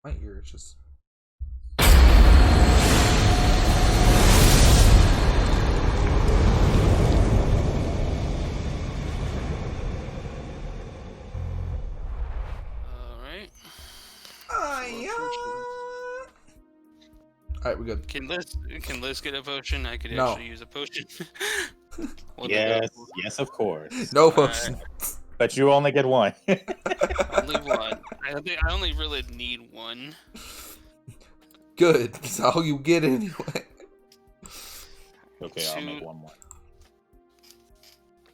My ear is just... Alright, we good. Can Liz get a potion? I could No. actually use a potion. Yes, of course. No potion. Right. But you only get one. Only one. I only really need one. Good. That's all you get anyway. Okay, I'll make one more.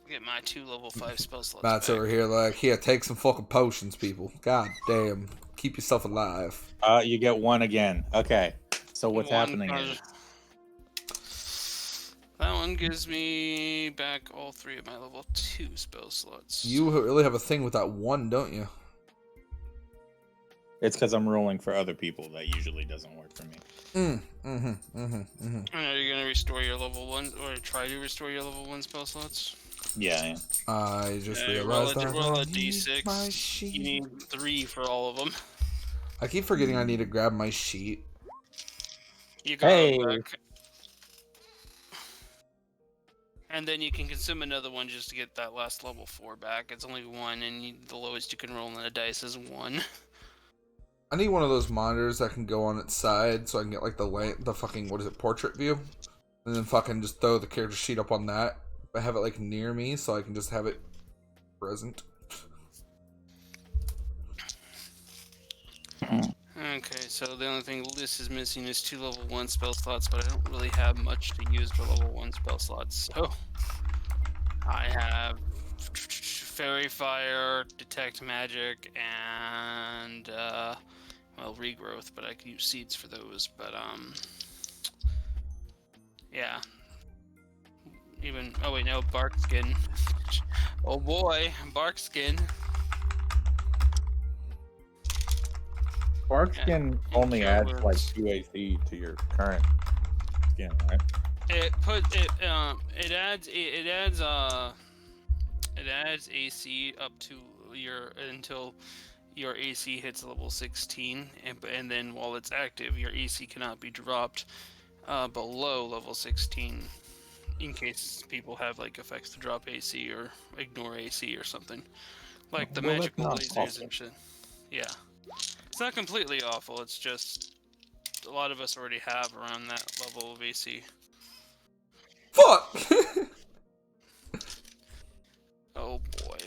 Get my 2 level 5 spell slots. Matt's back. over here like, here, take some fucking potions, people. God damn. Keep yourself alive. You get one again. Okay. So what's One happening card. is... That one gives me back all 3 of my level 2 spell slots. You really have a thing with that one, don't you? It's because I'm rolling for other people. That usually doesn't work for me. And are you going to restore your level 1, or try to restore your level 1 spell slots? Yeah, I am. I just realized that roll I a need my d6. sheet. You need 3 for all of them. I keep forgetting I need to grab my sheet. You got Hey. it back. And then you can consume another one just to get that last level 4 back. It's only 1, and the lowest you can roll on the dice is 1. I need one of those monitors that can go on its side so I can get like the fucking, what is it, portrait view? And then fucking just throw the character sheet up on that. But have it like near me so I can just have it present. Okay, so the only thing Liz is missing is 2 level 1 spell slots, but I don't really have much to use for level 1 spell slots. So I have Fairy Fire, Detect Magic, and well, Regrowth, but I can use seeds for those. But yeah. Even oh wait, no, Bark Skin. Oh boy, Bark Skin. Bark skin only adds like 2 AC to your current skin, right? It adds AC up to until your AC hits level 16, and then while it's active, your AC cannot be dropped below level 16, in case people have like effects to drop AC or ignore AC or something, like the magical lasers and shit. Yeah, it's not completely awful. It's just a lot of us already have around that level of AC. Fuck! Oh boy.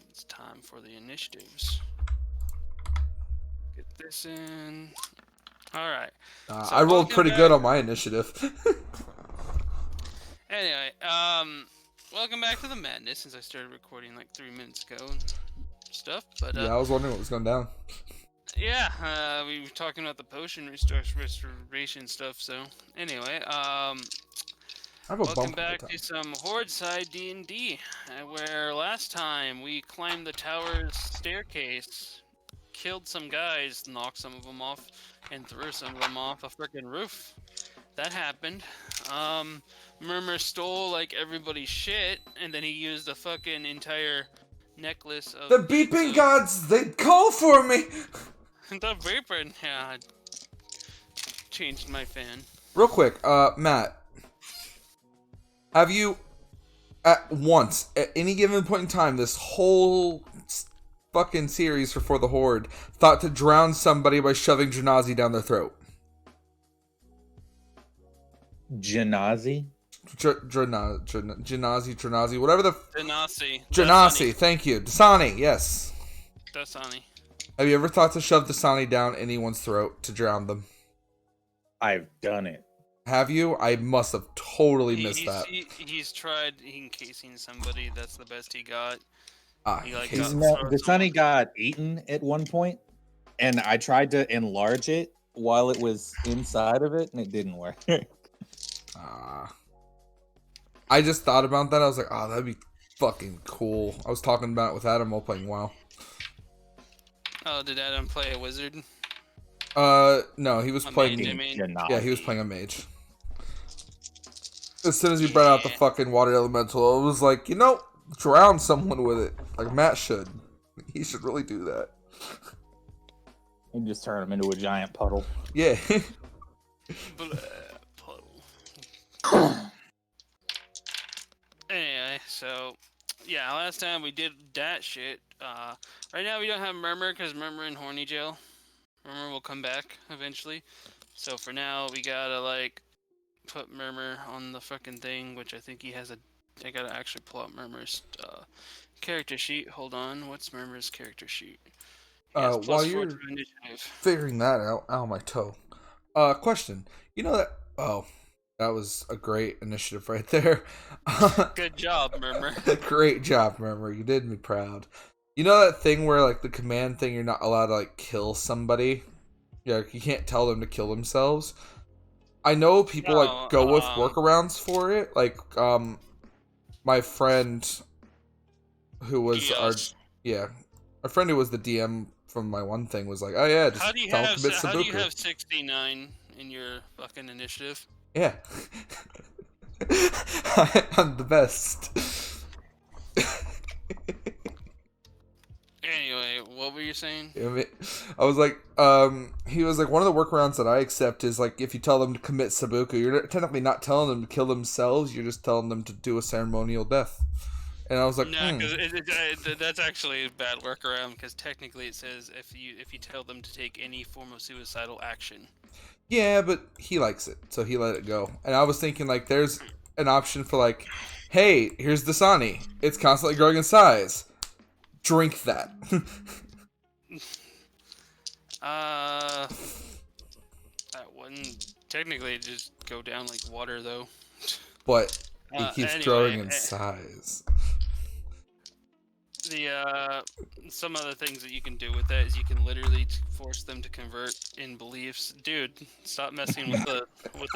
It's time for the initiatives. Get this in. Alright. So I rolled pretty good on my initiative. Anyway, welcome back to the madness, since I started recording like 3 minutes ago and stuff, but yeah, I was wondering what was going down. yeah, we were talking about the potion restoration stuff, so anyway, welcome back to some Horde Side D&D, where last time we climbed the tower's staircase, killed some guys, knocked some of them off, and threw some of them off a frickin' roof. That happened. Murmur stole like everybody's shit, and then he used a fucking entire necklace of... The beeping gods, they call for me! The beeping, yeah. I changed my fan. Real quick, Matt. Have you, at any given point in time, this whole fucking series for the Horde, thought to drown somebody by shoving Janazi down their throat? Janazi? Janazi, whatever the... Janasi, thank you. Dasani, yes. Dasani. Have you ever thought to shove Dasani down anyone's throat to drown them? I've done it. Have you? I must have totally missed that. He's tried encasing somebody. That's the best he got. Dasani got eaten at one point, and I tried to enlarge it while it was inside of it, and it didn't work. I just thought about that. I was like, oh, that'd be fucking cool. I was talking about it with Adam while playing WoW. Oh, did Adam play a wizard? No, he was playing... Yeah, he was playing a mage. As soon as he brought out the fucking water elemental, I was like, you know, drown someone with it. Like Matt should. He should really do that. You just turn him into a giant puddle. Yeah. Puddle. Anyway, so yeah, last time we did that shit. Right now we don't have Murmur because Murmur in horny jail. Murmur will come back eventually. So for now we gotta like put Murmur on the fucking thing, which I think he has a. I gotta actually pull out Murmur's character sheet. Hold on, what's Murmur's character sheet? He has While +4 you're to initiative. figuring that out, ow, my toe. Question. You know that? Oh, that was a great initiative right there. Good job, Murmur. Great job, Murmur. You did me proud. You know that thing where like the command thing, you're not allowed to like kill somebody. Yeah, you can't tell them to kill themselves. I know people like go with workarounds for it. Like, my friend who was our friend who was the DM from my one thing was like, oh yeah, just how do you have 69 in your fucking initiative? Yeah. I'm the best. Anyway, what were you saying? I was like, he was like, one of the workarounds that I accept is like, if you tell them to commit seppuku, you're technically not telling them to kill themselves, you're just telling them to do a ceremonial death. And I was like, no, because that's actually a bad workaround. Because technically, it says if you tell them to take any form of suicidal action. Yeah, but he likes it, so he let it go. And I was thinking like, there's an option for like, hey, here's Dasani. It's constantly growing in size. Drink that. That wouldn't technically just go down like water though. But it keeps growing in size. Some other things that you can do with that is you can literally force them to convert in beliefs. Dude, stop messing with the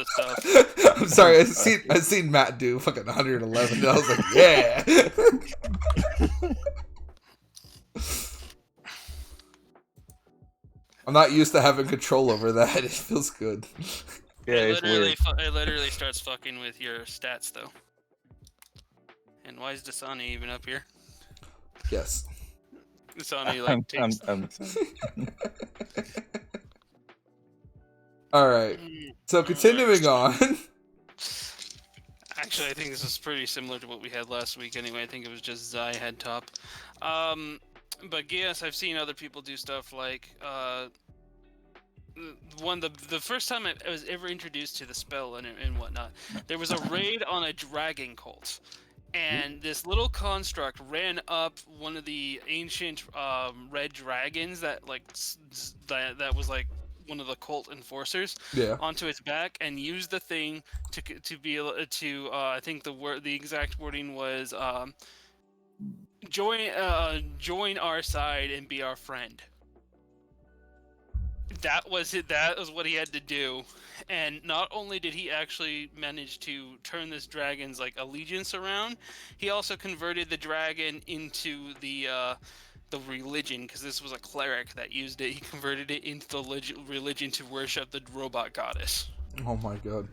stuff. I'm sorry, I seen Matt do fucking 111 and I was like, yeah. I'm not used to having control over that. It feels good. Yeah, it's weird. It literally starts fucking with your stats though. And why is Dasani even up here? Yes. Dasani like takes. All right. So continuing on. Actually, I think this is pretty similar to what we had last week. Anyway, I think it was just Zai had top. But yes, I've seen other people do stuff like the first time I was ever introduced to the spell and whatnot. There was a raid on a dragon cult. And this little construct ran up one of the ancient red dragons that that was like one of the cult enforcers onto its back and used the thing to be able to I think the exact wording was join our side and be our friend. That was it. That was what he had to do. And not only did he actually manage to turn this dragon's like allegiance around, he also converted the dragon into the religion, because this was a cleric that used it. He converted it into the religion to worship the robot goddess. Oh my god.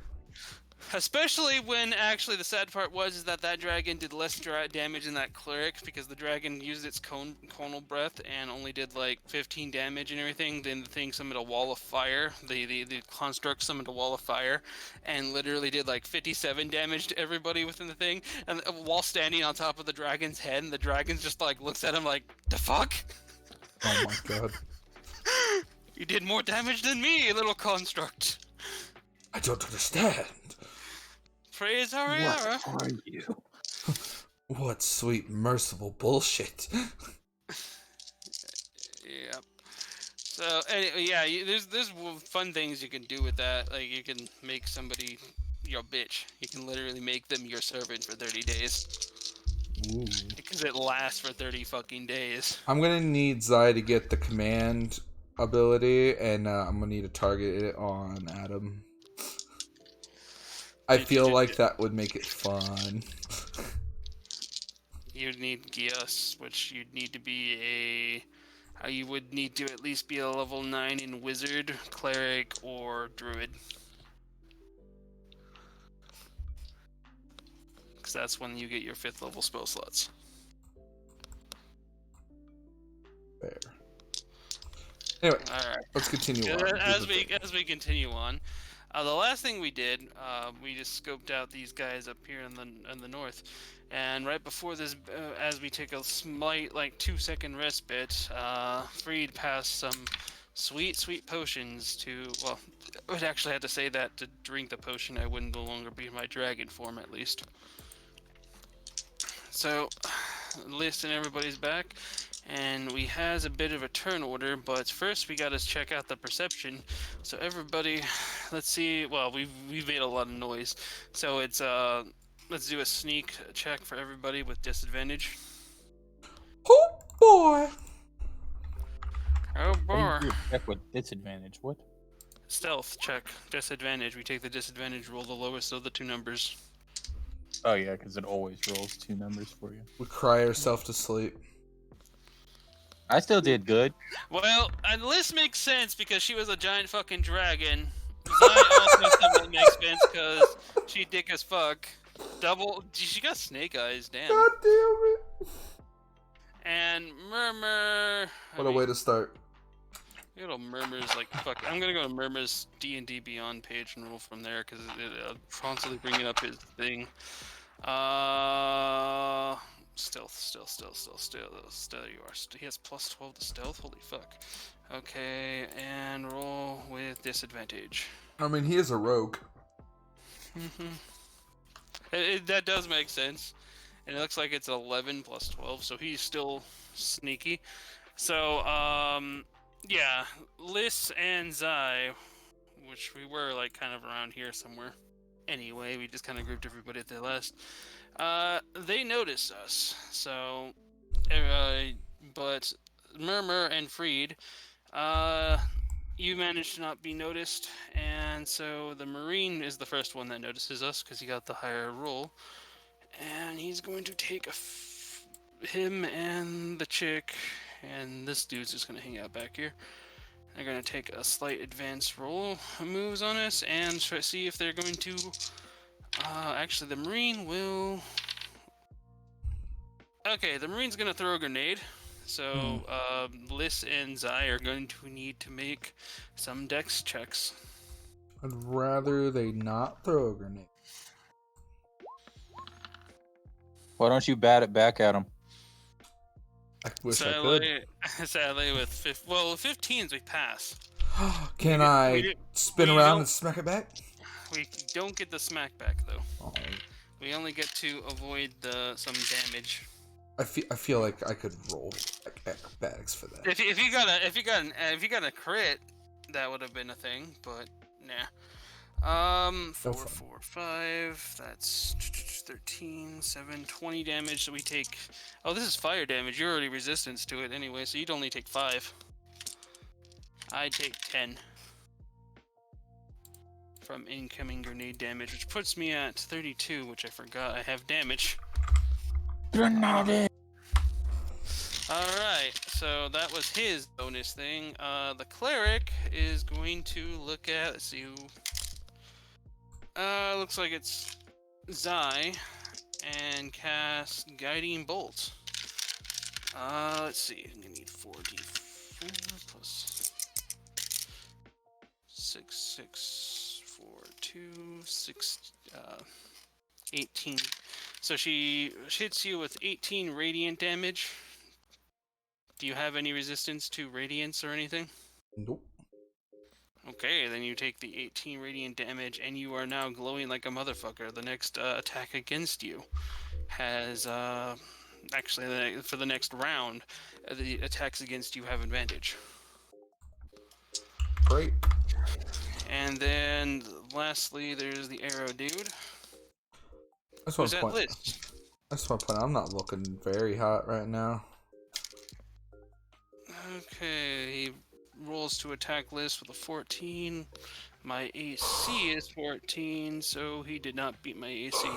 Especially when actually the sad part was that dragon did less damage than that cleric, because the dragon used its conal breath and only did like 15 damage and everything. Then the thing summoned a wall of fire. The construct summoned a wall of fire and literally did like 57 damage to everybody within the thing. And while standing on top of the dragon's head, and the dragon just like looks at him like, the fuck? Oh my god. You did more damage than me, little construct. I don't understand. Praise Ariara. What are you? What sweet, merciful bullshit. Yep. So, anyway, yeah, there's fun things you can do with that. Like, you can make somebody your bitch. You can literally make them your servant for 30 days. Ooh. Because it lasts for 30 fucking days. I'm gonna need Zai to get the command ability, and I'm gonna need to target it on Adam. I feel like that would make it fun. You'd need Gios, which you'd need to be you would need to at least be a level 9 in Wizard, Cleric, or Druid. Because that's when you get your 5th level spell slots. Fair. Anyway, All right. let's continue on. As we continue on, the last thing we did, we just scoped out these guys up here in the north, and right before this, as we take a slight 2-second respite, Freed passed some sweet potions to. Well, I would actually have to say that to drink the potion, I wouldn't no longer be in my dragon form at least. So, list and everybody's back. And we has a bit of a turn order, but first we gotta check out the perception. So everybody, let's see. Well, we've made a lot of noise, so it's let's do a sneak check for everybody with disadvantage. Oh boy! Oh boy! Check with disadvantage. What? Stealth check, disadvantage. We take the disadvantage roll, the lowest of the two numbers. Oh yeah, because it always rolls 2 numbers for you. We cry ourselves to sleep. I still did good. Well, and this makes sense because she was a giant fucking dragon. Zai also somewhat makes sense because she dick as fuck. She got snake eyes, damn. God damn it! And Murmur. What a way to start. Go to Murmur's fuck. I'm gonna go to Murmur's D&D Beyond page and roll from there because it constantly bringing up his thing. Stealth. There you are. He has plus 12 to stealth. Holy fuck. Okay, and roll with disadvantage. I mean, he is a rogue. That does make sense. And it looks like it's 11 plus 12, so he's still sneaky. So, yeah, Liz and Zai, which we were kind of around here somewhere. Anyway, we just kind of grouped everybody at the last. They noticed us, so, but Murmur and Freed, you managed to not be noticed, and so the Marine is the first one that notices us because he got the higher roll, and he's going to take him and the chick, and this dude's just going to hang out back here. They're going to take a slight advanced roll moves on us and try to see if they're going to. Actually, the Marine will. Okay, the Marine's going to throw a grenade. So, Liz and Zai are going to need to make some dex checks. I'd rather they not throw a grenade. Why don't you bat it back at him? I wish I could. Sadly, with 15s we pass. Can I spin around and smack it back? We don't get the smack back though. Oh. We only get to avoid some damage. I feel like I could roll acrobatics for that. If you got a crit, that would have been a thing, but nah. 4, 4, 5. That's 13, 7, 20 damage. So we take. Oh, this is fire damage. You're already resistance to it anyway, so you'd only take 5. I take 10 from incoming grenade damage, which puts me at 32, which I forgot I have damage. Grenade. Alright, so that was his bonus thing. The cleric is going to look at, let's see who. Looks like it's Zai, and cast Guiding Bolt. Let's see, I'm gonna need 4d4 plus 6, 6, 4, 2, 6, 18. So she hits you with 18 radiant damage. Do you have any resistance to radiance or anything? Nope. Okay, then you take the 18 radiant damage, and you are now glowing like a motherfucker. The next attack against you has, actually, for the next round, the attacks against you have advantage. Great. And then, lastly, there's the arrow dude. I just want to point out, I'm not looking very hot right now. Okay, he rolls to attack Liz with a 14. My AC is 14, so he did not beat my AC.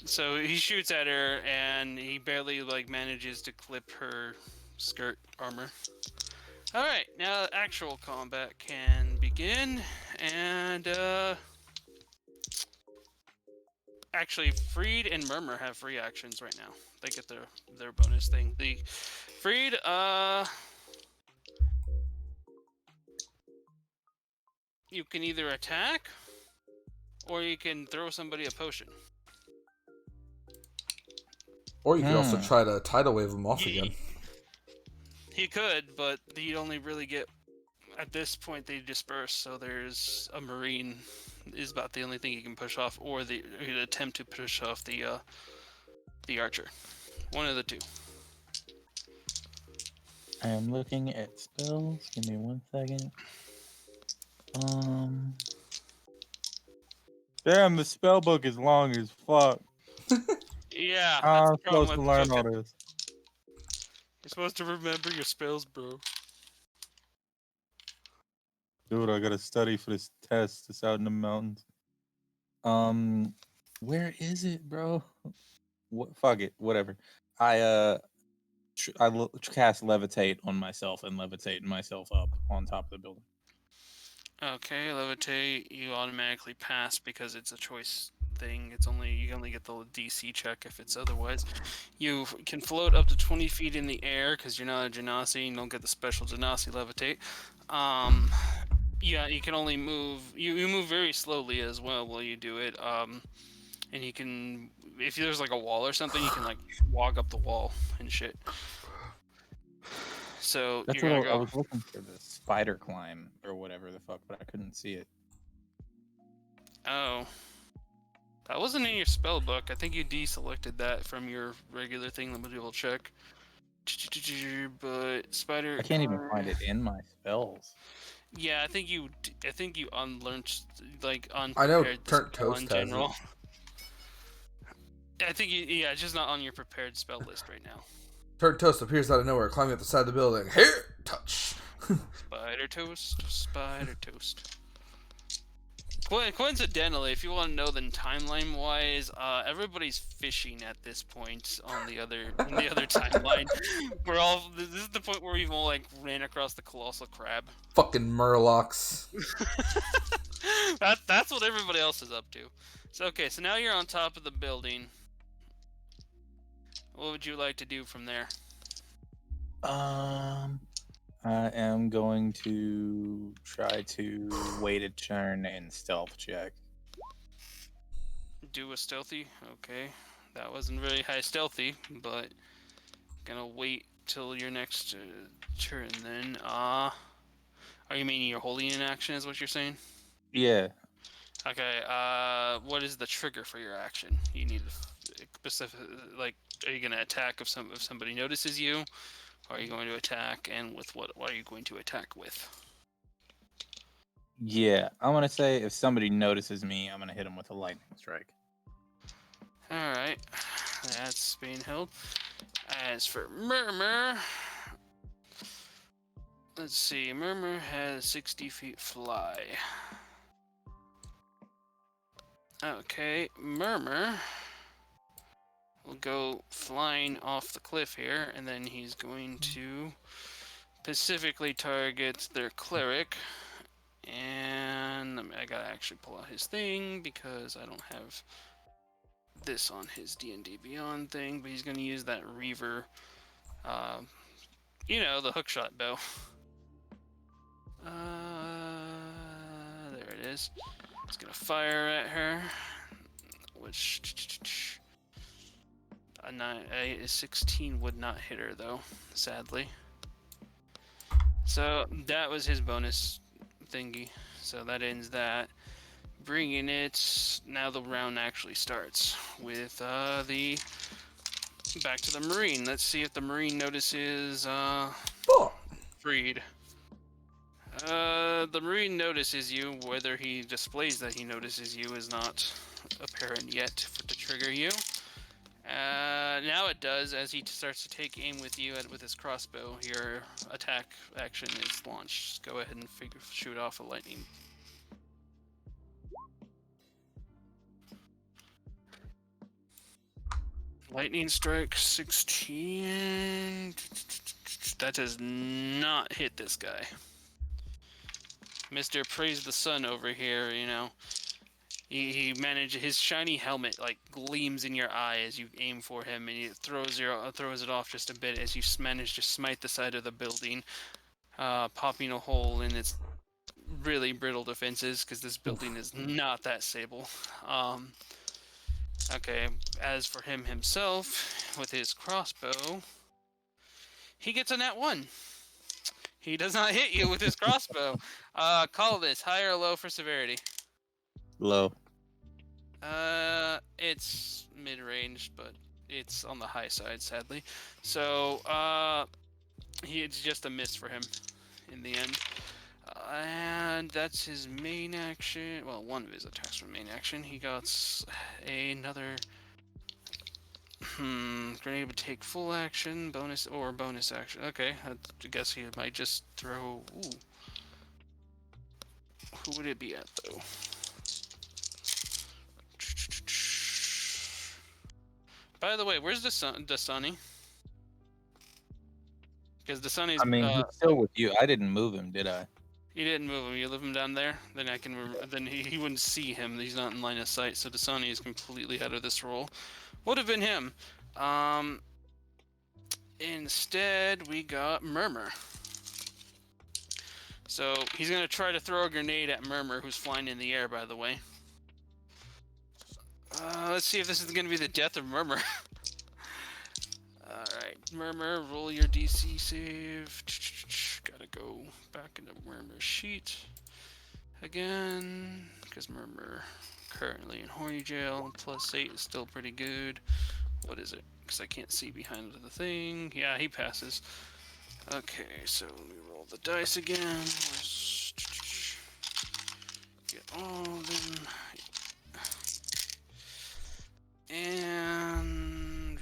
So he shoots at her, and he barely manages to clip her skirt armor. All right, now actual combat can begin, and actually, Freed and Murmur have free actions right now. They get their bonus thing. The Freed, you can either attack, or you can throw somebody a potion. Or you could also try to tidal wave them off again. He could, but he'd only really get... At this point, they disperse, so there's a Marine is about the only thing he can push off, or he'd attempt to push off the Archer. One of the two. I am looking at spells. Give me 1 second. Damn, the spell book is long as fuck. Yeah, I'm that's the problem supposed to with learn all fucking... this. You're supposed to remember your spells, bro. Dude, I gotta study for this test. It's out in the mountains. Where is it, bro? What? Fuck it. Whatever. I cast levitate on myself and levitate myself up on top of the building. Okay, levitate, you automatically pass because it's a choice thing. It's only you only get the DC check if it's otherwise. You can float up to 20 feet in the air because you're not a Genasi and don't get the special Genasi levitate. Yeah, you can only move. You move very slowly as well while you do it. And you can, if there's like a wall or something, you can like walk up the wall and shit. So That's you're what gonna I go. was looking for, the spider climb or whatever the fuck, but I couldn't see it. Oh. That wasn't in your spell book. I think you deselected that from your regular thing. Let me double check. But spider. I can't even find it in my spells. Yeah, I think you unlearned like I know unprepared the Turnt spell in Toast has general. I think yeah, it's just not on your prepared spell list right now. Turnt Toast appears out of nowhere, climbing up the side of the building. Here, touch. Spider toast, spider toast. Coincidentally, if you want to know the timeline-wise, everybody's fishing at this point on the other timeline. This is the point where we've all like ran across the colossal crab. Fucking Murlocs. That's what everybody else is up to. So okay, so now you're on top of the building. What would you like to do from there? I am going to try to wait a turn and stealth check. Do a stealthy? Okay. That wasn't very high stealthy, but gonna wait till your next turn then. Are you meaning you're holding an action is what you're saying? Yeah. Okay, what is the trigger for your action? You need a specific, like, are you gonna attack if somebody notices you? Are you going to attack, and with what are you going to attack with? Yeah, I'm gonna say if somebody notices me, I'm gonna hit them with a lightning strike. Alright, that's being held. As for Murmur, let's see, Murmur has 60 feet fly. Okay, Murmur will go flying off the cliff here, and then he's going to specifically target their cleric. And I gotta actually pull out his thing because I don't have this on his D&D Beyond thing, but he's gonna use that Reaver, you know, the hookshot bow. There it is. He's gonna fire at her, which a 16 would not hit her though, sadly. So that was his bonus thingy. So that ends that. Bringing it, now the round actually starts with the back to the Marine. Let's see if the Marine notices Freed. The Marine notices you. Whether he displays that he notices you is not apparent yet to trigger you. Now it does as he starts to take aim with you with his crossbow. Your attack action is launched. Go ahead and shoot off a lightning. Lightning strike 16. That does not hit this guy. Mr. Praise the Sun over here, you know. He manages, his shiny helmet like gleams in your eye as you aim for him, and he throws it off just a bit as you manage to smite the side of the building, popping a hole in its really brittle defenses because this building is not that stable. Okay, as for him himself, with his crossbow, he gets a nat 1. He does not hit you with his crossbow. Call this high or low for severity. Low. It's mid-range, but it's on the high side, sadly. So, it's just a miss for him in the end. And that's his main action. Well, one of his attacks from main action. He got another. Grenade would take full action, bonus action. Okay, I guess he might just throw. Ooh. Who would it be at though? By the way, where's Dasani? Because Dasani's. I mean, he's still with you. I didn't move him, did I? You didn't move him. You leave him down there. Then I can. Then he wouldn't see him. He's not in line of sight. So Dasani is completely out of this role. Would have been him. Instead, we got Murmur. So he's gonna try to throw a grenade at Murmur, who's flying in the air, by the way. Let's see if this is gonna be the death of Murmur. Alright, Murmur, roll your DC save. Gotta go back into Murmur's sheet again, because Murmur currently in horny jail. +8 is still pretty good. What is it? Because I can't see behind the thing. Yeah, he passes. Okay, so we roll the dice again. Get all of them. And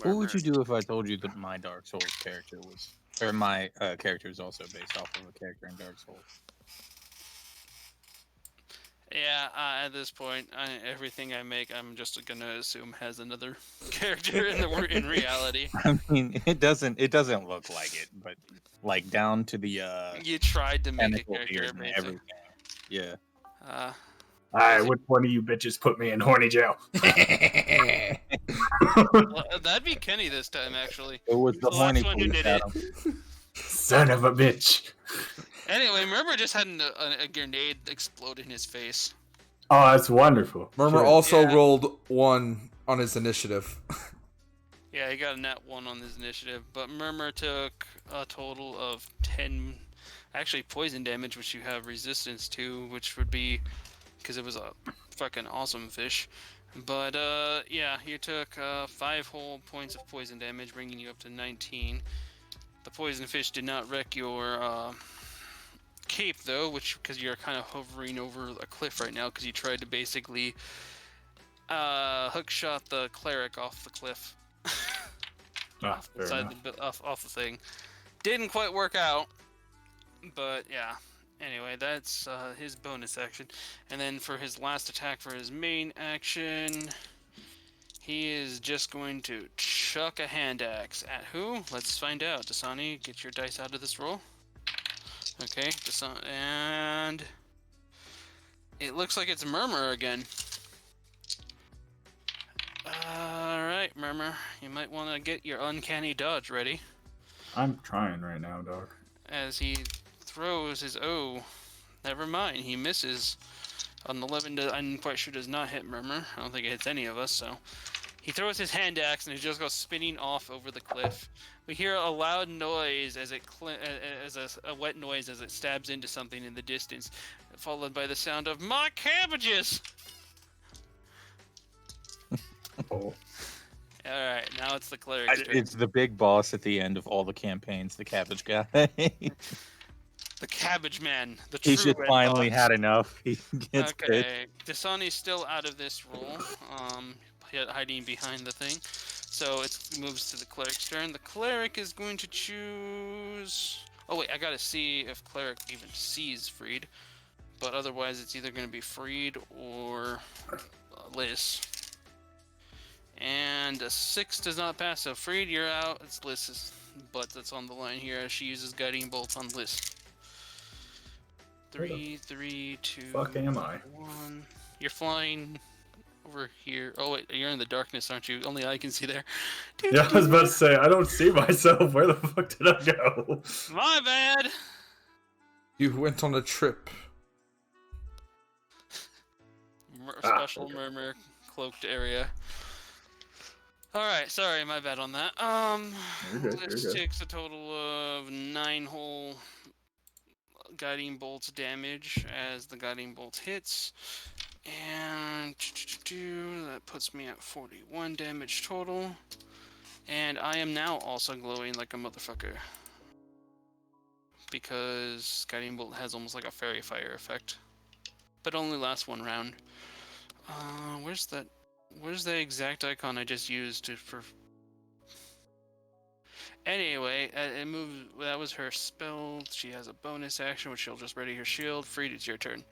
What would you do if I told you that my Dark Souls character was, or my character is also based off of a character in Dark Souls? Yeah, at this point, everything I make, I'm just gonna assume has another character in reality. I mean, it doesn't look like it, but like down to the You tried to make a tentacle character beard and basic. everything. Yeah. Alright, which one of you bitches put me in horny jail? Well, that'd be Kenny this time, actually. It was the The horny last one who police, did it. Adam. Son of a bitch. Anyway, Murmur just had a grenade explode in his face. Oh, that's wonderful. Murmur Shit. also Yeah. rolled 1 on his initiative. Yeah, he got a nat 1 on his initiative, but Murmur took a total of 10, actually poison damage, which you have resistance to, which would be, because it was a fucking awesome fish. But, yeah, you took 5 whole points of poison damage, bringing you up to 19. The poison fish did not wreck your, cape, though, which, because you're kind of hovering over a cliff right now, because you tried to basically, hookshot the cleric off the cliff. Ah, fair enough. off the thing. Didn't quite work out, but yeah. Anyway, that's his bonus action. And then for his last attack for his main action, he is just going to chuck a hand axe at who? Let's find out. Dasani, get your dice out of this roll. Okay, and it looks like it's Murmur again. Alright, Murmur, you might want to get your uncanny dodge ready. I'm trying right now, dog. As he throws his never mind, he misses. On 11, I'm quite sure does not hit Murmur. I don't think it hits any of us, so. He throws his hand axe and it just goes spinning off over the cliff. We hear a loud noise as a wet noise as it stabs into something in the distance, followed by the sound of "My cabbages!" Oh. Alright, now it's the cleric's turn. It's the big boss at the end of all the campaigns, the cabbage guy. The cabbage man. The true He's just red finally boss. had enough. He gets pissed. Okay, Dasani's still out of this role, hiding behind the thing. So it moves to the cleric's turn. The cleric is going to choose... Oh wait, I gotta see if cleric even sees Freed. But otherwise it's either going to be Freed or Liz. And a 6 does not pass, so Freed, you're out. It's Liz's butt that's on the line here as she uses guiding bolts on Liz. 3, 3, 2, Fuck am I? 1. You're flying over here. Oh wait, you're in the darkness, aren't you? Only I can see there. Yeah, I was about to say, I don't see myself. Where the fuck did I go? My bad. You went on a trip. Special Okay. Murmur cloaked area. Alright, sorry, my bad on that. You're good, This you're good. takes a total of 9 whole guiding bolts damage as the guiding bolt hits. And that puts me at 41 damage total. And I am now also glowing like a motherfucker. Because guiding bolt has almost like a fairy fire effect. But only lasts 1 round. Where's the exact icon I just used for... Anyway, it moves. That was her spell. She has a bonus action, which she'll just ready her shield. Freed, it's your turn.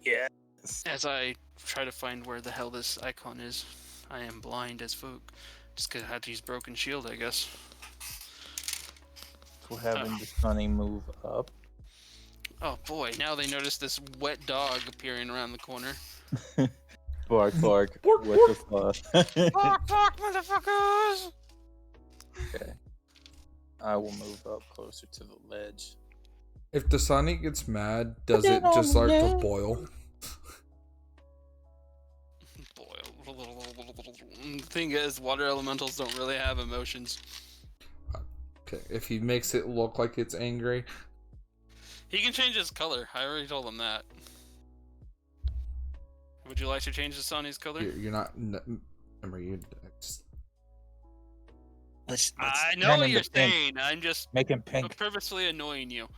Yes. As I try to find where the hell this icon is. I am blind as fuck. Just because I had to use broken shield, I guess. We're having the Sunny move up. Oh boy, now they notice this wet dog appearing around the corner. Bark, bark. Bark, What the fuck? Fuck, fuck, motherfuckers! Okay. I will move up closer to the ledge. If the Sunny gets mad, does it just start to boil? The thing is, water elementals don't really have emotions. Okay, if he makes it look like it's angry. He can change his color. I already told him that. Would you like to change the Sonny's color? You're not. Remember, you just. I know what you're saying. I'm just Make him pink. purposefully annoying you.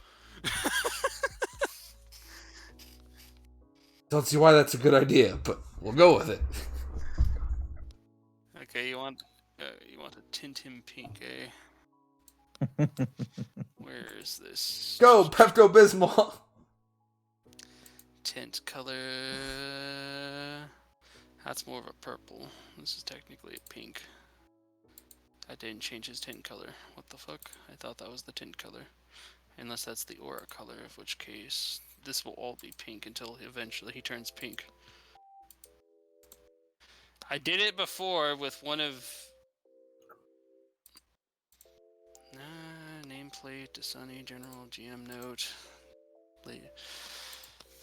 Don't see why that's a good idea, but we'll go with it. Okay, you want to tint him pink, eh? Where is this? Go, Pepto Bismol. Tint color. That's more of a purple. This is technically a pink. I didn't change his tint color. What the fuck? I thought that was the tint color. Unless that's the aura color, in which case this will all be pink until eventually he turns pink. I did it before with one of... nameplate, Dasani, general, GM note.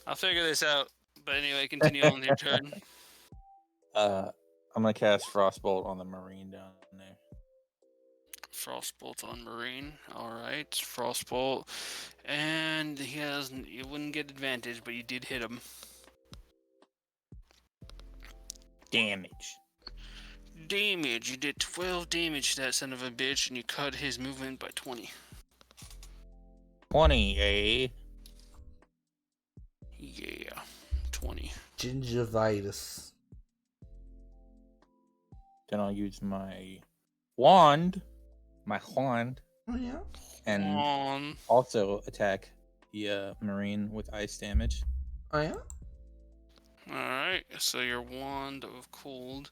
I'll figure this out. But anyway, continue on your turn. I'm gonna cast Frostbolt on the Marine down there. Frostbolt on Marine. Alright, Frostbolt. And you wouldn't get advantage, but you did hit him. Damage. Damage. You did 12 damage to that son of a bitch, and you cut his movement by 20. 20, eh? Yeah, 20. Gingivitis. Then I'll use my wand. Oh yeah. And also attack the Marine with ice damage. Oh yeah. Alright, so your Wand of Cold,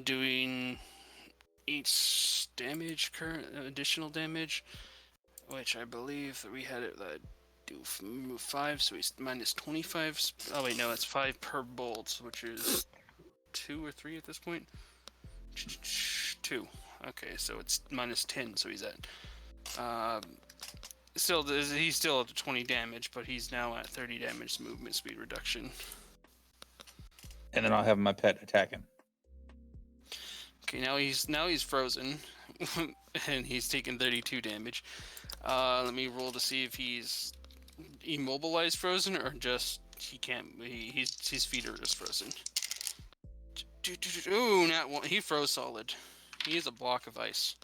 doing 8 damage, additional damage, which I believe that we had it do move 5, so he's minus 25. Oh wait, no, it's 5 per bolt, which is 2 or 3 at this point. 2. Okay, so it's minus 10, so he's at. He's still at 20 damage, but he's now at 30 damage movement speed reduction. And then I'll have my pet attack him. Okay, now he's frozen, and he's taking 32 damage. Let me roll to see if he's immobilized frozen or just he can't. His feet are just frozen. Ooh, not one. He froze solid. He is a block of ice.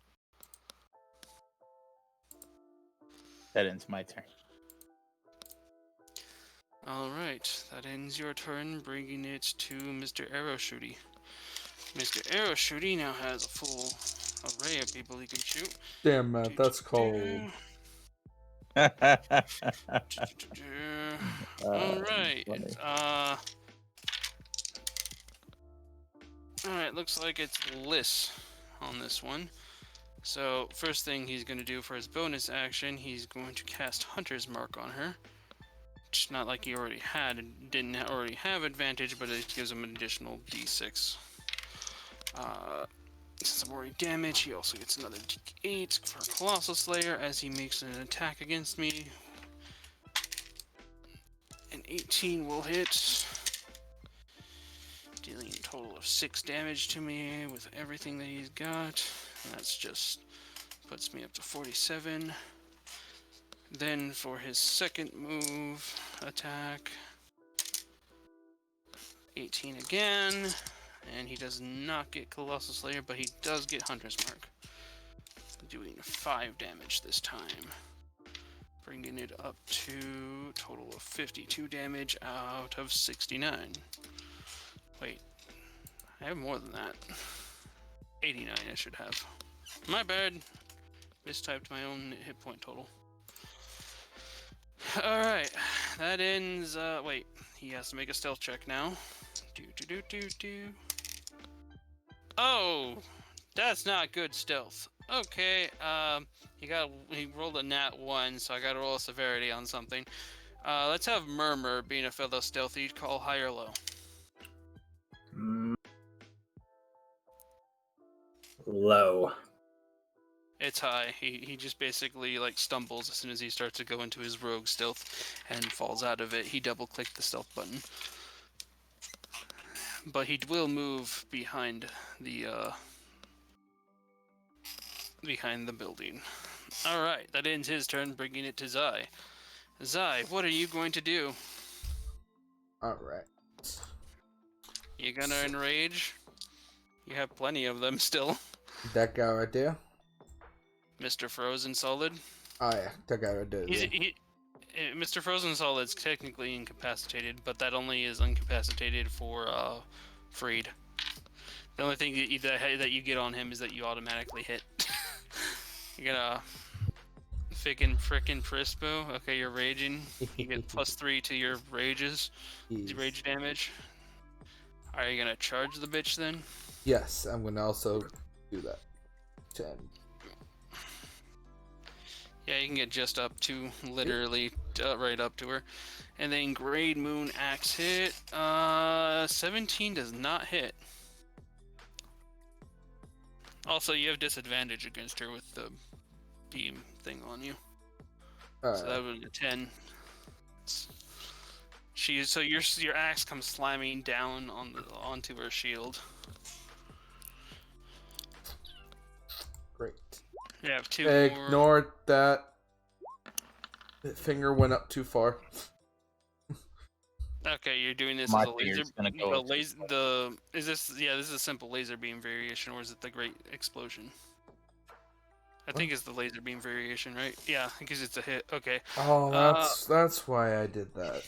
That ends my turn. Alright, that ends your turn, bringing it to Mr. Arrowshooty. Mr. Arrowshooty now has a full array of people he can shoot. Damn, Matt, that's cold. Alright. Alright, looks like it's Liss on this one. So, first thing he's going to do for his bonus action, he's going to cast Hunter's Mark on her. It's not like he already didn't already have advantage, but it gives him an additional d6. Since I'm already damaged, he also gets another d8 for Colossal Slayer as he makes an attack against me. An 18 will hit, dealing a total of 6 damage to me with everything that he's got. And that's just puts me up to 47. Then for his second move attack, 18 again, and he does not get Colossal Slayer, but he does get Hunter's Mark, doing 5 damage this time, bringing it up to a total of 52 damage out of 69. Wait, I have more than that. 89 I should have. My bad. Mistyped my own hit point total. Alright, that ends, wait, he has to make a stealth check now. Oh, that's not good stealth. Okay, he rolled a nat 1, so I gotta roll a severity on something. Let's have Murmur, being a fellow stealthy, call high or low. Low. It's high. He just basically like stumbles as soon as he starts to go into his rogue stealth and falls out of it. He double-clicked the stealth button. But he will move behind the building. Alright, that ends his turn, bringing it to Zai. Zai, what are you going to do? Alright. You gonna enrage? You have plenty of them still. That guy right there? Mr. Frozen Solid? Oh yeah, that guy right there. Mr. Frozen Solid's technically incapacitated, but that only is incapacitated for freed. The only thing that you get on him is that you automatically hit. You get a frickin' Prispo. Okay, you're raging. You get +3 to your rages. Rage damage. Are you gonna charge the bitch then? Yes, I'm gonna also do that. 10. Yeah, you can get just up to, literally, right up to her. And then Great Moon Axe hit. 17 does not hit. Also, you have disadvantage against her with the beam thing on you. So that would be a 10. So your axe comes slamming down onto her shield. Great. You have 2 more. Ignore that. The finger went up too far. Okay, you're doing this My as a laser. finger's gonna go up. This is a simple laser beam variation, or is it the Great Explosion? I think it's the laser beam variation, right? Yeah, because it's a hit. Okay. Oh, that's why I did that.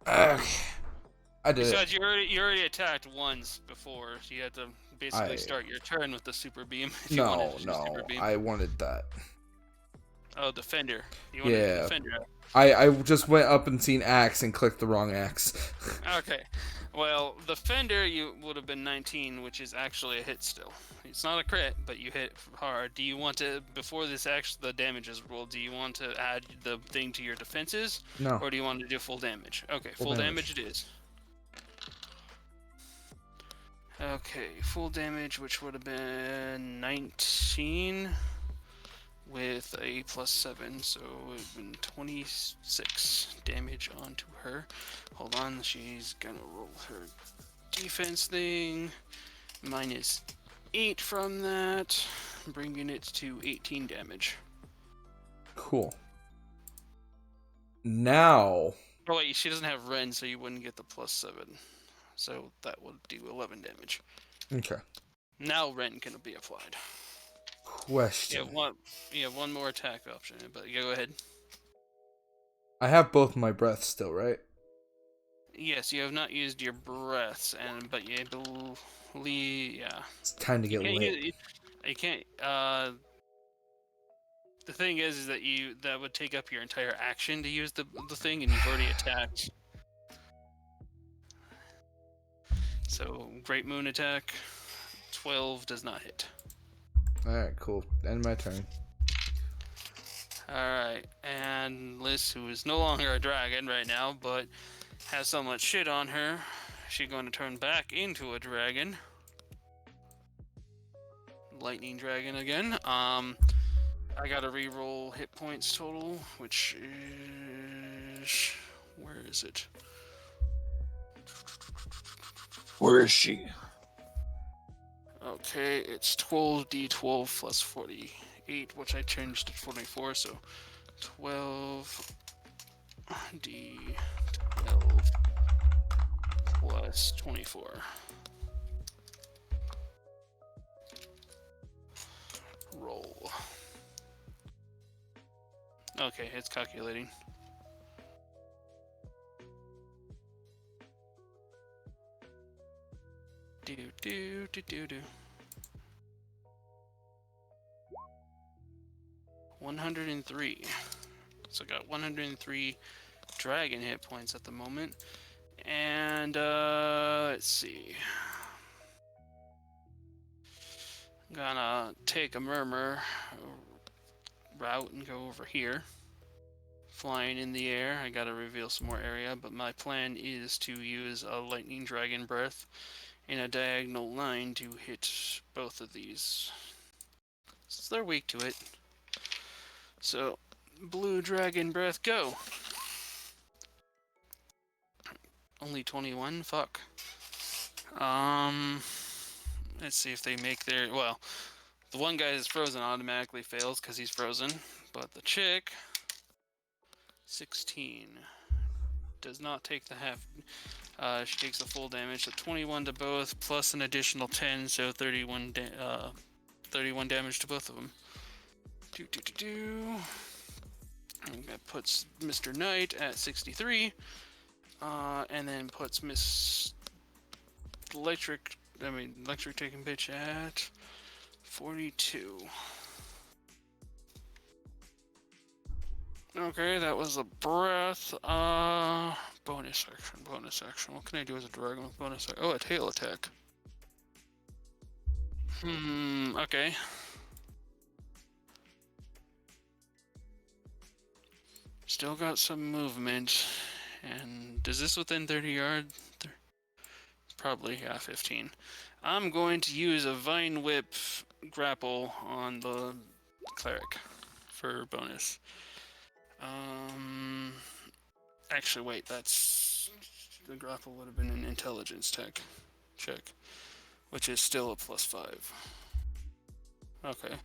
I did Besides, it. you already attacked once before, so you had to basically start your turn with the super beam. If you No, wanted to do super beam. I wanted that. Oh, Defender. You wanted Yeah. Defender. I just went up and seen axe and clicked the wrong axe. Okay. Well, the Fender you would have been 19, which is actually a hit still. It's not a crit, but you hit hard. Do you want to, before the damage is rolled, do you want to add the thing to your defenses? No. Or do you want to do full damage? Okay, Full full damage. damage it is. Okay, full damage, which would have been 19 with a +7, so it would have been 26 damage onto her. Hold on, she's gonna roll her defense thing. -8 from that, bringing it to 18 damage. Cool. Now. Oh wait, she doesn't have Ren, so you wouldn't get the +7. So that would do 11 damage. Okay. Now Ren can be applied. Question. You have one more attack option, but you go ahead. I have both my breaths still, right? Yes, you have not used your breaths, but you believe, yeah. It's time to get lit. You can't. The thing is that that would take up your entire action to use the thing, and you've already attacked. So Great Moon attack, 12 does not hit. Alright, cool. End my turn. Alright, and Liz, who is no longer a dragon right now, but has so much shit on her, she's going to turn back into a dragon. Lightning dragon again. I gotta re-roll hit points total, which is... where is it? Where is she? Okay, it's 12d12 plus 48, which I changed to 24, so 12d12 plus 24. Roll. Okay, it's calculating. Do. 103. So I got 103 dragon hit points at the moment. And let's see. I'm gonna take a Murmur route and go over here. Flying in the air. I gotta reveal some more area, but my plan is to use a lightning dragon breath in a diagonal line to hit both of these, since they're weak to it. So, blue dragon breath, go! Only 21? Fuck. Let's see if they make their... Well, the one guy that's frozen automatically fails because he's frozen, but the chick... 16. Does not take the half... she takes the full damage, so 21 to both, plus an additional 10, so 31 damage to both of them. And that puts Mr. Knight at 63, and then puts Electric taking bitch at 42. Okay, that was a breath. Bonus action. What can I do as a dragon with bonus action? Oh, a tail attack. Okay. Still got some movement. And is this within 30 yards? Probably, yeah, 15. I'm going to use a Vine Whip grapple on the cleric for bonus. Actually, wait, that's... The grapple would have been an intelligence check, which is still a +5. Okay.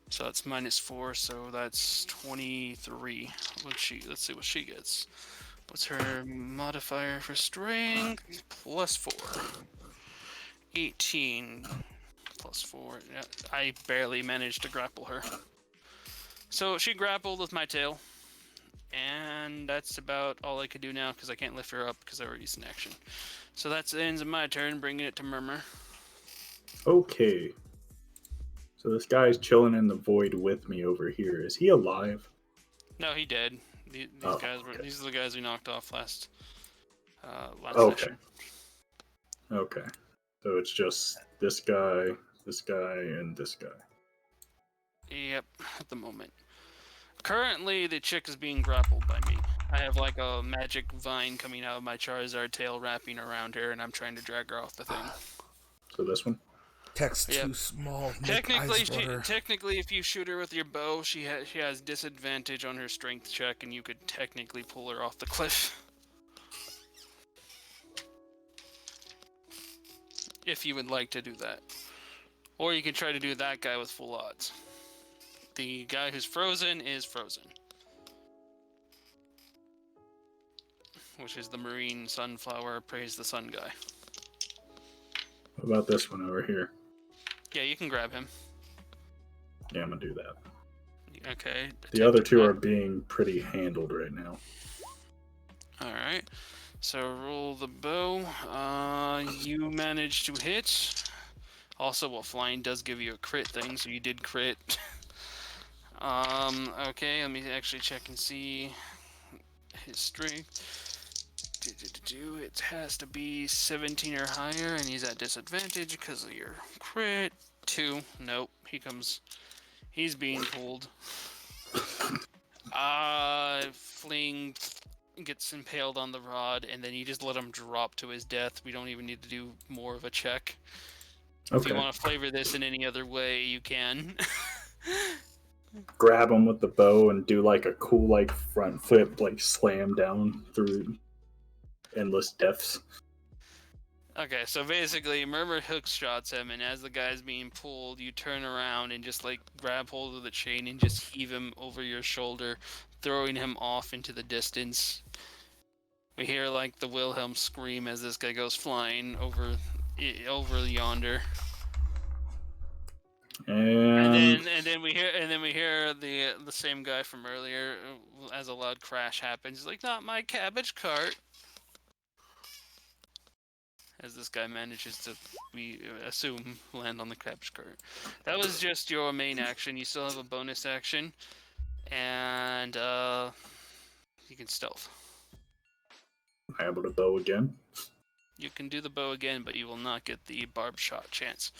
So that's -4, so that's 23. Let's see what she gets. What's her modifier for strength? +4. 18 +4. Yeah, I barely managed to grapple her. So she grappled with my tail. And that's about all I could do now because I can't lift her up because I already used an action. So that's the ends of my turn, bringing it to Murmur. Okay. So this guy's chilling in the void with me over here. Is he alive? No, he dead. These guys were. Okay. These are the guys we knocked off last Okay. session. Okay. So it's just this guy, and this guy. Yep, at the moment. Currently, the chick is being grappled by me. I have like a magic vine coming out of my Charizard tail wrapping around her, and I'm trying to drag her off the thing. So this one? Text Yep. too small. Make eyes water. Technically, if you shoot her with your bow, she has disadvantage on her strength check, and you could technically pull her off the cliff. If you would like to do that. Or you can try to do that guy with full odds. The guy who's frozen is frozen. Which is the Marine Sunflower Praise the Sun guy. What about this one over here? Yeah, you can grab him. Yeah, I'm gonna do that. Okay. The other two are being pretty handled right now. Alright. So roll the bow. You managed to hit. Also, well, flying does give you a crit thing, so you did crit. Okay, let me actually check and see his strength. It has to be 17 or higher, and he's at disadvantage because of your crit. 2. Nope. He's being pulled. Fling gets impaled on the rod, and then you just let him drop to his death. We don't even need to do more of a check. If you Okay. want to flavor this in any other way, you can. Grab him with the bow and do like a cool like front flip, like slam down through endless depths. Okay, so basically, Murmur hook shots him, and as the guy's being pulled, you turn around and just like grab hold of the chain and just heave him over your shoulder, throwing him off into the distance. We hear like the Wilhelm scream as this guy goes flying over yonder. And And then we hear the same guy from earlier as a loud crash happens. He's like, "Not my cabbage cart." As this guy manages to, we assume, land on the cabbage cart. That was just your main action. You still have a bonus action, and you can stealth. I'm able to bow again. You can do the bow again, but you will not get the barb shot chance.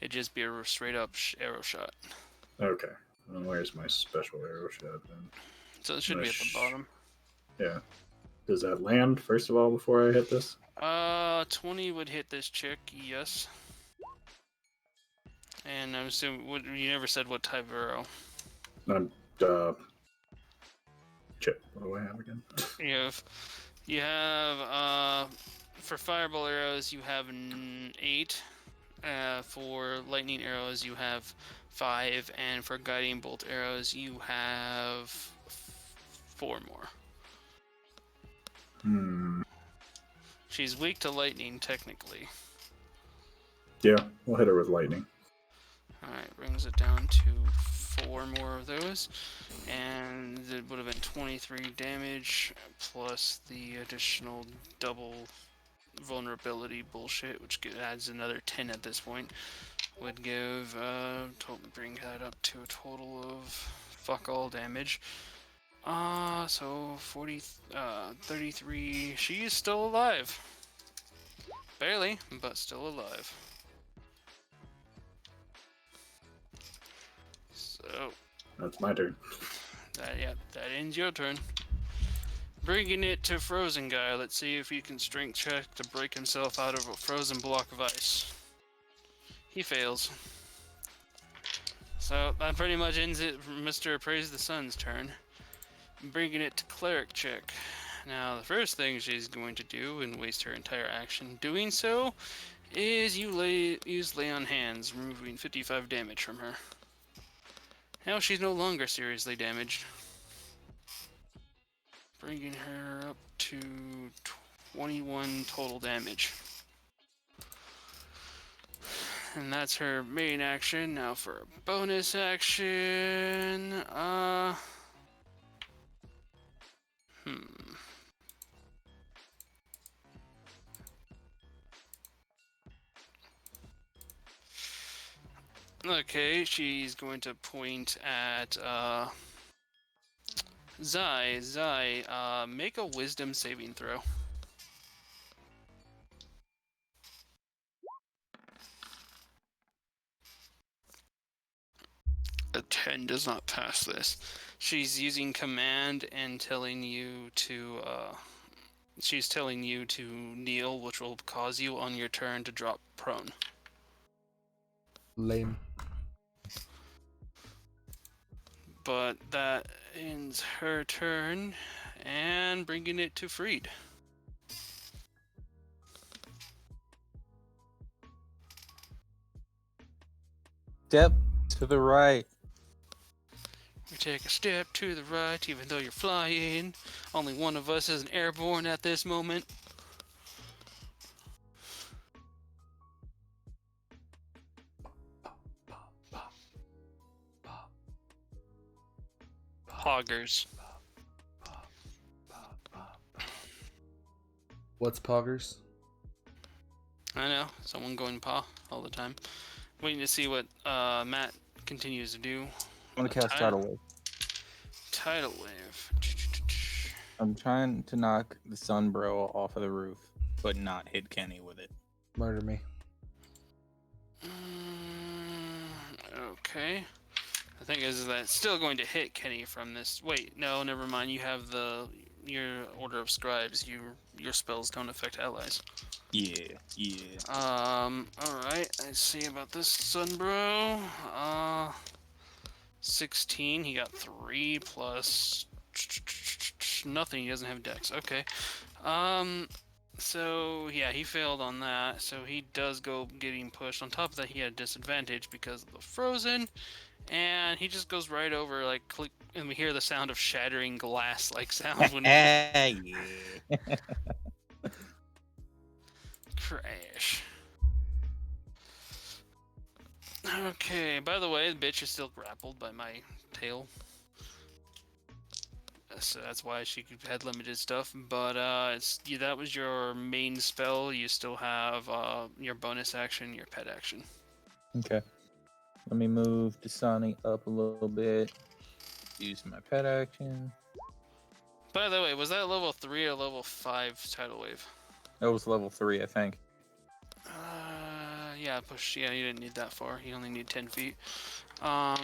It'd just be a straight up arrow shot. Okay. Well, where's my special arrow shot then? So it should be at the bottom. Yeah. Does that land first of all before I hit this? 20 would hit this chick, yes. And I'm assuming you never said what type of arrow. Chip. What do I have again? You have for fireball arrows you have 8. For lightning arrows you have 5, and for guiding bolt arrows you have 4 more. She's weak to lightning, technically. Yeah, we'll hit her with lightning. Alright, brings it down to 4 more of those. And it would have been 23 damage, plus the additional double vulnerability bullshit, which adds another 10 at this point. Would give, bring that up to a total of fuck all damage. So 33. She is still alive. Barely, but still alive. So That's my turn. that ends your turn. Bringing it to Frozen Guy. Let's see if he can strength check to break himself out of a frozen block of ice. He fails. So that pretty much ends it for Mr. Praise the Sun's turn. Bringing it to Cleric check. Now the first thing she's going to do, and waste her entire action doing so, is use Lay on Hands, removing 55 damage from her. Now she's no longer seriously damaged. Bringing her up to 21 total damage. And that's her main action. Now for a bonus action, Okay, she's going to point at Zai. Zai, make a wisdom saving throw. A 10 does not pass this. She's using command and telling you to she's telling you to kneel, which will cause you on your turn to drop prone. Lame. But that ends her turn, and bringing it to Freed. Step to the right. You take a step to the right, even though you're flying. Only one of us isn't airborne at this moment. Poggers. What's poggers? I know, someone going paw all the time. Waiting to see what Matt continues to do. I'm gonna cast Tidal Wave. Tidal Wave. I'm trying to knock the Sunbro off of the roof, but not hit Kenny with it. Murder me. Okay. The thing is that it's still going to hit Kenny from this. Wait, no, never mind. You have your Order of Scribes. Your spells don't affect allies. Yeah. Alright, let's see about this son, bro. 16, he got 3 plus nothing, he doesn't have dex. Okay. So yeah, he failed on that, so he does go getting pushed. On top of that, he had a disadvantage because of the frozen, and he just goes right over, like, click, and we hear the sound of shattering glass, like, sounds when he... Yeah. Crash. Okay, by the way, the bitch is still grappled by my tail. So that's why she had limited stuff. But that was your main spell. You still have your bonus action, your pet action. Okay. Let me move Dasani up a little bit. Use my pet action. By the way, was that level 3 or level 5 tidal wave? That was level 3, I think. Yeah, push. Yeah, you didn't need that far. You only need 10 feet. A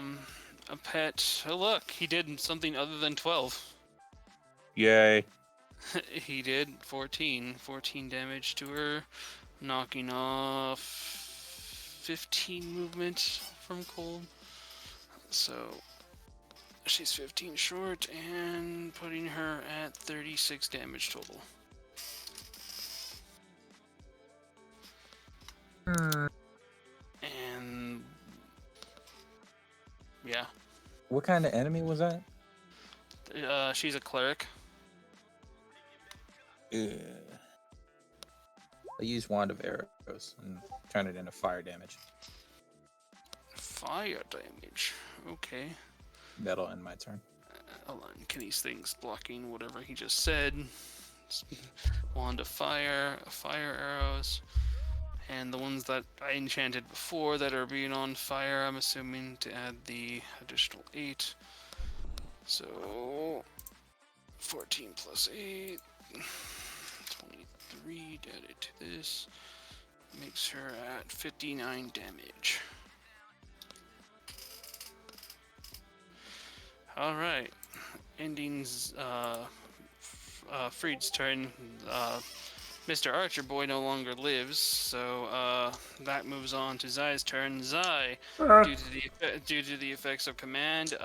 pet. Oh, look, he did something other than 12. Yay. He did 14 damage to her, knocking off 15 movement from cold. So she's 15 short and putting her at 36 damage total. And yeah. What kind of enemy was that? She's a cleric. I use Wand of Arrows and turn it into fire damage. Fire damage. Okay. That'll end my turn. Hold on. Kenny's things blocking whatever he just said. Wand of fire arrows. And the ones that I enchanted before that are being on fire, I'm assuming to add the additional 8. So 14 plus 8. 23 added to this. Makes her at 59 damage. Alright. Endings Freed's turn. Mr. Archer Boy no longer lives, so that moves on to Zai's turn. Zai, due to the effects of command,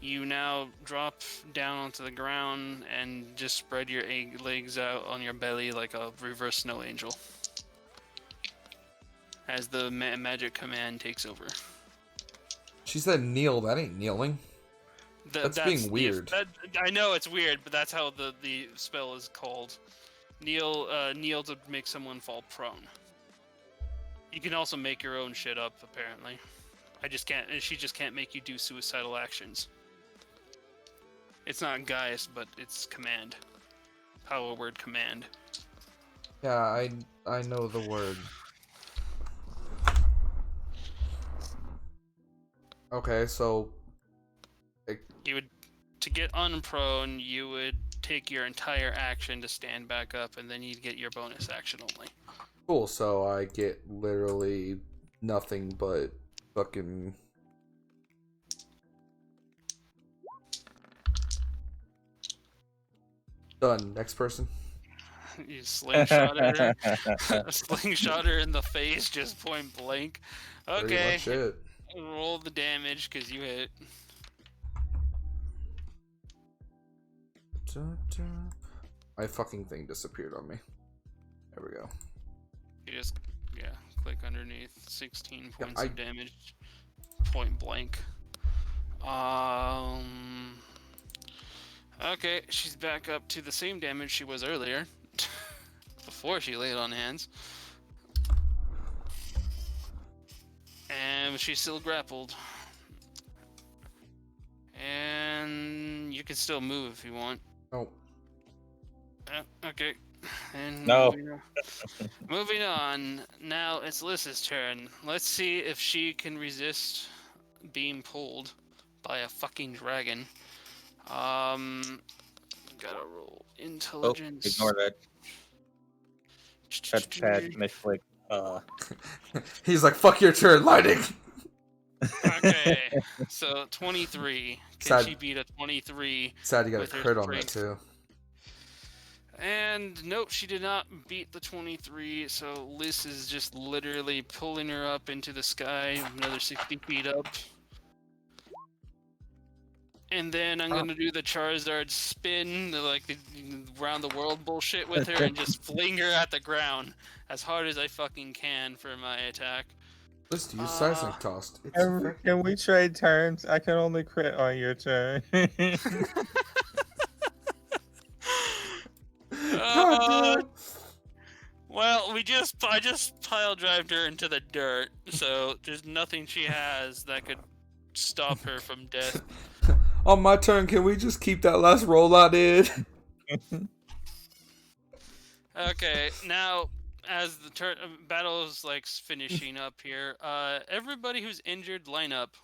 you now drop down onto the ground and just spread your legs out on your belly like a reverse snow angel. As the magic command takes over. She said kneel. That ain't kneeling. That's being weird. I know it's weird, but that's how the spell is called. Kneel to make someone fall prone. You can also make your own shit up, apparently. She just can't make you do suicidal actions. It's not Gaius, but it's command. Power word command. Yeah, I know the word. Okay, so to get unprone, you would take your entire action to stand back up, and then you'd get your bonus action only. Cool, so I get literally nothing but fucking... Done. Next person. You slingshot her. Slingshot her in the face, just point blank. Okay. Pretty much it. Roll the damage, because you hit. My fucking thing disappeared on me. There we go. You just, click underneath. 16 points of damage. Point blank. Okay, she's back up to the same damage she was earlier. Before she laid on hands. And she's still grappled. And you can still move if you want. Oh. Okay. And no. Moving on. Now it's Lys's turn. Let's see if she can resist being pulled by a fucking dragon. Gotta roll intelligence. Oh, ignore that. That's bad misclick. He's like, fuck your turn, lightning. Okay, so 23. Can Sad. she beat a 23? Sad you got a with her crit on that strength? too. And nope, she did not beat the 23, so Liz is just literally pulling her up into the sky, another 60 feet up. And then I'm gonna do the Charizard spin, like the round the world bullshit with her, and just fling her at the ground as hard as I fucking can for my attack. Let's use seismic tossed. It's Can we trade turns? I can only crit on your turn. Well, I just pile drived her into the dirt, so there's nothing she has that could stop her from death. On my turn, can we just keep that last roll I did? Okay, now as the battle is like finishing up here, everybody who's injured, line up.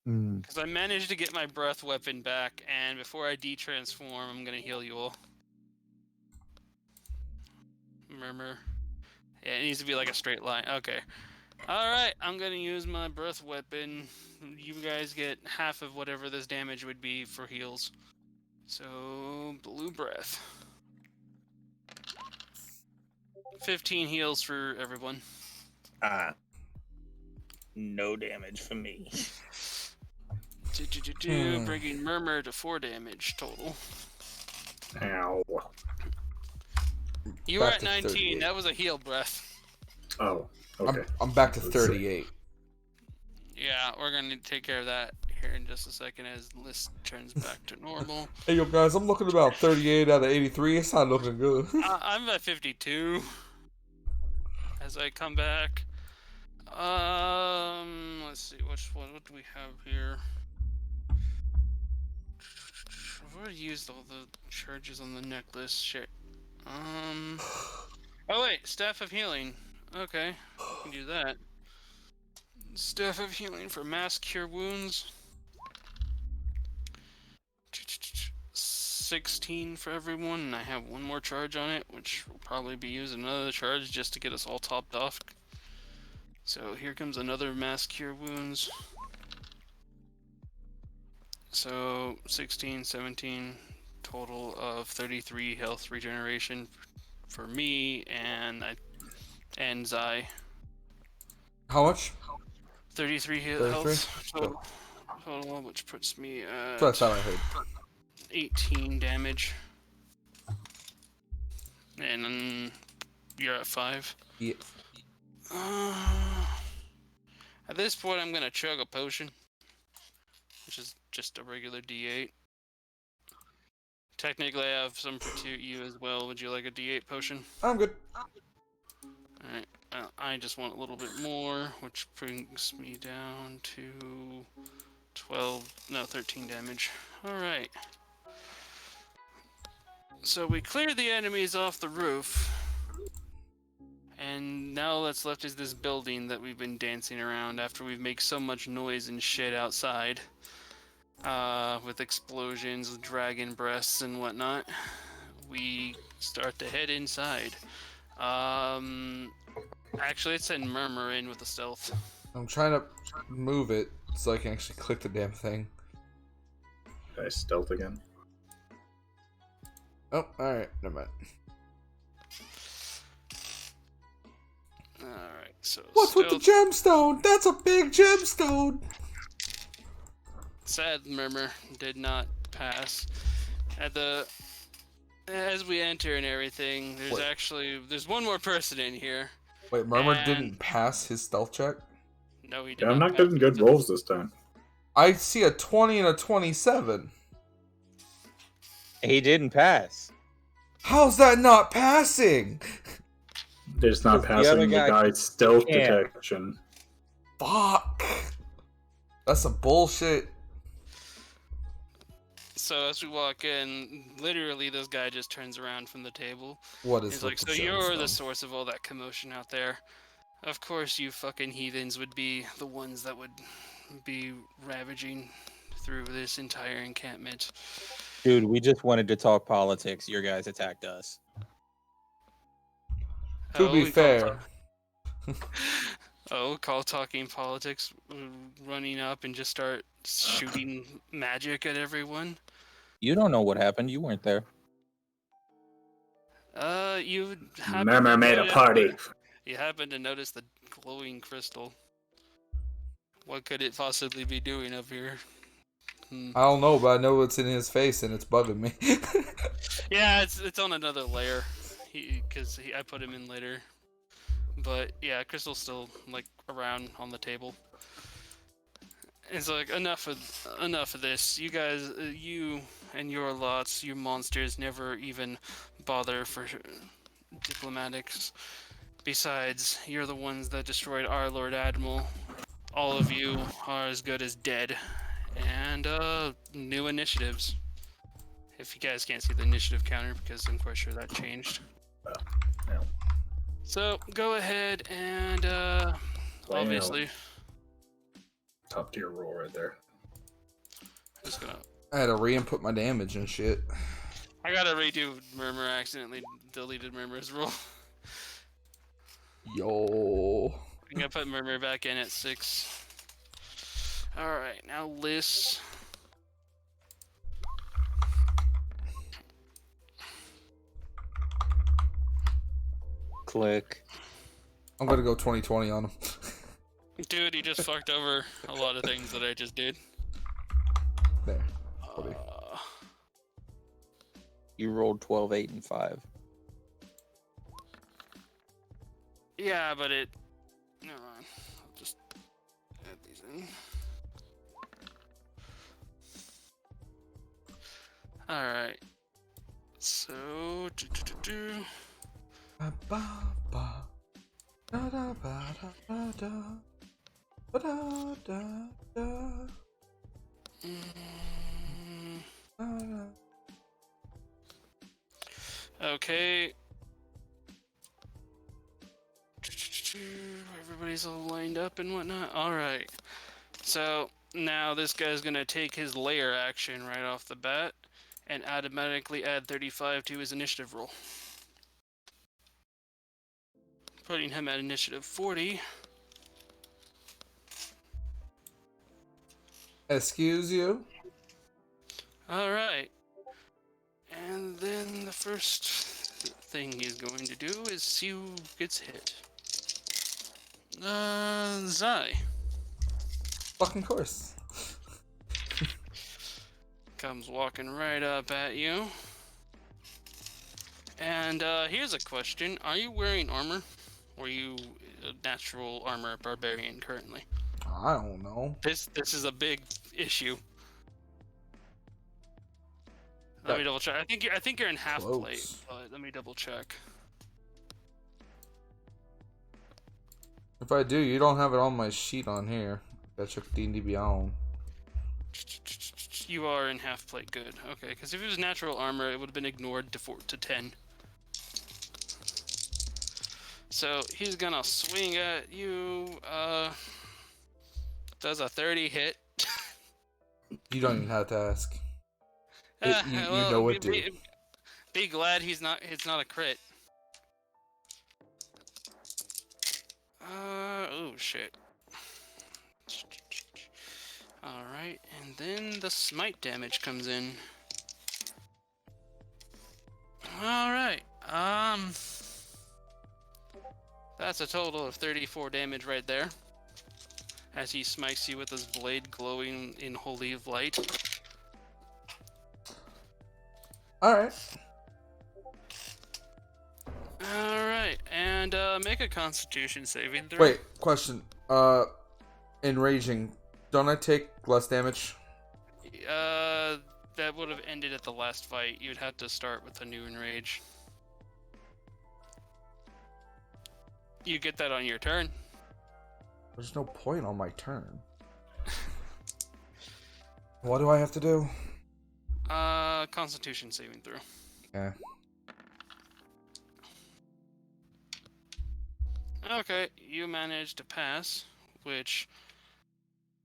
Because I managed to get my breath weapon back, and before I de-transform, I'm gonna heal you all. Murmur. Yeah, it needs to be like a straight line. Okay. Alright, I'm gonna use my breath weapon. You guys get half of whatever this damage would be for heals. So, blue breath. 15 heals for everyone. No damage for me. Bringing Murmur to 4 damage total. Ow. You were Back at to 19. 38. That was a heal breath. Oh, okay. I'm back to 38. Yeah, we're gonna take care of that here in just a second as the list turns back to normal. Hey, yo, guys, I'm looking about 38 out of 83. It's not looking good. I'm at 52 as I come back. Let's see, what do we have here? I've already used all the charges on the necklace. Shit. Oh wait, Staff of Healing. Okay, we can do that. Staff of Healing for mass cure wounds. 16 for everyone, and I have one more charge on it, which will probably be using another charge just to get us all topped off. So here comes another mass cure wounds. So 16, 17, total of 33 health regeneration for me and Zai. How much? 33 health total, which puts me at That's what I thought I heard. 18 damage. And then you're at 5. Yeah. At this point, I'm gonna chug a potion, which is just a regular D8. Technically, I have some for you as well. Would you like a D8 potion? I'm good. Alright, I just want a little bit more, which brings me down to 13 damage. Alright. So we cleared the enemies off the roof. And now all that's left is this building that we've been dancing around after we've made so much noise and shit outside. With explosions, with dragon breasts and whatnot. We start to head inside. Actually, let's send Murmur in with the stealth. I'm trying to move it so I can actually click the damn thing. Did I stealth again? Oh, alright. Never mind. Alright, so What's with the gemstone? That's a big gemstone! Sad Murmur did not pass. As we enter and everything, there's one more person in here. Wait, Murmur didn't pass his stealth check? No, he did Yeah, I'm not pass getting good his- rolls this time. I see a 20 and a 27. He didn't pass. How's that not passing? It's not Because the other passing the guy guy's stealth can't. detection. Fuck. That's some bullshit. So as we walk in, literally this guy just turns around from the table. What is He's with like, the so you're the gemstone? source of all that commotion out there. Of course you fucking heathens would be the ones that would be ravaging through this entire encampment. Dude, we just wanted to talk politics. Your guys attacked us. To be we fair. Oh, call talking politics, running up and just start shooting magic at everyone. You don't know what happened. You weren't there. You happen Murmur to made a notice party. You happen to notice the glowing crystal. What could it possibly be doing up here? I don't know, but I know it's in his face and it's bugging me. Yeah, it's on another layer. I put him in later. But yeah, crystal's still like around on the table. It's like enough of this. You guys, you and your lots, you monsters, never even bother for diplomatics. Besides, you're the ones that destroyed our Lord Admiral. All of you are as good as dead. And new initiatives. If you guys can't see the initiative counter, because I'm quite sure that changed. No. So go ahead and obviously. Top tier roll right there. Just gonna. I had to re-input my damage and shit. I gotta redo Murmur. I accidentally deleted Murmur's roll. Yo. I'm gonna put Murmur back in at 6. Alright, now Liz. Click. I'm gonna go 2020 on him. Dude, you just fucked over a lot of things that I just did. There. Buddy. You rolled 12, 8, and 5. Yeah, but it. Never mind. I'll just add these in. Alright. So. Ba, ba, ba. Da, da, ba, da, ba, da. Ba, da, da, da. Da, da. Okay. Everybody's all lined up and whatnot. Alright. So now this guy's gonna take his layer action right off the bat and automatically add 35 to his initiative roll. Putting him at initiative 40. Excuse you? Alright. And then the first thing he's going to do is see who gets hit. Zai. Fucking course. Comes walking right up at you. And here's a question. Are you wearing armor? Or are you a natural armor barbarian currently? I don't know. This is a big issue. Let me double check. I think you're in half Close. plate, but let me double check. If I do, you don't have it on my sheet on here. I check D&D Beyond. You are in half plate. Good. Okay, because if it was natural armor, it would have been ignored to 10. So he's gonna swing at you. Does a 30 hit? You don't even have to ask. You know what to do. Be glad it's not a crit. Oh shit. Alright, and then the smite damage comes in. Alright, that's a total of 34 damage right there. As he smites you with his blade glowing in holy light. Alright. Alright, and make a constitution saving throw. Wait, question. Enraging. Don't I take less damage? That would have ended at the last fight. You'd have to start with a new enrage. You get that on your turn. There's no point on my turn. What do I have to do? Constitution saving throw. Okay. Okay, you managed to pass, which...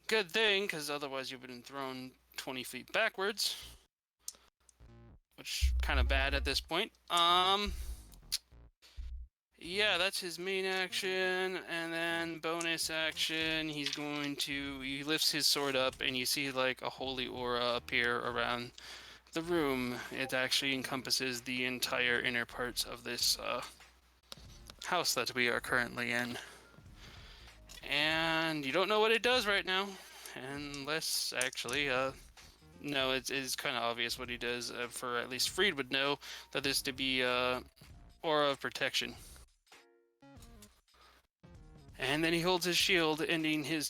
Good thing, because otherwise you've been thrown 20 feet backwards. Which, kind of bad at this point. Yeah, that's his main action, and then bonus action, he lifts his sword up, and you see like a holy aura appear around the room. It actually encompasses the entire inner parts of this house that we are currently in. And you don't know what it does right now, unless actually, no, it's kind of obvious what he does. For at least Freed would know that this to be aura of protection. And then he holds his shield, ending his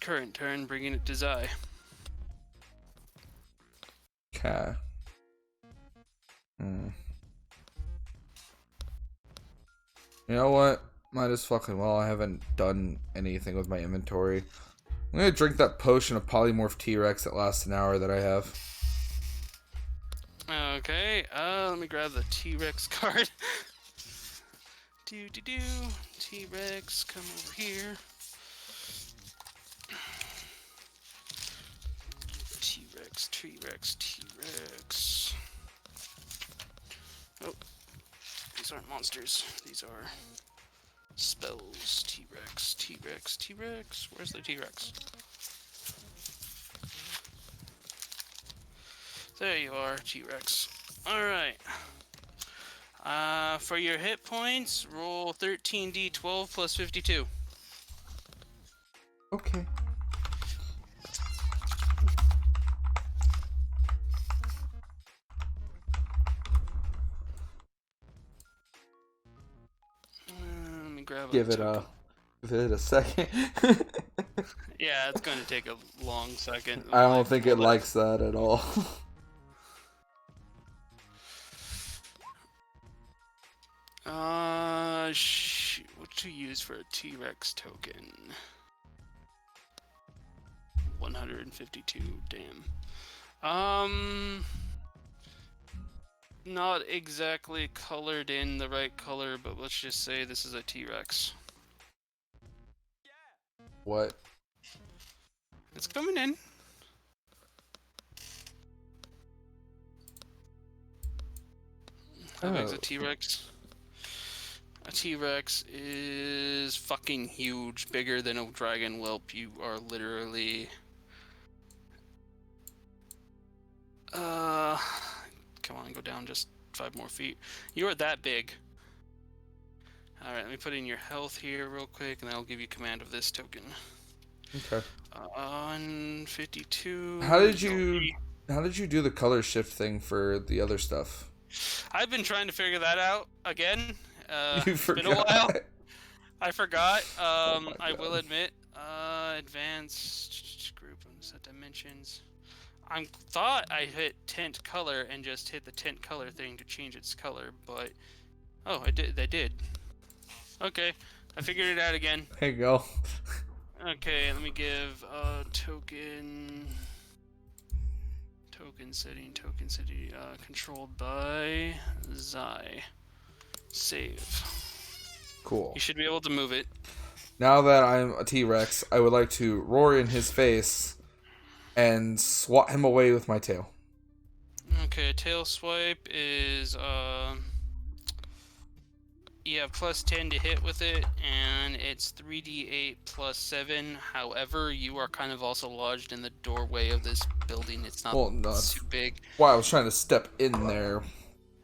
current turn, bringing it to Zai. Okay. You know what? Might as fucking well. I haven't done anything with my inventory. I'm gonna drink that potion of polymorph T-Rex that lasts an hour that I have. Okay, let me grab the T-Rex card. T-Rex, come over here. T-Rex. Oh, these aren't monsters. These are spells. T-Rex. Where's the T-Rex? There you are, T-Rex. Alright. For your hit points, roll 13d12 plus 52. Okay. Let me grab Give it a second. Yeah, it's going to take a long second. I don't think it likes that at all. Shoot, what to use for a T-Rex token? 152, damn. Not exactly colored in the right color, but let's just say this is a T-Rex. What? It's coming in. How big's a T-Rex? A T-Rex is fucking huge, bigger than a dragon whelp. You are literally... Come on, go down just 5 more feet. You are that big. Alright, let me put in your health here real quick, and then I'll give you command of this token. Okay. On 52... How did you do the color shift thing for the other stuff? I've been trying to figure that out again. You It's forgot. been a while. I forgot. my I God. will admit. Advanced group and set dimensions. I thought I hit tint color and just hit the tint color thing to change its color, but oh, I did. Okay, I figured it out again. There you go. Okay, let me give token setting, controlled by Zai. Save. Cool. You should be able to move it. Now that I'm a T-Rex, I would like to roar in his face and swat him away with my tail. Okay, tail swipe is you have plus 10 to hit with it, and it's 3d8 plus 7. However, you are kind of also lodged in the doorway of this building. It's not too big. Why I was trying to step in there.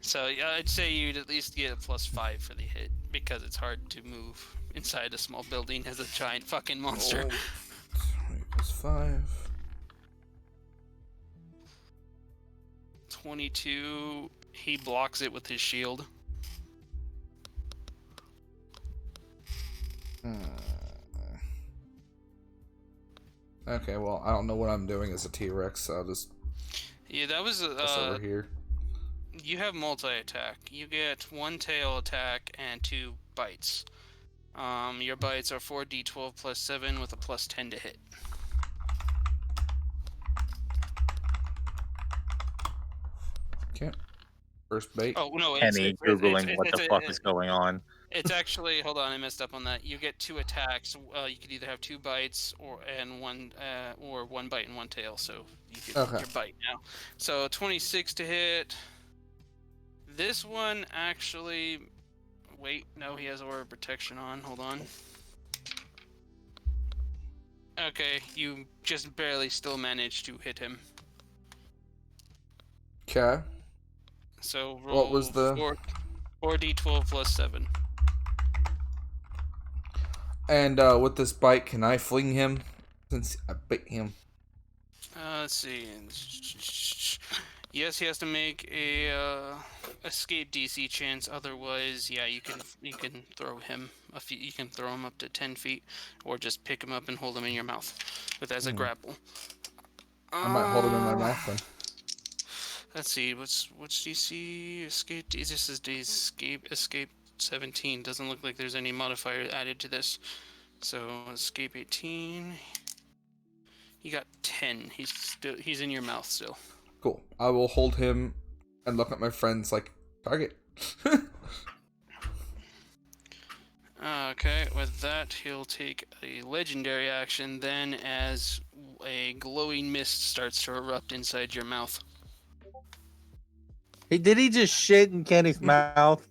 So yeah, I'd say you'd at least get a plus 5 for the hit, because it's hard to move inside a small building as a giant fucking monster. 5. 22, he blocks it with his shield. Okay, well, I don't know what I'm doing as a T-Rex, so I'll just... Yeah, that was over here. You have multi-attack. You get 1 tail attack and 2 bites. Your bites are 4d12 plus 7 with a plus 10 to hit. Okay. First bait. Oh, no, Penny Googling what the fuck is going on. It's actually, hold on, I messed up on that. You get 2 attacks. You could either have 2 bites or one bite and 1 tail. So you get your bite now. So 26 to hit. This one actually Wait, no, he has Aura of Protection on. Hold on. Okay, you just barely still managed to hit him. Okay. So roll What was the... 4d12 plus 7. And with this bite, can I fling him? Since I bit him. Let's see. Yes, he has to make a escape DC chance. Otherwise, yeah, you can throw him a few. You can throw him up to 10 feet, or just pick him up and hold him in your mouth, with as a grapple. I might hold him in my mouth then. Let's see. What's DC? Escape. This is escape 17. Doesn't look like there's any modifier added to this. So escape 18. He got 10. He's in your mouth still. Cool. I will hold him and look at my friends like, target. Okay, with that, he'll take a legendary action then as a glowing mist starts to erupt inside your mouth. Hey, did he just shit in Kenny's mouth?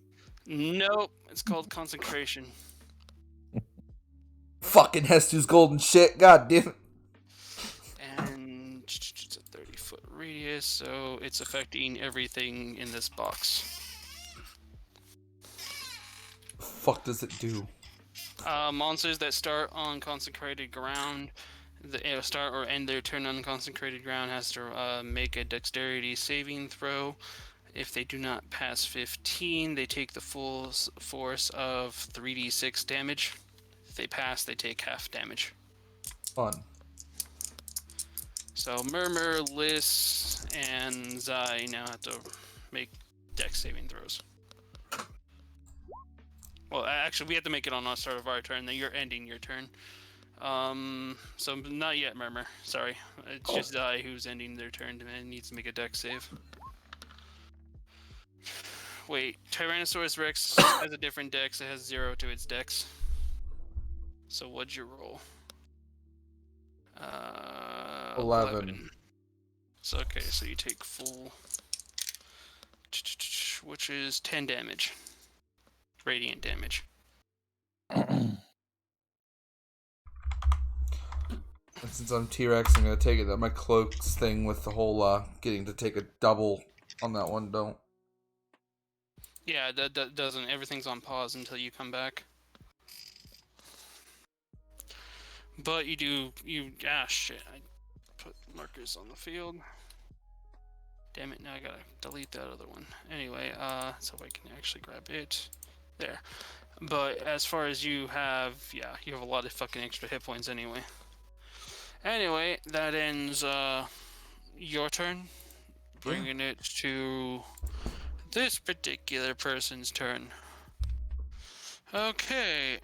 Nope, it's called consecration. Fucking Hestu's golden shit. God damn it. And it's a 30-foot radius, so it's affecting everything in this box. Fuck does it do? Monsters that start on consecrated ground, start or end their turn on consecrated ground, has to make a dexterity saving throw. If they do not pass 15, they take the full force of 3d6 damage. If they pass, they take half damage. Fun. So Murmur, Liss, and Zai now have to make dex saving throws. Well, actually, we have to make it on the start of our turn. Then you're ending your turn. So not yet, Murmur. Sorry, it's just Zai who's ending their turn and needs to make a dex save. Wait, Tyrannosaurus Rex has a different dex. It has 0 to its dex. So what'd you roll? 11. So okay, so you take full, which is 10 damage. Radiant damage. And since I'm T-Rex, I'm gonna take it that my cloaks thing with the whole getting to take a double on that one don't. Yeah, that doesn't. Everything's on pause until you come back. But shit. I put markers on the field. Damn it, now I gotta delete that other one. Anyway, so I can actually grab it. There. But as far as you have a lot of fucking extra hit points anyway. Anyway, that ends your turn. Bringing it to this particular person's turn. Okay,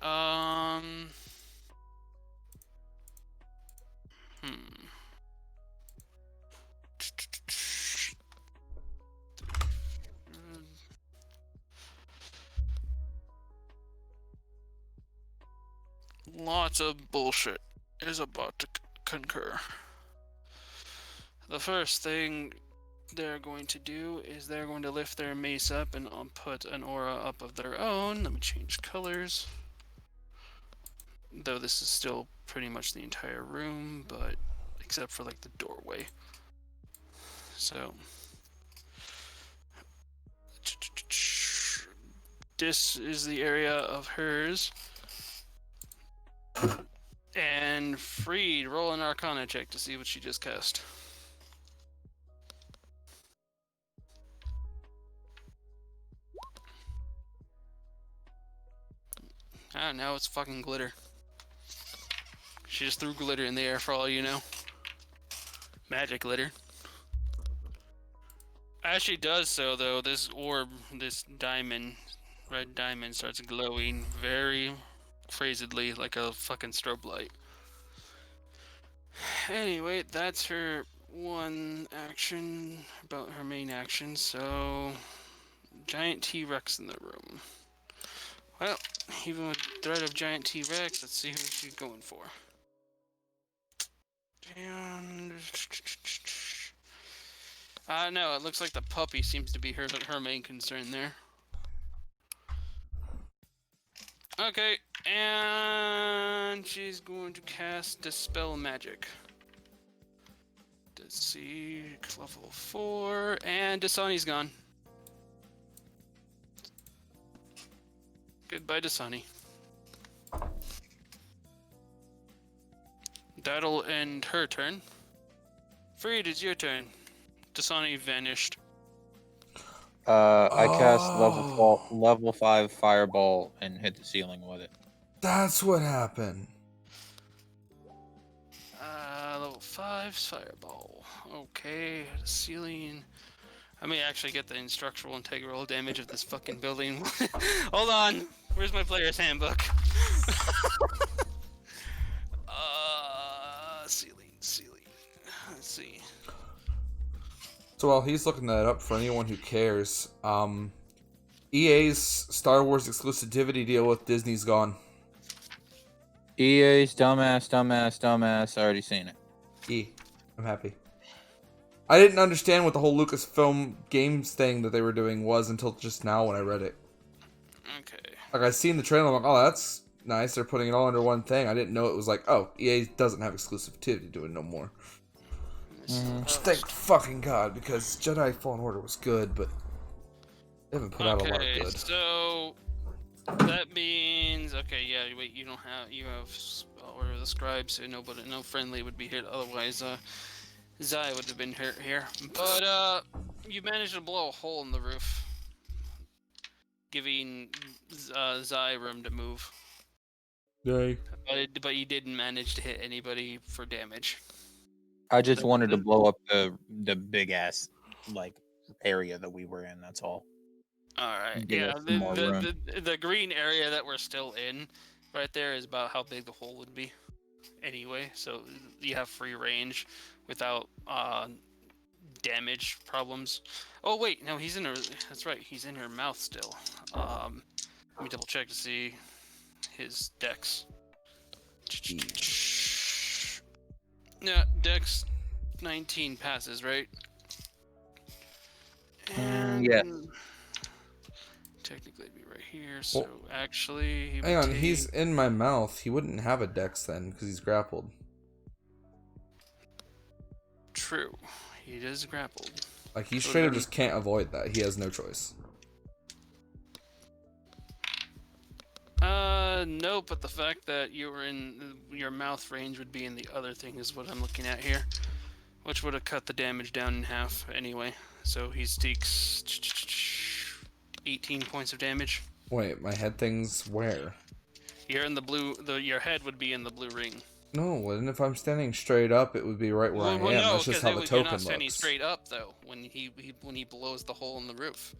Lots of bullshit is about to concur. The first thing they're going to do is they're going to lift their mace up and put an aura up of their own. Let me change colors. Though this is still pretty much the entire room, but except for like the doorway. So this is the area of hers. And Freed, roll an Arcana check to see what she just cast. Ah, now it's fucking glitter. She just threw glitter in the air for all you know. Magic glitter. As she does so, though, this orb, this diamond, red diamond, starts glowing very crazedly like a fucking strobe light. Anyway, that's her one action, about her main action, so giant T-Rex in the room. Well, even with threat of giant T-Rex, let's see who she's going for. And no, it looks like the puppy seems to be her main concern there. Okay, and she's going to cast Dispel Magic. Let's see, level 4, and Dasani's gone. Goodbye, Dasani. That'll end her turn. Freed, it's your turn. Dasani vanished. I cast Oh. level 5 fireball and hit the ceiling with it. That's what happened. Level 5 fireball. Okay, ceiling. I may actually get the instructional integral damage of this fucking building. Hold on. Where's my player's handbook? Ceiling. Let's see. So while he's looking that up, for anyone who cares, EA's Star Wars exclusivity deal with Disney's gone. EA's dumbass. I already seen it. I'm happy. I didn't understand what the whole Lucasfilm Games thing that they were doing was until just now when I read it. Okay. Like, I seen the trailer, I'm like, oh, that's nice. They're putting it all under one thing. I didn't know it was like, oh, EA doesn't have exclusivity to it no more. Which, thank fucking God, because Jedi Fallen Order was good, but they haven't put out a lot of good. So that means wait, you have Order of the Scribes, so no friendly would be hit. Otherwise, Zai would have been hurt here. But you managed to blow a hole in the roof, giving Zai room to move. Yay. But you didn't manage to hit anybody for damage. I just wanted to blow up the big ass area that we were in. That's all. All right. Give Yeah. us some more room. The green area that we're still in, right there, is about how big the hole would be. Anyway, so you have free range without damage problems. Oh wait, no, he's in her. That's right, he's in her mouth still. Let me double check to see his dex. Yeah, dex 19 passes, right? And yeah. technically it'd be right here. So actually, Hang on, he's in my mouth. He wouldn't have a dex then because he's grappled. True, he is grappled. Like, he straight up just can't avoid that. He has no choice. No, but the fact that you were in your mouth range would be in the other thing is what I'm looking at here, which would have cut the damage down in half anyway. So he takes 18 points of damage. Wait, my head thing's where? You're in the blue. Your head would be in the blue ring. No, and if I'm standing straight up, it would be right where I am. No, that's just how the token you're not standing looks. straight up though. When he blows the hole in the roof,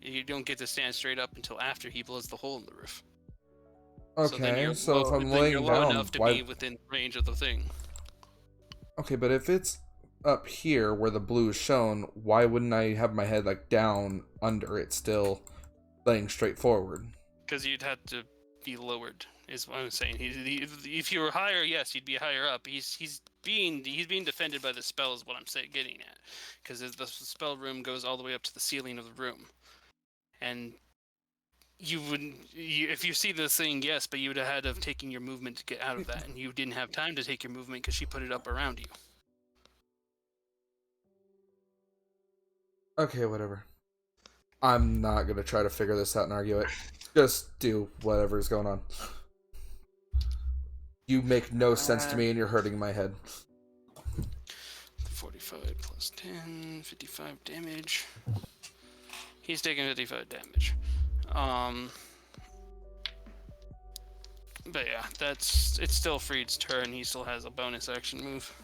you don't get to stand straight up until after he blows the hole in the roof. Okay, so if I'm laying down, enough to be within range of the thing. Okay, but if it's up here where the blue is shown, why wouldn't I have my head like down under it still, laying straight forward? Because you'd have to be lowered, is what I'm saying. If you were higher, yes, you'd be higher up. He's being defended by the spell, is what I'm getting at. Because the spell room goes all the way up to the ceiling of the room, and if you see this thing, yes, but you would have had to have taken your movement to get out of that, and you didn't have time to take your movement because she put it up around you. Okay, whatever. I'm not gonna try to figure this out and argue it. Just do whatever's going on. You make no sense to me and you're hurting my head. 45 plus 10, 55 damage. He's taking 55 damage. But yeah, it's still Freed's turn. He still has a bonus action move.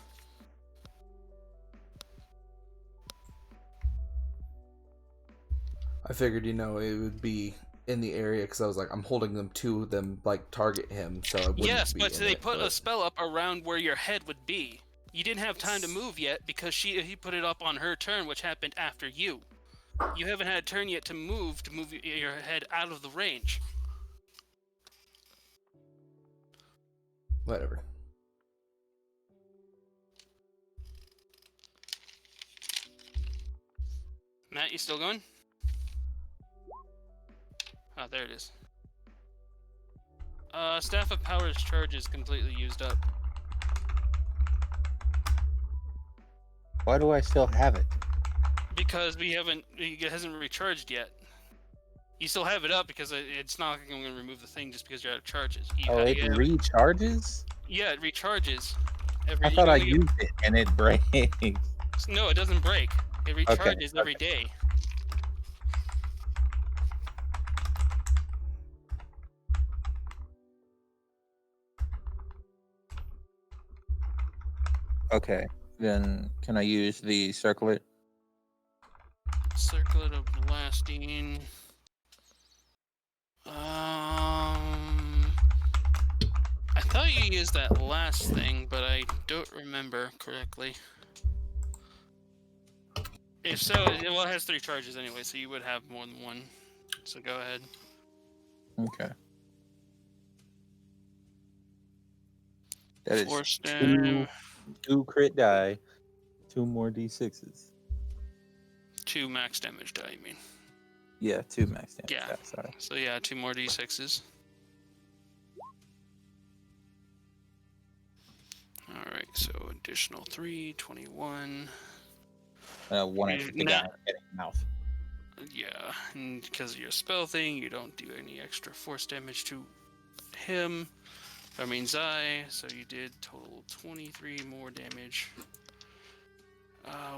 I figured, it would be in the area because I was like, I'm holding them to them, like, target him, so I wouldn't Yes, be but in they it, put a spell up around where your head would be. You didn't have time to move yet because he put it up on her turn, which happened after you. You haven't had a turn yet to move your head out of the range. Whatever. Matt, you still going? Oh, there it is. Staff of Power's charge is completely used up. Why do I still have it? Because it hasn't recharged yet. You still have it up because it's not going to remove the thing just because you're out of charges. It recharges? Yeah, it recharges. I thought I used it and it breaks. No, it doesn't break. It recharges every day. Okay, then can I use the circlet? Circlet of Blasting. I thought you used that last thing, but I don't remember correctly. If so, it has 3 charges anyway, so you would have more than one. So go ahead. Okay. That is Force two crit die, 2 more d6s. 2 max damage die, you mean? Yeah, 2 max damage. Yeah. Die, sorry. So yeah, 2 more d6s. Alright, so additional 3, 21. 1 extra to guy getting mouth. Yeah, and because of your spell thing, you don't do any extra force damage to him. I mean Zai, so you did total 23 more damage.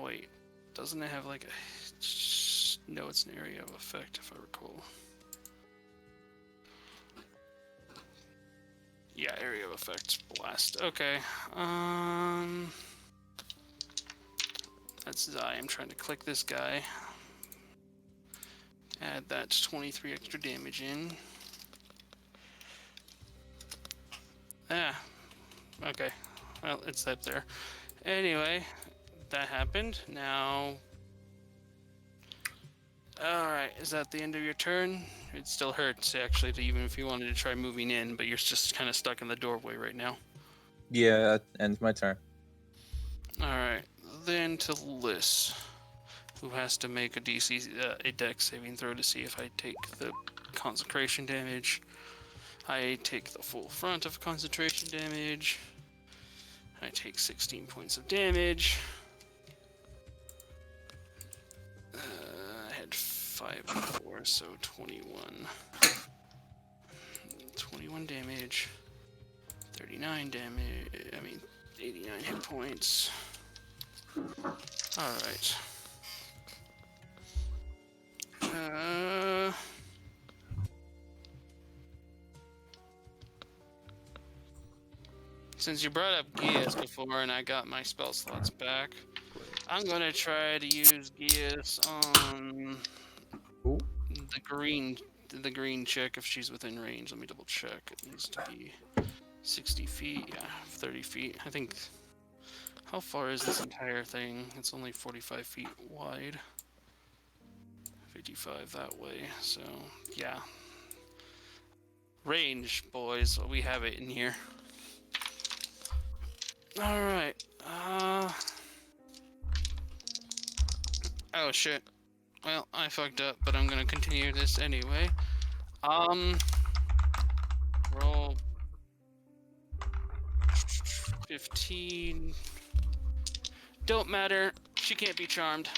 Wait, doesn't it have like a... No, it's an area of effect if I recall. Yeah, area of effects blast. Okay, that's Zai. I'm trying to click this guy. Add that 23 extra damage in. Okay. Well, it's up there. Anyway, that happened. Now... Alright, is that the end of your turn? It still hurts, actually, even if you wanted to try moving in, but you're just kind of stuck in the doorway right now. Yeah, that ends my turn. Alright, then to Liz, who has to make a dex saving throw to see if I take the concentration damage. I take the full front of concentration damage. I take 16 points of damage. I had 5 before, so 21. 21 damage. 39 damage. 89 hit points. Alright. Since you brought up Gias before and I got my spell slots back, I'm gonna try to use Gias on the green chick if she's within range. Let me double check. It needs to be 60 feet, yeah, 30 feet. I think, how far is this entire thing? It's only 45 feet wide. 55 that way, so yeah. Range, boys, we have it in here. Alright, oh shit. Well, I fucked up, but I'm gonna continue this anyway. Roll 15. Don't matter, she can't be charmed.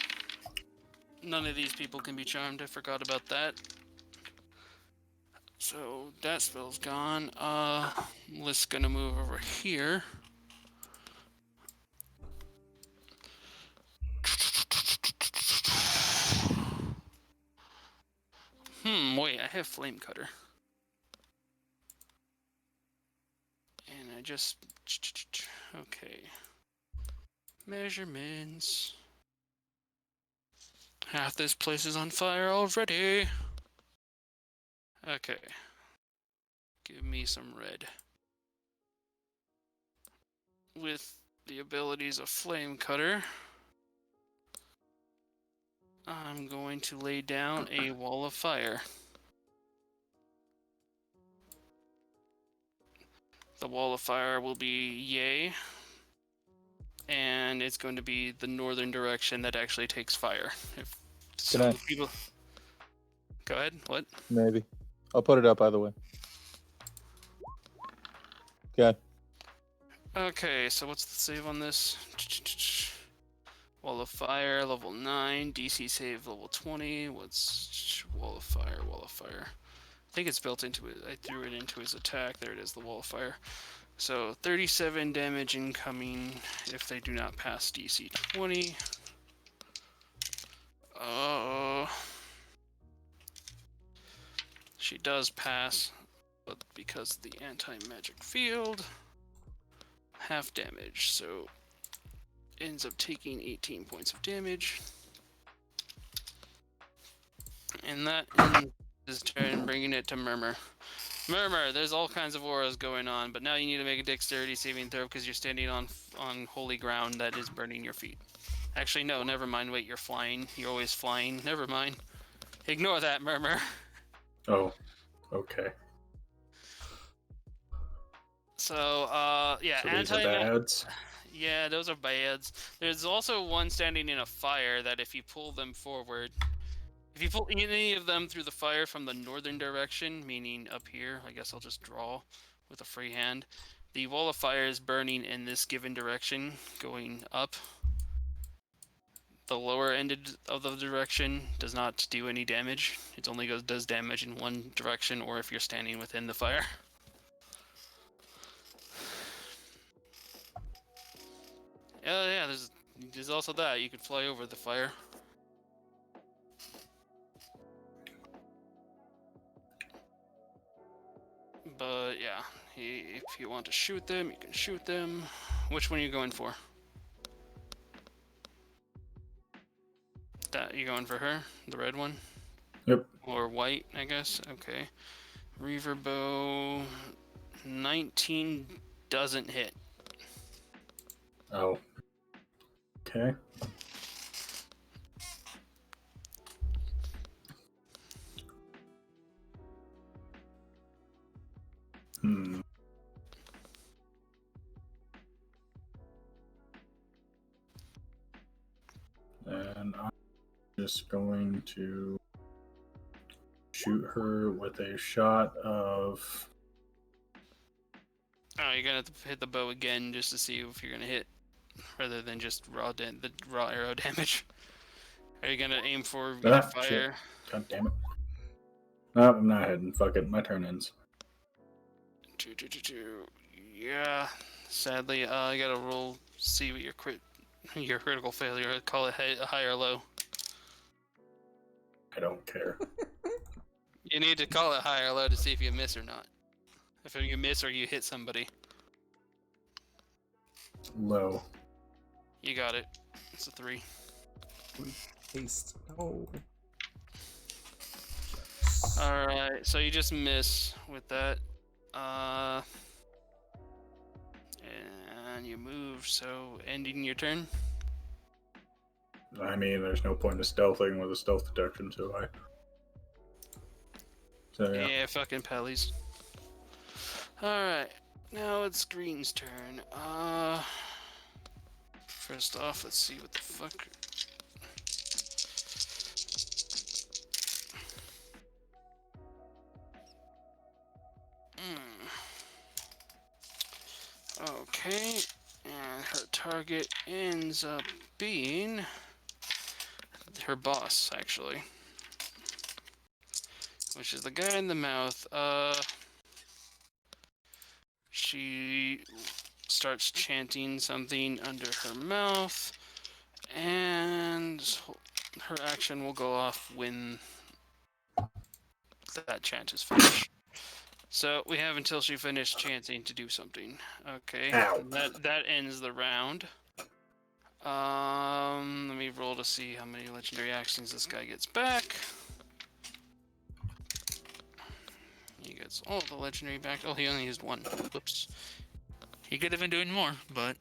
None of these people can be charmed, I forgot about that. So, that spell's gone. Liz gonna move over here. Wait, I have Flame Cutter. And I just... Okay. Measurements. Half this place is on fire already. Okay. Give me some red. With the abilities of Flame Cutter, I'm going to lay down a wall of fire. The wall of fire will be yay, and it's going to be the northern direction that actually takes fire. People... Go ahead, what? Maybe. I'll put it up either way. Okay. Okay, so what's the save on this? Wall of Fire, level 9. DC save, level 20. What's Wall of Fire? Wall of Fire. I think it's built into it. I threw it into his attack. There it is, the Wall of Fire. So 37 damage incoming if they do not pass DC 20. She does pass, but because of the anti-magic field, half damage. So ends up taking 18 points of damage. And that ends his turn, bringing it to Murmur. Murmur, there's all kinds of auras going on, but now you need to make a dexterity saving throw because you're standing on holy ground that is burning your feet. Actually, no, never mind. Wait, you're flying. You're always flying. Never mind. Ignore that, Murmur. Oh, okay. So, yeah, So these are bads. Yeah, those are bads. There's also one standing in a fire that if you pull them forward, if you pull any of them through the fire from the northern direction, meaning up here, I guess I'll just draw with a free hand. The wall of fire is burning in this given direction, going up. The lower end of the direction does not do any damage. It only does damage in one direction, or if you're standing within the fire. Yeah, there's also that. You could fly over the fire. But yeah, if you want to shoot them, you can shoot them. Which one are you going for? That you going for her? The red one? Yep. Or white, I guess. Okay. Reaver bow 19 doesn't hit. Oh. Okay. And I'm just going to shoot her with a shot of... Oh, you're gonna have to hit the bow again just to see if you're gonna hit, rather than just the raw arrow damage. Are you gonna aim for fire? Shit. God damn it. Nope, I'm not heading. Fuck it. My turn ends. Yeah. Sadly, I gotta roll. See what your critical failure. Call it high or low. I don't care. You need to call it high or low to see if you miss or not. If you miss or you hit somebody. Low. You got it. It's a 3. Haste. No. Alright, so you just miss with that. And you move, so ending your turn. I mean, there's no point in stealthing with a stealth detection, so yeah. Yeah, fucking pellies. Alright, now it's Green's turn. First off, let's see what the fuck. Okay, and her target ends up being her boss, actually. Which is the guy in the mouth. She starts chanting something under her mouth, and her action will go off when that chant is finished. So we have until she finished chanting to do something. Okay, that ends the round. Let me roll to see how many legendary actions this guy gets back. He gets all the legendary back. Oh, he only used 1. Whoops. He could have been doing more, but...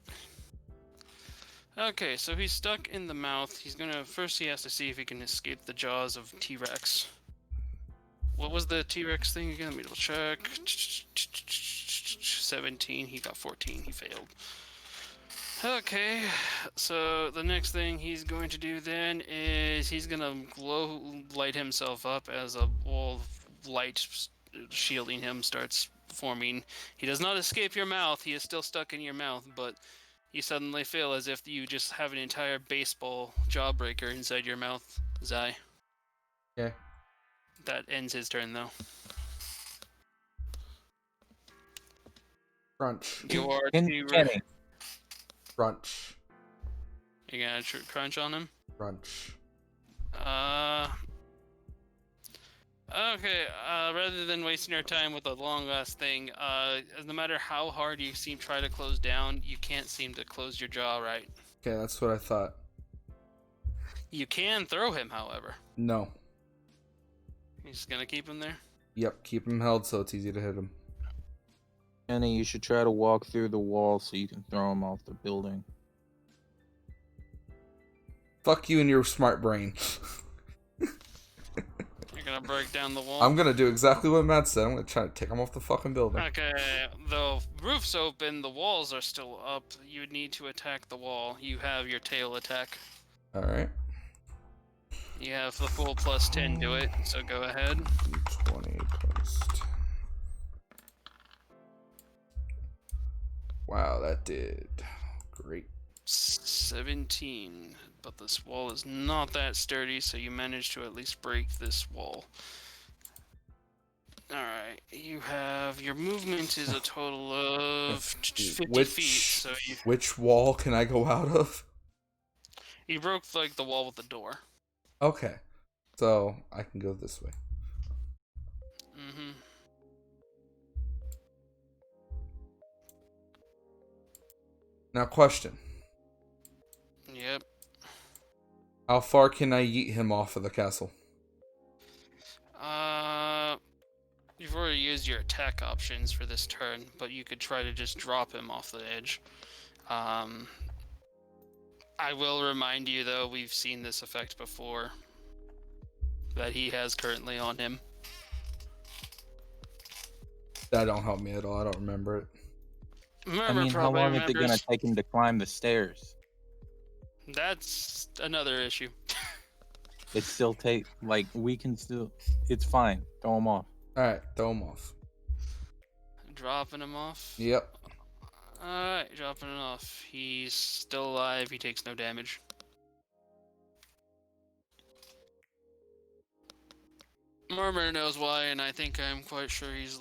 Okay, so he's stuck in the mouth. He has to see if he can escape the jaws of T-Rex. What was the T-Rex thing again? Let me double check. 17, he got 14, he failed. Okay, so the next thing he's going to do then is he's gonna light himself up as a ball of light shielding him starts forming. He does not escape your mouth. He is still stuck in your mouth, but you suddenly feel as if you just have an entire baseball jawbreaker inside your mouth, Zai. Okay. That ends his turn, though. Crunch. You are Kenny. Crunch. You gonna crunch on him? Crunch. Okay, rather than wasting our time with a long-ass thing, no matter how hard you try to close down, you can't seem to close your jaw right. Okay, that's what I thought. You can throw him, however. No. You're just gonna keep him there? Yep, keep him held so it's easy to hit him. Kenny, you should try to walk through the wall so you can throw him off the building. Fuck you and your smart brain. You're gonna break down the wall? I'm gonna do exactly what Matt said. I'm gonna try to take him off the fucking building. Okay, the roof's open, the walls are still up. You need to attack the wall. You have your tail attack. Alright. You have the full plus 10 to it, so go ahead. 20 plus 10. Wow, that did great. 17. But this wall is not that sturdy, so you managed to at least break this wall. Alright, you have... Your movement is a total of 50 feet, so you... Which wall can I go out of? You broke, like, the wall with the door. Okay. So, I can go this way. Mm-hmm. Now, question. Yep. How far can I yeet him off of the castle? You've already used your attack options for this turn, but you could try to just drop him off the edge. I will remind you, though, we've seen this effect before that he has currently on him. That don't help me at all. I don't remember it. Murmur how probably long is it remembers. gonna take him to climb the stairs? That's another issue. It still we can still. It's fine. Throw him off. Alright, throw him off. Dropping him off? Yep. Alright, dropping him off. He's still alive. He takes no damage. Murmur knows why, and I think I'm quite sure he's,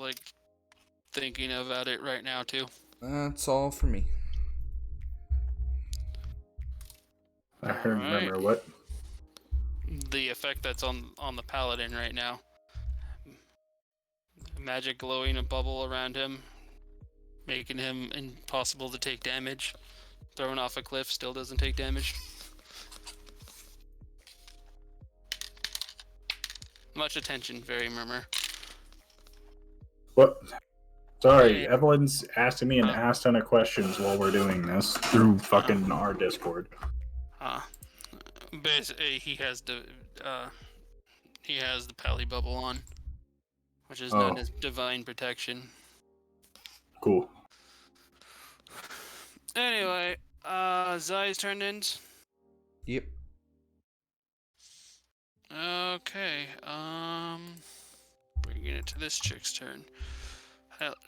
thinking about it right now, too. That's all for me. I heard Alright. Murmur, what? The effect that's on the paladin right now. Magic glowing a bubble around him, making him impossible to take damage. Thrown off a cliff, still doesn't take damage. Much attention, very Murmur. What? Sorry, Hey. Evelyn's asking me an ass ton of questions while we're doing this through fucking our Discord. Basically, he has the pally bubble on, which is known as divine protection. Cool. Anyway, Zai's turned in. Yep. Okay, bringing it to this chick's turn.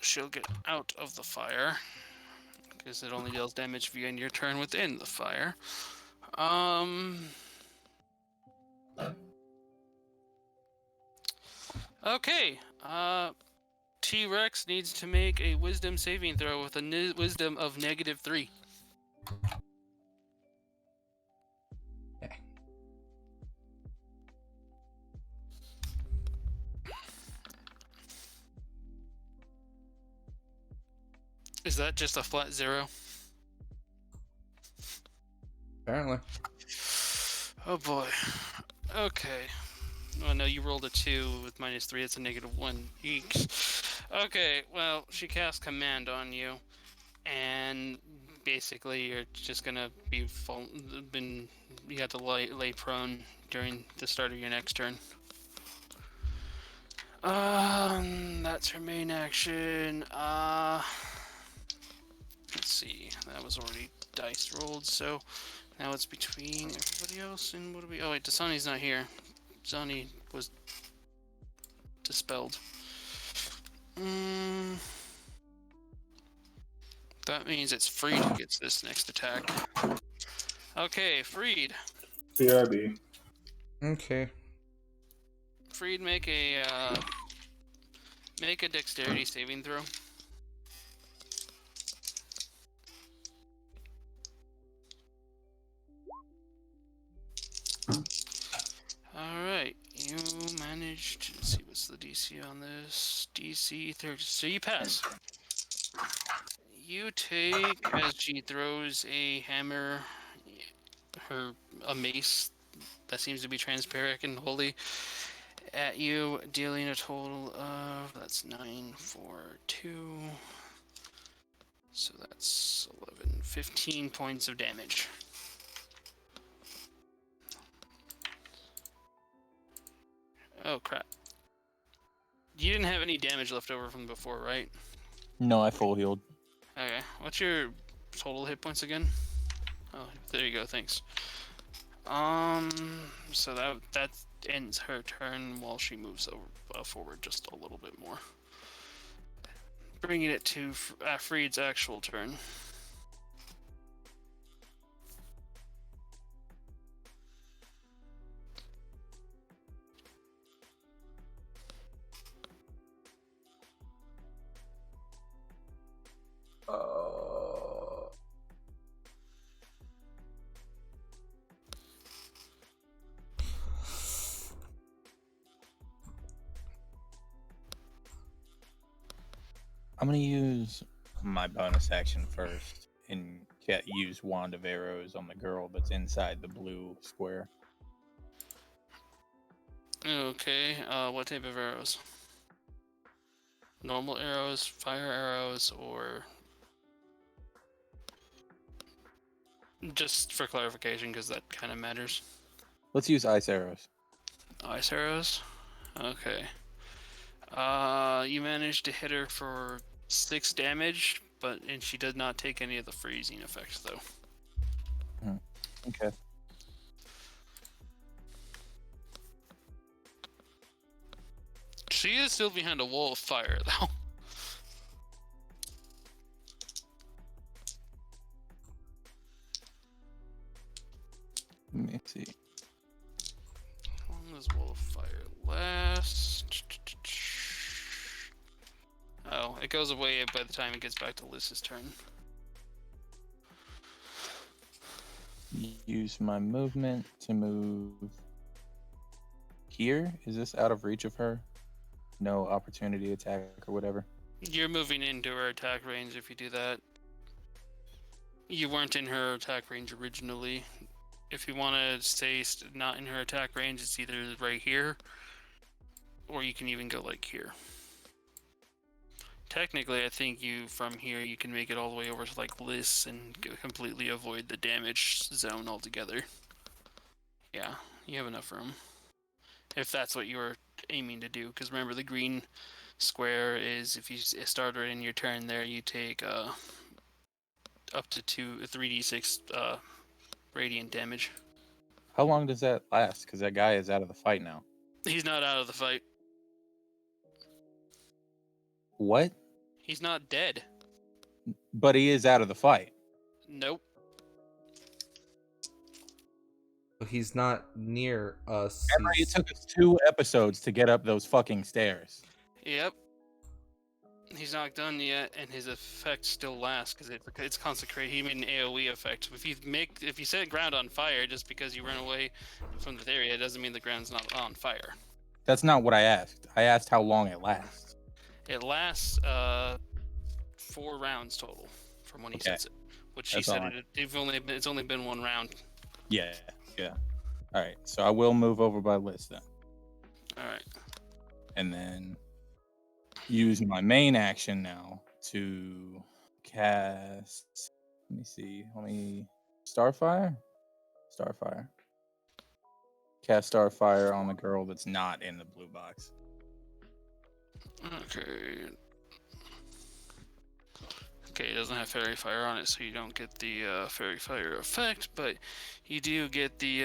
She'll get out of the fire, because it only deals damage if you end your turn within the fire. Okay, T-Rex needs to make a wisdom saving throw with a wisdom of -3. Okay. Is that just a flat 0? Apparently. Oh boy. Okay. Oh no, you rolled a 2 with -3. It's a -1. Eeks. Okay, well, she casts command on you, and basically you're just gonna be you have to lay prone during the start of your next turn. That's her main action. Let's see. That was already dice rolled, so now it's between everybody else and what do we? Oh wait, Dasani's not here. Zani was dispelled. Mm, that means it's Freed who gets this next attack. Okay, Freed. BRB. Okay. Freed, make a dexterity saving throw. Alright, you managed. Let's see, what's the DC on this? DC 30. So you pass. You take, as she throws a hammer, a mace that seems to be transparent and holy, at you, dealing a total of, that's 9, 4, 2. So that's 11, 15 points of damage. Oh crap. You didn't have any damage left over from before, right? No, I full healed. Okay. What's your total hit points again? Oh, there you go, thanks. So that ends her turn while she moves over forward just a little bit more. Bringing it to Freed's actual turn. I'm gonna use my bonus action first and use Wand of Arrows on the girl that's inside the blue square. Okay, what type of arrows? Normal arrows, fire arrows, or... Just for clarification, because that kind of matters. Let's use ice arrows. Ice arrows? Okay. You managed to hit her for 6 damage, and she did not take any of the freezing effects, though. Okay. She is still behind a wall of fire, though. Let me see. How long does wall of fire last? Oh, it goes away by the time it gets back to Liz's turn. Use my movement to move here. Is this out of reach of her? No opportunity attack or whatever. You're moving into her attack range if you do that. You weren't in her attack range originally. If you want to stay not in her attack range, it's either right here, or you can even go like here. Technically, I think from here you can make it all the way over to like Liz and completely avoid the damage zone altogether. Yeah, you have enough room. If that's what you were aiming to do, because remember the green square is, if you start right in your turn there, you take up to 3d6 radiant damage. How long does that last? Because that guy is out of the fight now. He's not out of the fight. What? He's not dead. But he is out of the fight. Nope. He's not near us. Remember, it took us 2 episodes to get up those fucking stairs. Yep. He's not done yet, and his effect still lasts because it's consecrate. He made an AOE effect. If you set ground on fire just because you run away from the area, it doesn't mean the ground's not on fire. That's not what I asked. I asked how long it lasts. It lasts 4 rounds total from when he sets it. Which he said it's only been 1 round. Yeah. All right, so I will move over by list then. All right. And then use my main action now to cast. Let me see. Starfire. Cast Starfire on the girl that's not in the blue box. Okay. Okay, it doesn't have Fairy Fire on it, so you don't get the Fairy Fire effect, but you do get the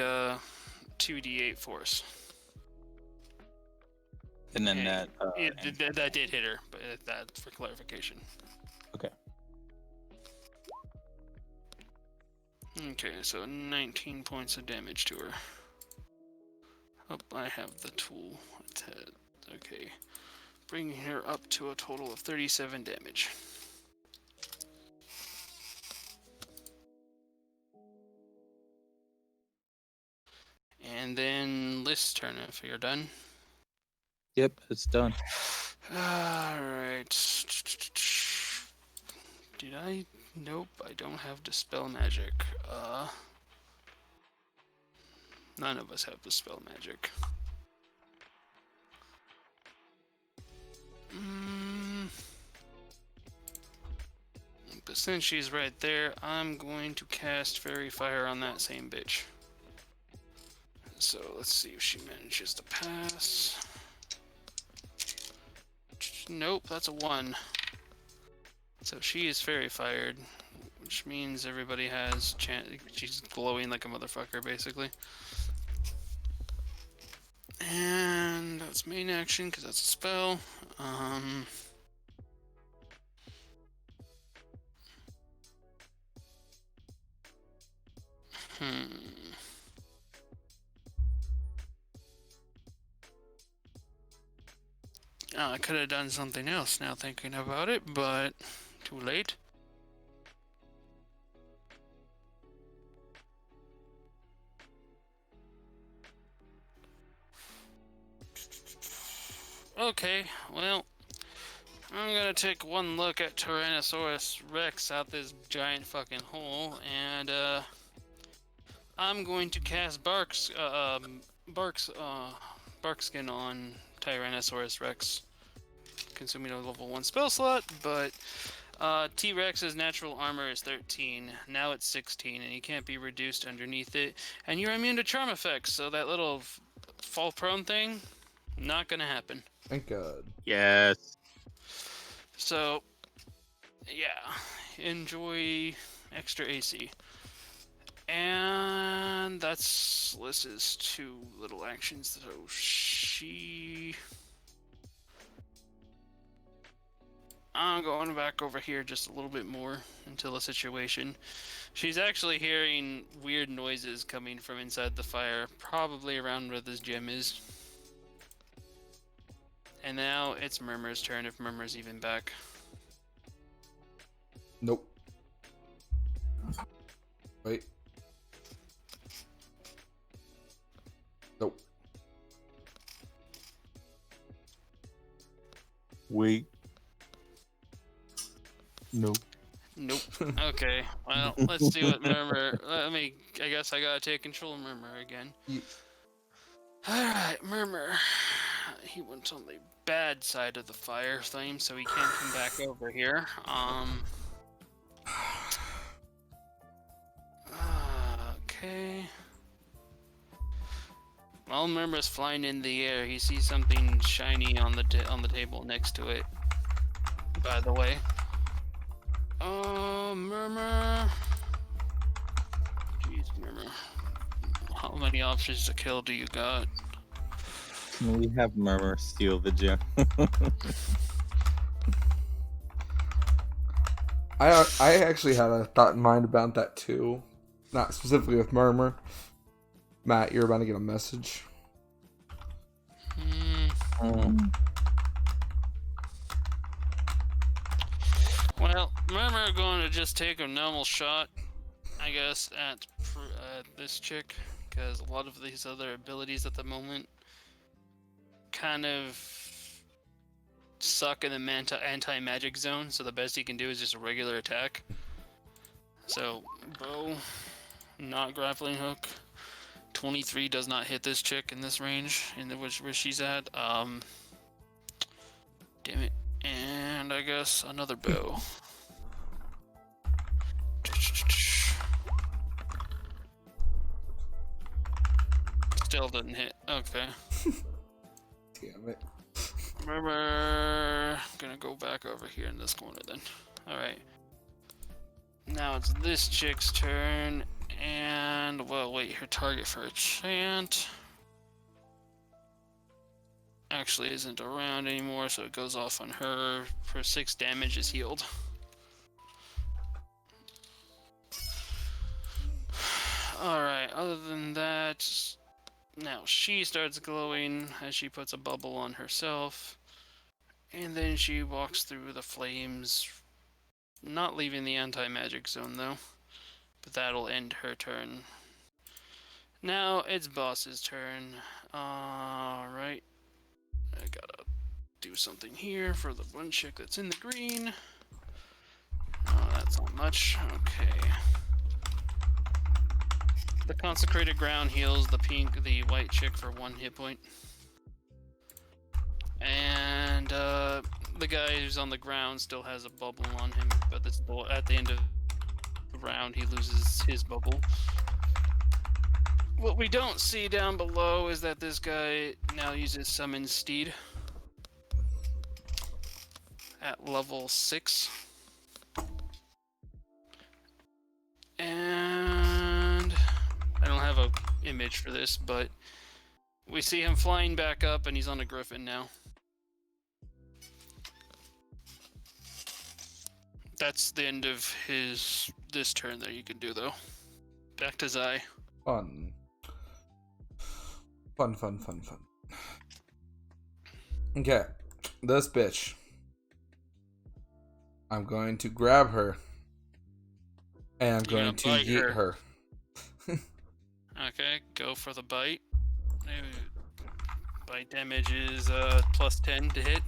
2d8 force. And then Yeah, that. that did hit her, but that's for clarification. Okay. Okay, so 19 points of damage to her. Oh, I have the tool. Okay. Bringing her up to a total of 37 damage. And then List's turn if you're done. Yep, it's done. Alright. Did I? Nope, I don't have Dispel Magic. None of us have Dispel Magic. But since she's right there, I'm going to cast Fairy Fire on that same bitch. So let's see if she manages to pass. Nope, that's a 1. So she is Fairy Fired, which means everybody has chance. She's glowing like a motherfucker, basically. And that's main action because that's a spell. I could have done something else now thinking about it, but too late. Okay, well, I'm gonna take one look at Tyrannosaurus Rex out this giant fucking hole, and I'm going to cast Barkskin on Tyrannosaurus Rex, consuming a level 1 spell slot, but T-Rex's natural armor is 13, now it's 16, and he can't be reduced underneath it, and you're immune to charm effects, so that little fall prone thing, not gonna happen. Thank God. Yes. So, yeah, enjoy extra AC. And that's Liz's 2 little actions. So I'm going back over here just a little bit more until the situation. She's actually hearing weird noises coming from inside the fire, probably around where this gem is. And now it's Murmur's turn, if Murmur's even back. Nope. Wait. Nope. Wait. Nope. Nope. Okay, well, let's see what Murmur... I guess I gotta take control of Murmur again. Alright, Murmur. He went on the bad side of the fire flame, so he can't come back over here. Okay. While Murmur's flying in the air, he sees something shiny on the table next to it. By the way. Murmur. Jeez, Murmur. How many options to kill do you got? We have Murmur steal the gem. I actually had a thought in mind about that too. Not specifically with Murmur. Matt, you're about to get a message. Well, Murmur going to just take a normal shot, I guess, at this chick, because a lot of these other abilities at the moment kind of suck in the anti-magic zone, so the best he can do is just a regular attack. So, bow, not grappling hook. 23 does not hit this chick in this range, where she's at. Damn it. And I guess another bow. Still didn't hit. Okay. Damn it. Remember, gonna go back over here in this corner then. Alright. Now it's this chick's turn, and, well, wait, her target for a chant. actually isn't around anymore, so it goes off on her. For 6 damage is healed. Alright, other than that, now she starts glowing as she puts a bubble on herself. And then she walks through the flames, not leaving the anti-magic zone though. But that'll end her turn. Now it's boss's turn. Alright. I gotta do something here for the one chick that's in the green. Oh, that's not much. Okay. The consecrated ground heals the white chick for 1 hit point. And the guy who's on the ground still has a bubble on him, but at the end of the round he loses his bubble. What we don't see down below is that this guy now uses Summon Steed at level 6. And I don't have a image for this, but we see him flying back up and he's on a griffin now. That's the end of this turn that you can do though. Back to Zai. Fun. Okay, this bitch. I'm going to grab her. And I'm going to yeet her. Okay, go for the bite. Bite damage is plus 10 to hit.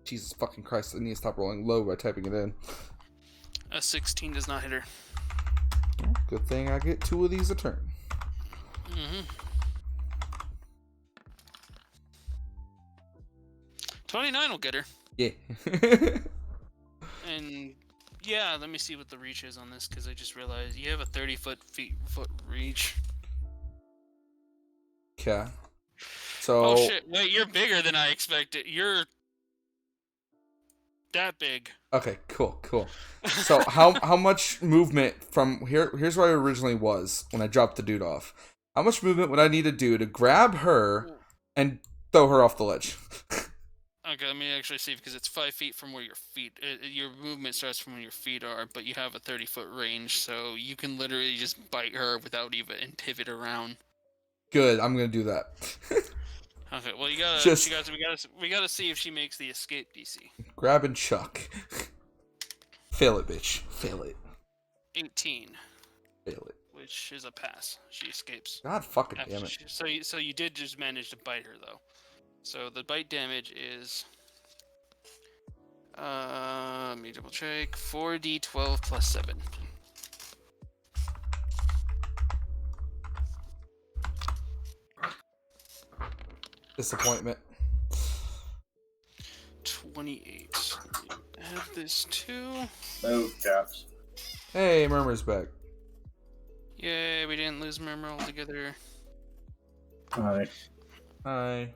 Jesus fucking Christ, I need to stop rolling low by typing it in. A 16 does not hit her. Good thing I get 2 of these a turn. Mm-hmm. 29 will get her. Yeah. And yeah, let me see what the reach is on this, because I just realized you have a 30-foot reach. Okay. So. Oh shit! Wait, you're bigger than I expected. You're that big. Okay, cool. So how much movement from here? Here's where I originally was when I dropped the dude off. How much movement would I need to do to grab her and throw her off the ledge? Okay, let me actually see, because it's 5 feet from where your feet. Your movement starts from where your feet are, but you have a 30-foot range, so you can literally just bite her without even and pivot around. Good, I'm gonna do that. Okay, well we gotta see if she makes the escape DC. Grab and chuck. Fail it, bitch. Fail it. 18. Fail it. Which is a pass. She escapes. God fucking damn it. So you did just manage to bite her though. So the bite damage is let me double check. 4d12 plus 7. Disappointment. 28. Add this too. No caps. Hey, Murmur's back. Yay, we didn't lose Murmur altogether. Hi. Hi.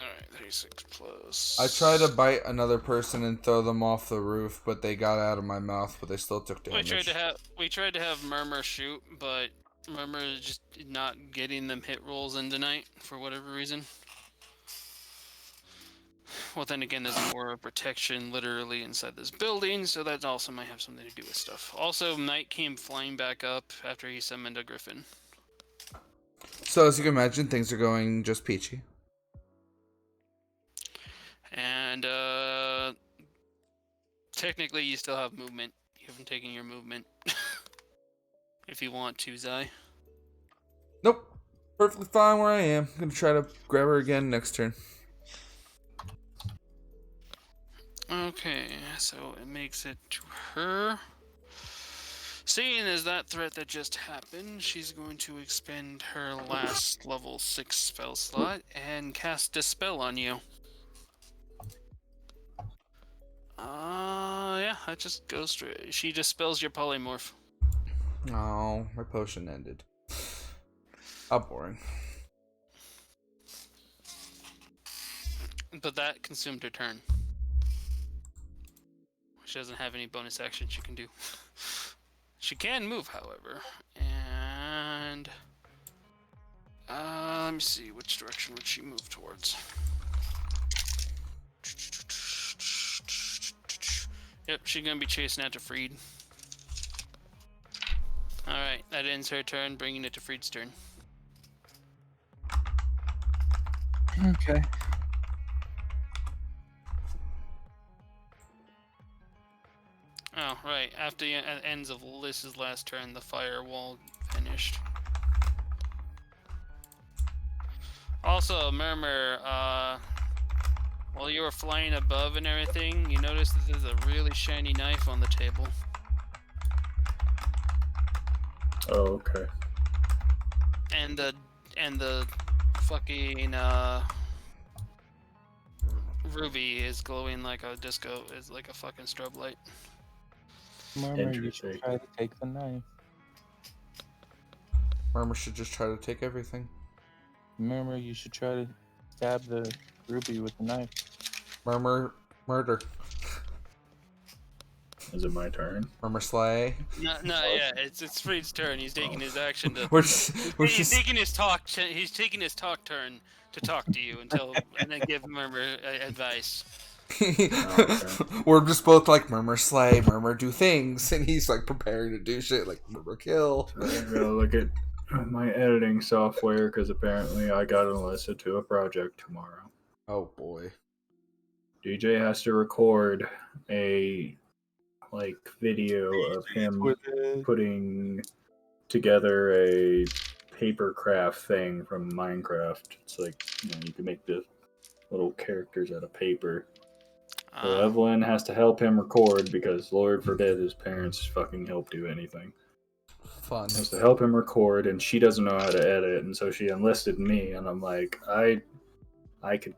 Alright, 36 plus. I tried to bite another person and throw them off the roof, but they got out of my mouth, but they still took damage. We tried to have Murmur shoot, but Murmur is just not getting them hit rolls in tonight for whatever reason. Well, then again, there's more protection literally inside this building, so that also might have something to do with stuff. Also, Knight came flying back up after he summoned a griffin. So, as you can imagine, things are going just peachy. And, technically you still have movement. You haven't taken your movement. If you want to, Zai. Nope. Perfectly fine where I am. I'm gonna try to grab her again next turn. Okay, so it makes it to her. Seeing as that threat that just happened, she's going to expend her last level 6 spell slot and cast Dispel on you. Yeah, that just goes straight. She dispels your polymorph. Oh, my potion ended. How boring. But that consumed her turn. She doesn't have any bonus actions she can do. She can move, however. Let me see. Which direction would she move towards? Yep, she's gonna be chasing after Freed. Alright, that ends her turn, bringing it to Freed's turn. Okay. Oh, right. After the ends of Lys's last turn, the firewall finished. Also, Murmur, while you were flying above and everything, you noticed that there's a really shiny knife on the table. Oh, okay. And the fucking, ruby is glowing like a disco, is like a fucking strobe light. Murmur, you should try to take the knife. Murmur should just try to take everything. Murmur, you should try to stab the ruby with the knife. Murmur, murder. Is it my turn? Murmur slay. No, yeah, it's Freed's turn. He's taking his action to. He's taking his talk. He's taking his talk turn to talk to you and then give Murmur advice. We're just both like Murmur slay, Murmur do things, and he's like preparing to do shit like Murmur kill. I gotta look at my editing software because apparently I got enlisted to a project tomorrow. Oh boy. DJ has to record a video of him putting together a paper craft thing from Minecraft. It's like, you can make the little characters out of paper. So Evelyn has to help him record because Lord forbid his parents fucking help do anything. Fun. Has to help him record, and she doesn't know how to edit, and so she enlisted me, and I'm like, I could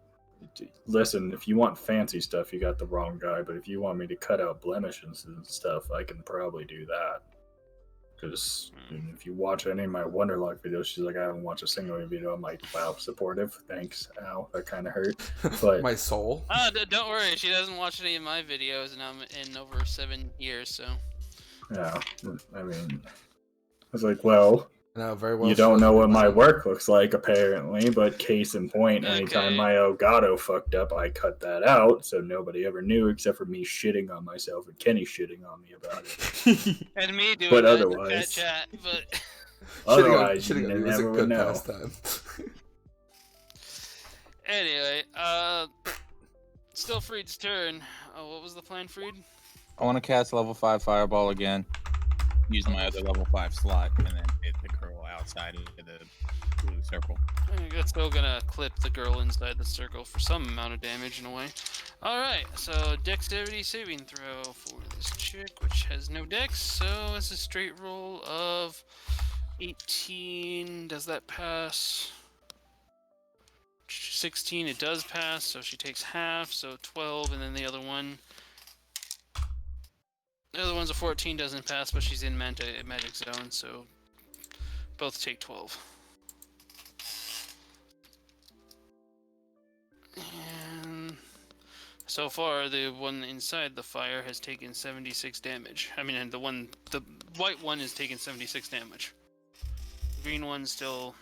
listen. If you want fancy stuff, you got the wrong guy. But if you want me to cut out blemishes and stuff, I can probably do that. Because if you watch any of my Wonderlock videos, she's like, I haven't watched a single video. I'm like, wow, supportive. Thanks. Ow, that kind of hurt. But My soul. Don't worry, she doesn't watch any of my videos, and I'm in over 7 years, so. yeah, I mean, I was like, well, No, very well. you don't know what my work looks like, apparently, but case in point, anytime Okay. my Elgato fucked up, I cut that out, so nobody ever knew except for me shitting on myself and Kenny shitting on me about it. And me doing But that in the otherwise- chat, but. Otherwise, shitting you on you was a never good would know. pastime. Anyway, still Freed's turn. What was the plan, Freed? I want to cast level 5 fireball again. Use my other level 5 slot and then hit the girl outside of the blue circle. That's still gonna clip the girl inside the circle for some amount of damage in a way. Alright, so dexterity saving throw for this chick, which has no dex, so it's a straight roll of 18. Does that pass? 16, it does pass, so she takes half, so 12, and then the other one. The other one's a 14, doesn't pass, but she's in magic zone, so both take 12. And so far, the one inside the fire has taken 76 damage. I mean, the white one is taking 76 damage. Green one still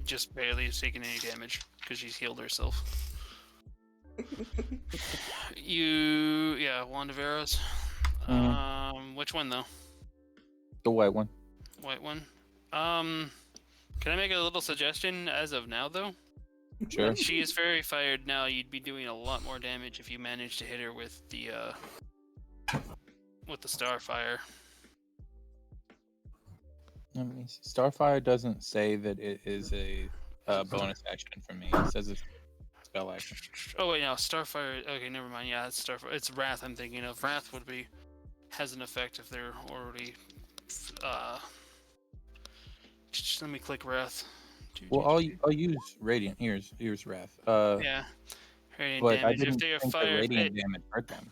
just barely is taking any damage because she's healed herself. Wand of Arrows. Which one though? The white one. White one. Can I make a little suggestion as of now though? Sure. When she is fairy fired now, you'd be doing a lot more damage if you managed to hit her with the Starfire. Let me see. Starfire doesn't say that it is a bonus action for me. It says it's a spell action. Oh wait, no, Starfire. Okay, never mind. Yeah, it's Starfire. It's Wrath. I'm thinking of Wrath has an effect if they're already. Just let me click Wrath. Well, I'll use Radiant. Here's Wrath. Yeah. Radiant But I damage. didn't If they are think the fired. Radiant damage hurt them.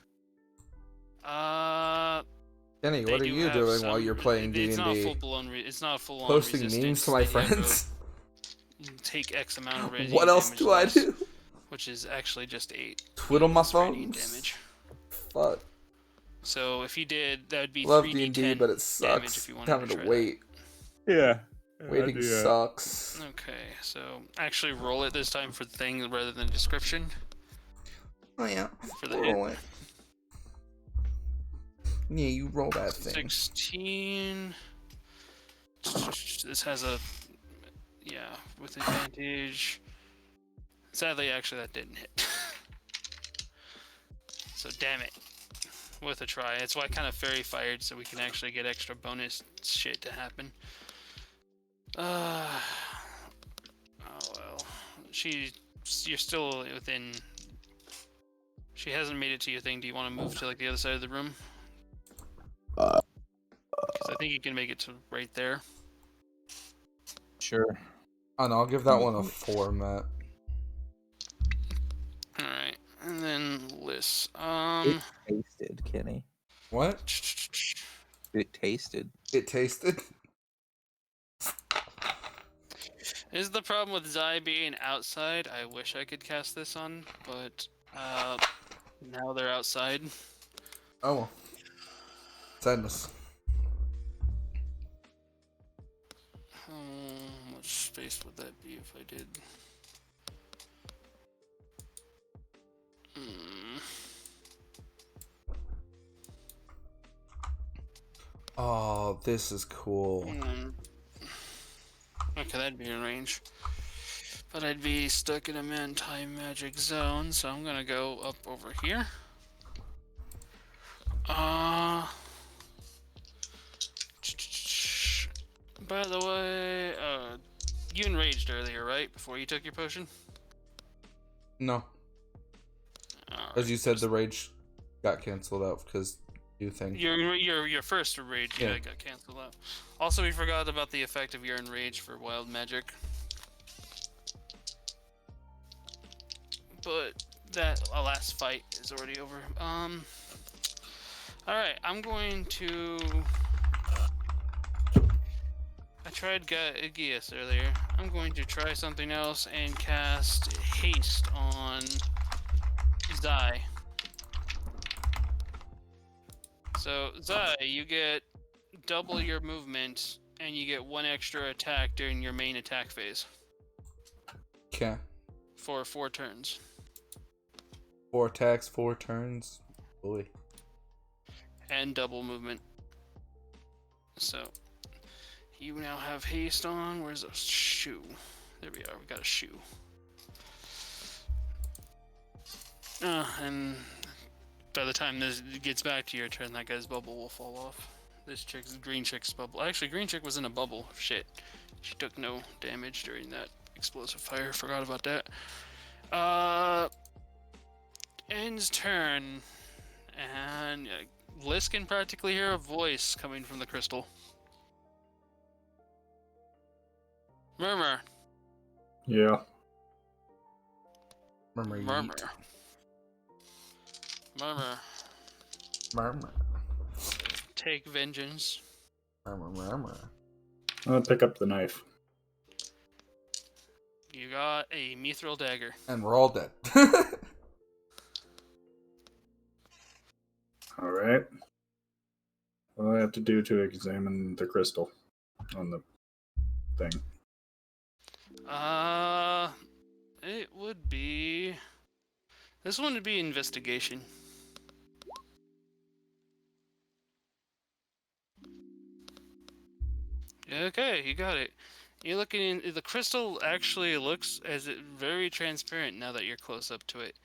Kenny, They what are do you have doing while some- you're playing It's not D&D? full blown. It's not full on Posting resistance. memes to my They have a- friends? Take X amount of radiant What else damage do I loss, do? Which is actually just 8. Twiddle my radiant thumbs? damage. Fuck. So if you did, that would be Love 3d10 D&D, but it damage sucks if you wanted having to to try wait. Yeah. Waiting sucks. Okay, so actually roll it this time for the thing rather than description. Oh yeah, For the roll it. Yeah, you roll that thing. 16. This has a... Yeah, with advantage. Sadly, actually, that didn't hit. So, damn it. With a try. That's why I kind of fairy fired, so we can actually get extra bonus shit to happen. Oh, well. You're still within... She hasn't made it to your thing. Do you want to move to, like, the other side of the room? Because I think you can make it to right there. Sure. And I'll give that one a 4, Matt. Alright. And then Liss. It tasted, Kenny. What? It tasted. It tasted? This is the problem with Zai being outside. I wish I could cast this on, but now they're outside. Oh well. Sadness. How much space would that be if I did? Oh, this is cool. Okay, that'd be in range. But I'd be stuck in a anti-magic zone, so I'm gonna go up over here. By the way, you enraged earlier, right? Before you took your potion? No. As you said, the rage got canceled out because you think. Your first rage got canceled out. Also, we forgot about the effect of your enrage for wild magic. But that last fight is already over. Alright, I'm going to... I tried Gias earlier. I'm going to try something else and cast Haste on Zai. So, Zai, you get double your movement, and you get 1 extra attack during your main attack phase. Okay. For 4 turns. 4 attacks, 4 turns. Boy. And double movement. So, you now have haste on. Where's a shoe? There we are. We got a shoe. And by the time this gets back to your turn, that guy's bubble will fall off. This green chick's bubble. Actually, green chick was in a bubble. Shit. She took no damage during that explosive fire. Forgot about that. Ends turn. And Liz can practically hear a voice coming from the crystal. Murmur. Yeah. Murmur. Murmur. Murmur. Murmur. Take vengeance. Murmur. I'm gonna pick up the knife. You got a mithril dagger. And we're all dead. Alright. What do I have to do to examine the crystal on the thing? It would be... This one would be investigation. Okay, you got it. You're looking in... The crystal actually looks as very transparent now that you're close up to it.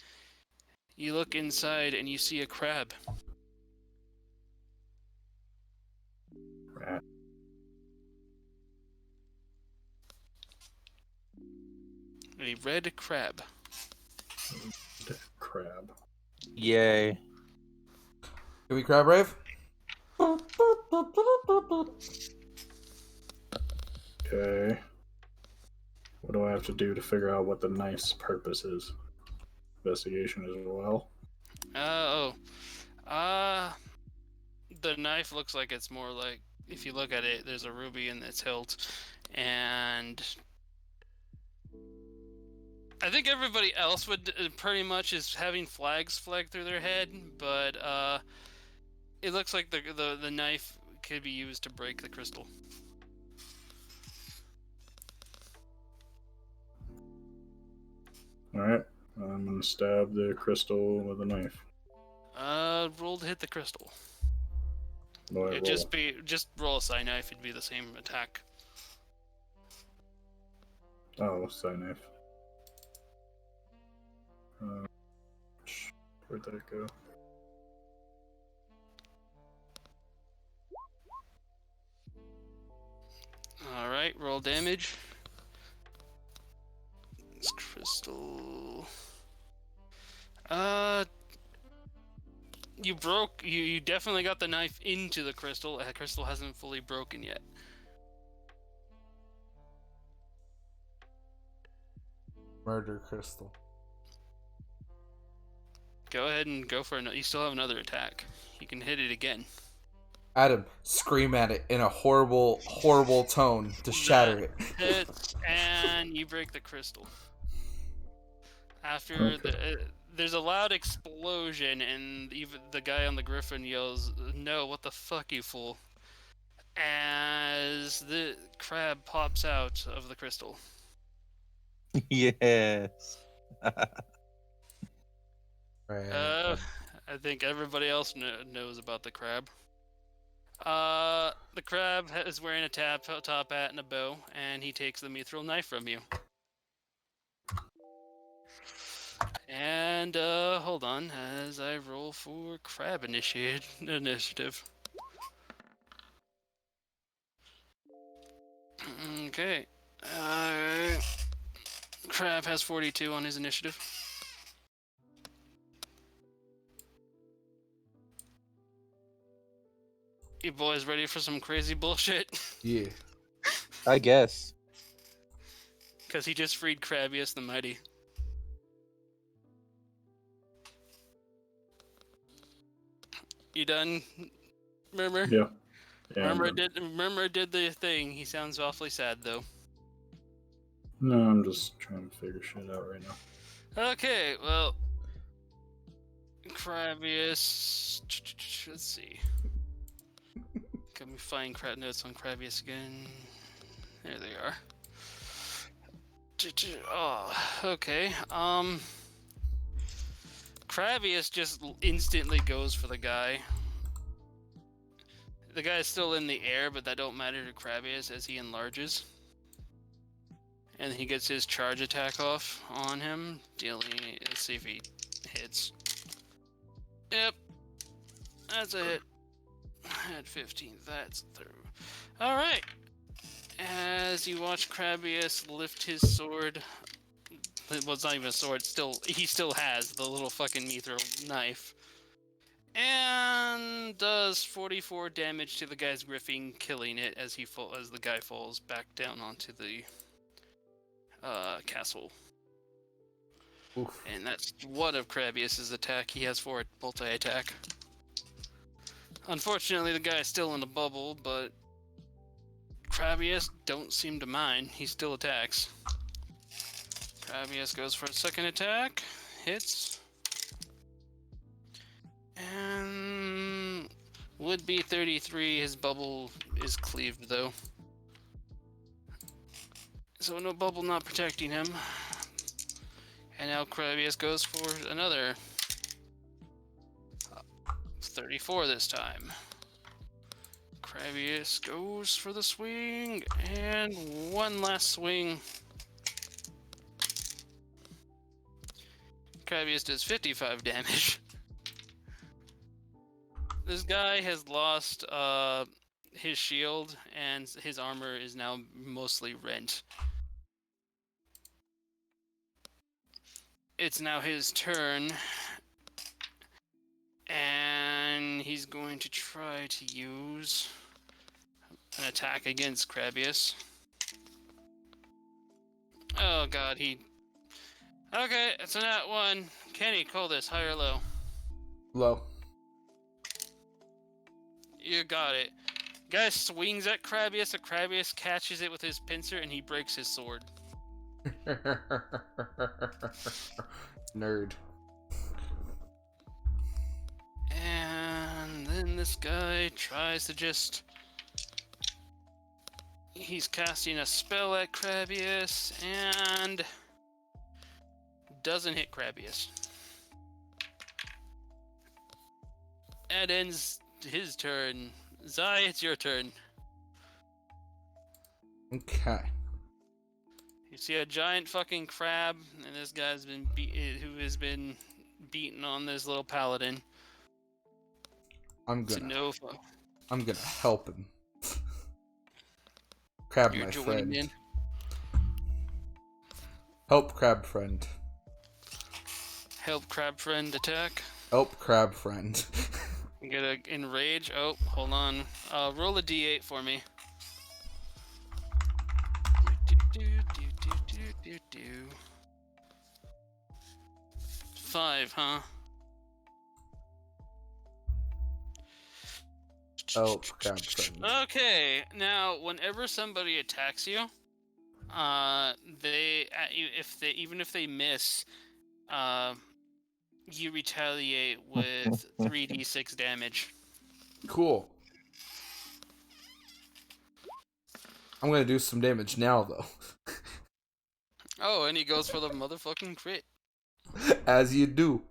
You look inside and you see a crab. Rat. A red crab. Crab. Yay. Can we crab rave? Okay. What do I have to do to figure out what the knife's purpose is? Investigation as well. The knife looks like it's more like, if you look at it, there's a ruby in its hilt, and I think everybody else would pretty much is having flags flag through their head, but it looks like the knife could be used to break the crystal. Alright. I'm gonna stab the crystal with a knife. Roll to hit the crystal. What do I roll? Just roll a side knife. It'd be the same attack. Oh, side knife. Where'd that go? All right, roll damage. This crystal. You definitely got the knife into the crystal. The crystal hasn't fully broken yet. Murder crystal. Go ahead and go for another. You still have another attack. You can hit it again. Adam, scream at it in a horrible, horrible tone to shatter it. Hits, and you break the crystal. After Okay. there's a loud explosion, and even the guy on the griffin yells, "No, what the fuck, you fool!" As the crab pops out of the crystal. Yes. Right. I think everybody else knows about the crab. The crab is wearing a top hat and a bow, and he takes the mithril knife from you. And hold on, as I roll for crab initiative. Okay. Crab has 42 on his initiative. You boys ready for some crazy bullshit? Yeah. I guess. Because he just freed Crabius the Mighty. You done, Murmur? Yeah. Yeah. Murmur did the thing. He sounds awfully sad, though. No, I'm just trying to figure shit out right now. Okay, well... Crabius... Let's see. Let me find crab notes on Crabius again. There they are. Oh, okay. Crabius just instantly goes for the guy. The guy is still in the air, but that don't matter to Crabius as he enlarges. And he gets his charge attack off on him, dealing... Let's see if he hits. Yep. That's a hit. At 15, that's through. Alright. As you watch Crabius lift his sword... Well, it's not even a sword, he still has the little fucking mithril knife. And does 44 damage to the guy's griffin, killing it as the guy falls back down onto the castle. Oof. And that's one of Crabius's attack. He has 4 multi-attack. Unfortunately, the guy is still in the bubble, but Crabius don't seem to mind. He still attacks. Crabius goes for a second attack. Hits. And would be 33. His bubble is cleaved, though. So no bubble not protecting him. And now Crabius goes for another 34 this time. Crabius goes for the swing, and one last swing. Crabius does 55 damage. This guy has lost his shield, and his armor is now mostly rent. It's now his turn, and he's going to try to use an attack against Crabius. Oh god, Okay, it's a nat 1. Kenny, call this high or low? Low. You got it. Guy swings at Crabius, and Crabius catches it with his pincer, and he breaks his sword. Nerd. And then this guy tries to just... He's casting a spell at Crabius, and... doesn't hit Crabius. That ends his turn. Zai, it's your turn. Okay. You see a giant fucking crab, and this guy's been who has been beaten on this little paladin. I'm It's gonna a no. I'm gonna help him. Crab, You're my joining friend. in. Help, crab friend. Help crab friend attack. Help, crab friend. You get a enrage. Oh, hold on. Roll a d8 for me. Do. 5, huh? Help, crab friend. Okay, now whenever somebody attacks you, even if they miss, you retaliate with 3d6 damage. Cool. I'm gonna do some damage now, though. Oh, and he goes for the motherfucking crit. As you do.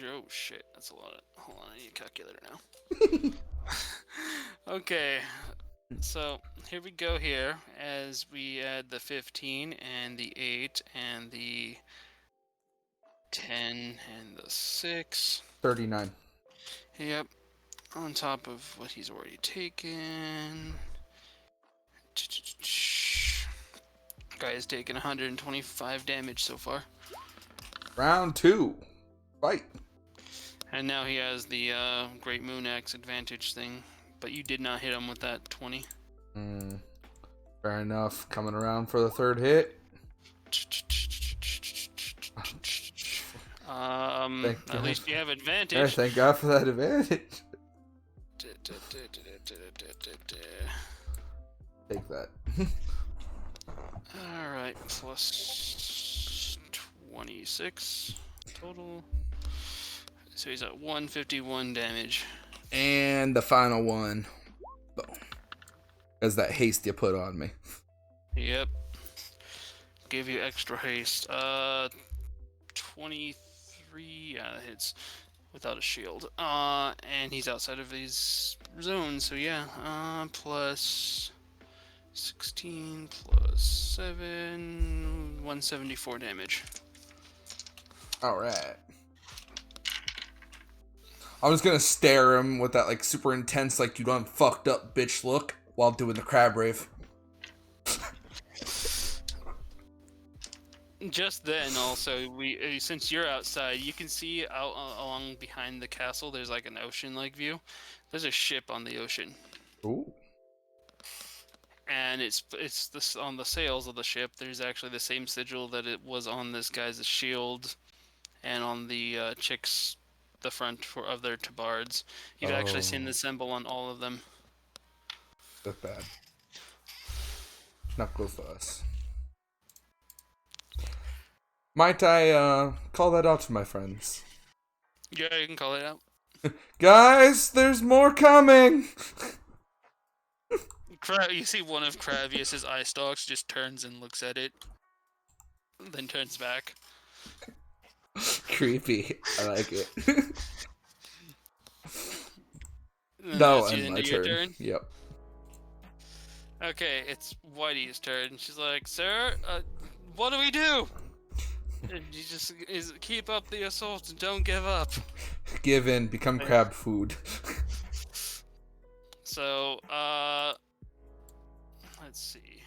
Oh shit, that's a lot of. Hold on, I need a calculator now. Okay, so here we go here as we add the 15 and the 8 and the 10 and the 6. 39. Yep, on top of what he's already taken. Guy has taken 125 damage so far. Round 2. Fight. And now he has the Great Moon Axe advantage thing, but you did not hit him with that 20. Fair enough. Coming around for the third hit. At least you have Yeah, advantage. thank God for that advantage. Take that. Alright, plus 26 total. So he's at 151 damage. And the final one. Boom. As that haste you put on me. Yep. Give you extra haste. 23. Yeah, that hits without a shield. And he's outside of his zone, so yeah. Plus 16 plus 7. 174 damage. Alright. I'm just gonna stare him with that like super intense, like you done fucked up bitch look while doing the crab rave. Just then, also, since you're outside, you can see out along behind the castle. There's like an ocean-like view. There's a ship on the ocean, Ooh. and it's this on the sails of the ship. There's actually the same sigil that it was on this guy's shield, and on the chick's the front of their tabards. You've actually seen the symbol on all of them. That's bad. Not good for us. Might I call that out to my friends? Yeah, you can call it out. Guys, there's more coming! You see one of Cravius's eye stalks just turns and looks at it, then turns back. Creepy. I like it. And No, that's the and end my of your turn. Yep. Okay, it's Whitey's turn. She's like, "Sir, what do we do?" And you just keep up the assault and don't give up. Give in, become crab food. So, let's see.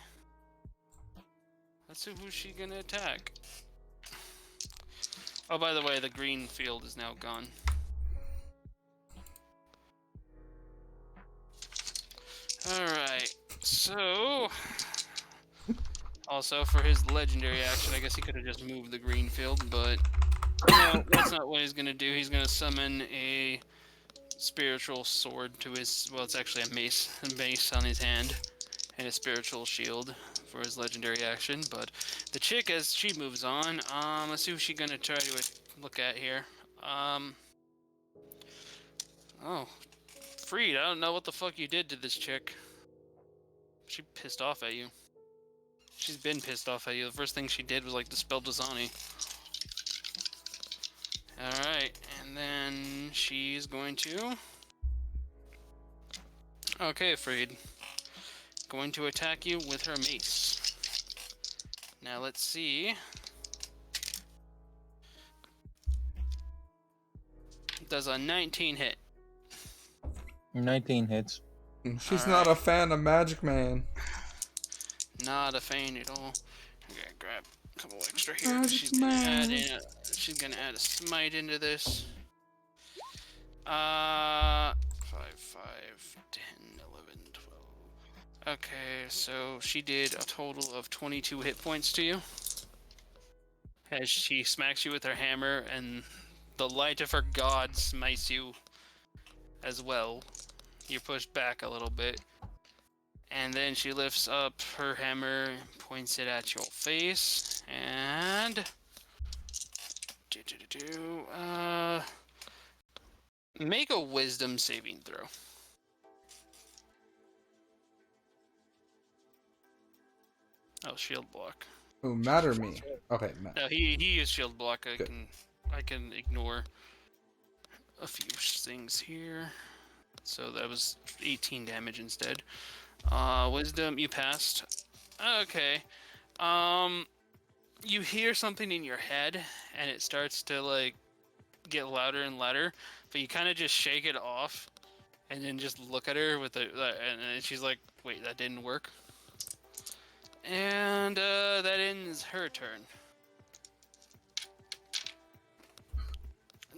Let's see who's she gonna attack. Oh, by the way, the green field is now gone. Alright, so... Also, for his legendary action, I guess he could have just moved the green field, but... No, that's not what he's gonna do. He's gonna summon a spiritual sword to his... Well, it's actually a mace on his hand. And a spiritual shield for his legendary action, but the chick, as she moves on, let's see who she's gonna try to look at here. Oh, Freed, I don't know what the fuck you did to this chick. She pissed off at you. She's been pissed off at you. The first thing she did was like dispel Dasani. Alright, and then she's going to... Okay, Freed. Going to attack you with her mace. Now let's see. Does a 19 hit? 19 hits. She's not a fan of Magic Man. Not a fan at all. I'm gonna grab a couple extra here. Magic She's gonna Man. she's gonna add a smite into this. 5, 10, 11, 12. Okay, so she did a total of 22 hit points to you. As she smacks you with her hammer, and the light of her god smites you as well. You're pushed back a little bit. And then she lifts up her hammer, points it at your face, and... Make a wisdom saving throw. Oh, shield block. Who matter me? Okay, Matt. No, he used shield block. Good. I can ignore a few things here. So that was 18 damage instead. Wisdom, you passed. Okay. You hear something in your head, and it starts to like get louder and louder, but you kind of just shake it off, and then just look at her with and she's like, "Wait, that didn't work." And that ends her turn.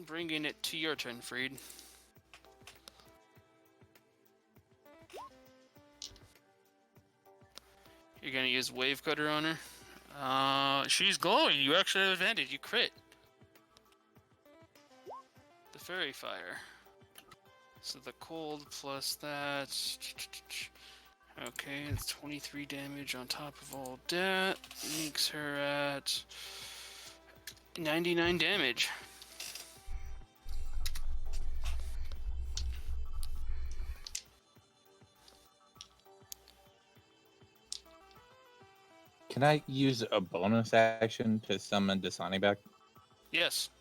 Bringing it to your turn, Freed. You're gonna use Wave Cutter on her. She's glowing. You actually have advantage. You crit. The Fairy Fire. So the cold plus that. Okay, it's 23 damage on top of all that. Makes her at 99 damage. Can I use a bonus action to summon Dasani back? Yes.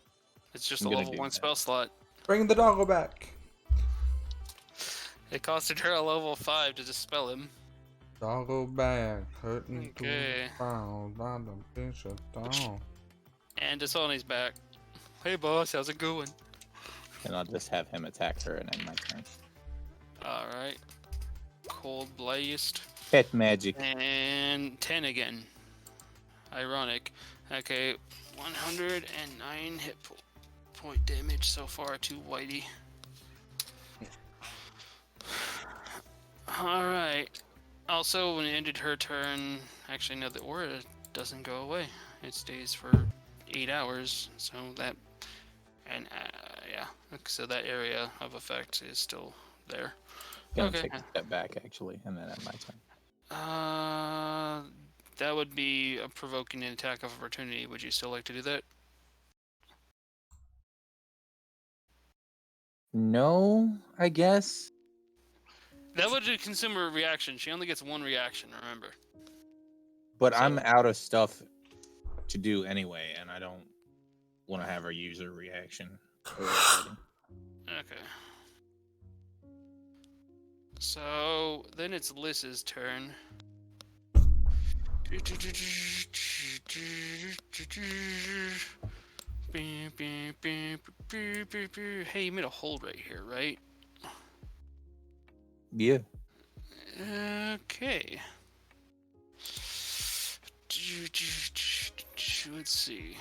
It's just I'm a gonna level do 1 that. spell slot. Bring the doggo back. It costed her a level 5 to dispel him. Doggo back. Hurting to Okay. the ground. Down the bitch down. And Dasani's back. Hey boss, how's it going? And I'll just have him attack her and end my turn. Alright. Cold Blast. Pet magic. And 10 again. Ironic. Okay, 109 hit point damage so far to Whitey. Alright. Also, when it ended her turn, actually, no, the aura doesn't go away. It stays for 8 hours, so that, and yeah, so that area of effect is still there. Gonna Okay. take a step back actually, and then end my turn. That would be a provoking an attack of opportunity. Would you still like to do that? No, I guess. That would consume her reaction. She only gets one reaction, remember. But So- I'm out of stuff to do anyway, and I don't want to have her use her reaction. Okay. So then it's Liz's turn. Hey, you made a hold right here, right? Yeah. Okay. Let's see.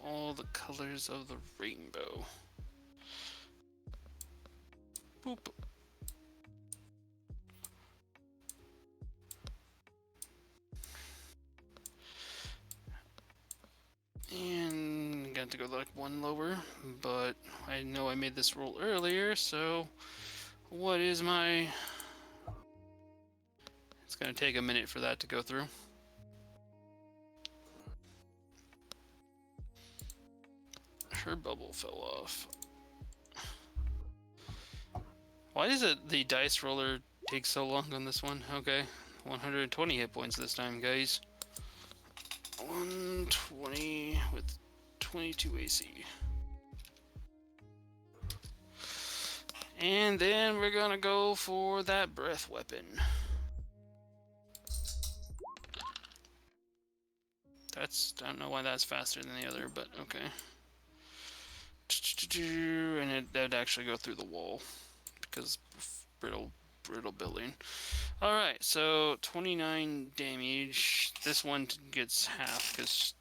All the colors of the rainbow. Boop. And I'm going to go like one lower, but I know I made this roll earlier, so what is my... It's going to take a minute for that to go through. Her bubble fell off. Why does it the dice roller take so long on this one? Okay, 120 hit points this time, guys. 120 with 22 AC. And then we're gonna go for that breath weapon. I don't know why that's faster than the other, but okay. And that'd actually go through the wall because brittle building. Alright, so 29 damage. This one gets half because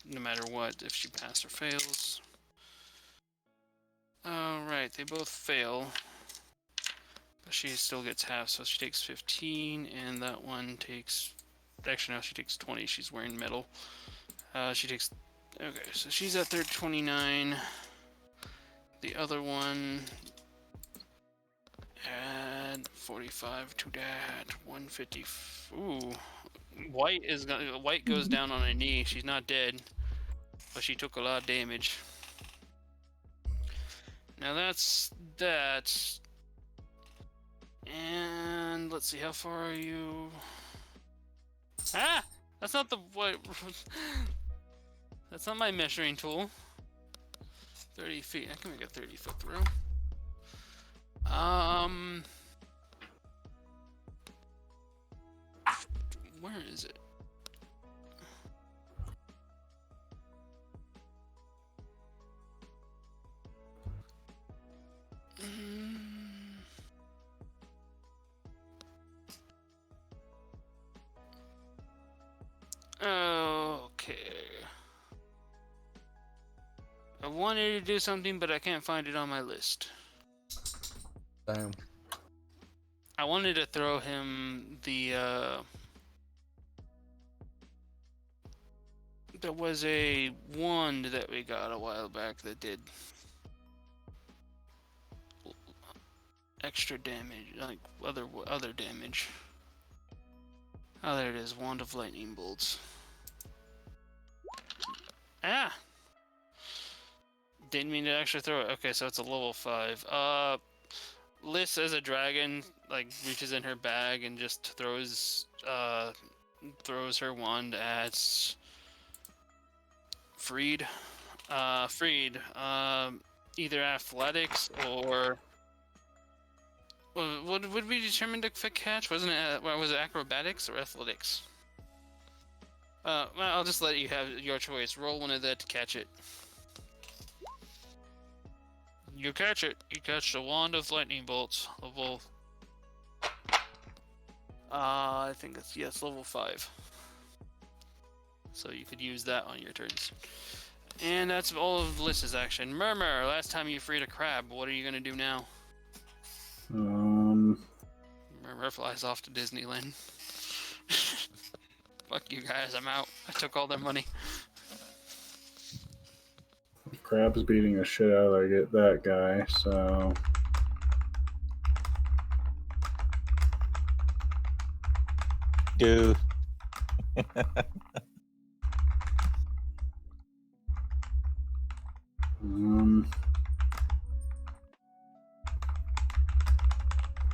no matter what, if she passes or fails. Alright, they both fail. But she still gets half, so she takes 15, and that one takes... Actually, no, she takes 20. She's wearing metal. She takes... Okay, so she's at 29. The other one... Add 45 to that. 150... Ooh. White goes down on a knee. She's not dead. But she took a lot of damage. Now that's that. And let's see, how far are you? Ah! That's not the what? That's not my measuring tool. 30 feet. I can make a 30-foot throw. Where is it? Okay. I wanted to do something, but I can't find it on my list. Damn. I wanted to throw him the, there was a wand that we got a while back that did extra damage, like other damage. Oh, there it is, Wand of Lightning Bolts. Ah! Didn't mean to actually throw it. Okay, so it's a level 5. Liz as a dragon, like, reaches in her bag and just throws her wand at Freed. Either athletics or... What would we determine to catch? Was it acrobatics or athletics? Well, I'll just let you have your choice. Roll one of that to catch it. You catch it. You catch the Wand of Lightning Bolts. Level... I think it's level 5. So you could use that on your turns. And that's all of Liss's action. Murmur, last time you freed a crab. What are you gonna do now? Murmur flies off to Disneyland. Fuck you guys, I'm out. I took all their money. Crab's beating the shit out of that guy, so... Dude.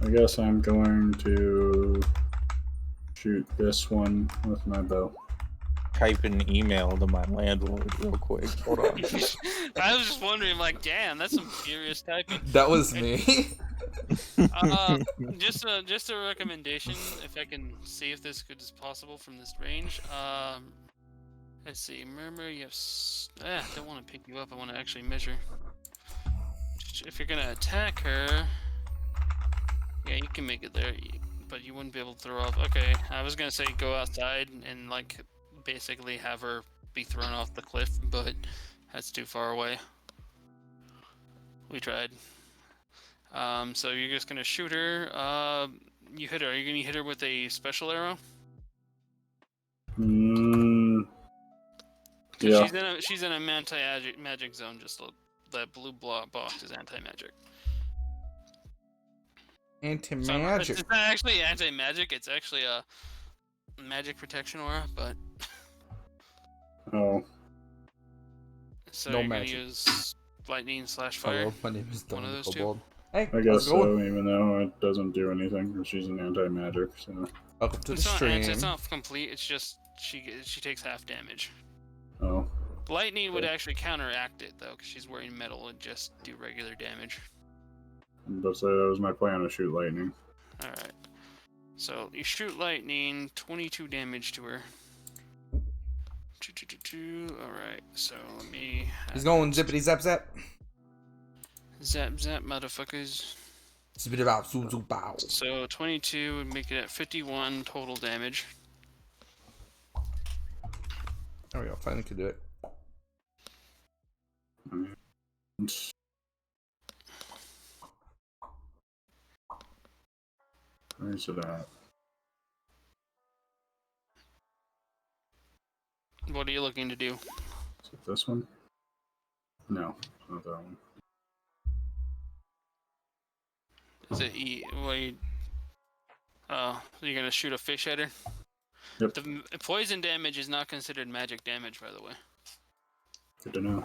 I guess I'm going to shoot this one with my bow. Type an email to my landlord real quick. Hold on. I was just wondering, like, damn, that's some furious typing. That was me. Just a recommendation, if I can see if this is possible from this range. Let's see, Murmur, you have... I don't want to pick you up, I want to actually measure. If you're gonna attack her... Yeah, you can make it there, but you wouldn't be able to throw off... Okay, I was gonna say go outside and, like, basically have her be thrown off the cliff, but that's too far away. We tried. So you're just gonna shoot her. You hit her. Are you gonna hit her with a special arrow? Yeah. She's in a anti-magic zone. Just that blue box is anti-magic. Anti-magic. It's not actually anti-magic. It's actually a magic protection aura, but. Oh. So No you're magic. gonna use lightning / fire. Hello, my name is One of those two. Kobold. Hey, I how's guess it going? so, even though it doesn't do anything, because she's an anti-magic, so... Welcome to the It's not, stream. it's not complete. It's just she takes half damage. Oh. Lightning would actually counteract it though, because she's wearing metal and just do regular damage. But so that was my plan to shoot lightning. All right. So you shoot lightning, 22 damage to her. All right. So let me. He's going zippity zap zap. Zap zap, motherfuckers. Zippity bow, zoom zoom bow. So 22 would make it at 51 total damage. There we go. Finally could do it. Where's it at? What are you looking to do? Is it this one? No, not that one. Is it wait? Oh, you're gonna shoot a fish at her? Yep. The poison damage is not considered magic damage, by the way. Good to know.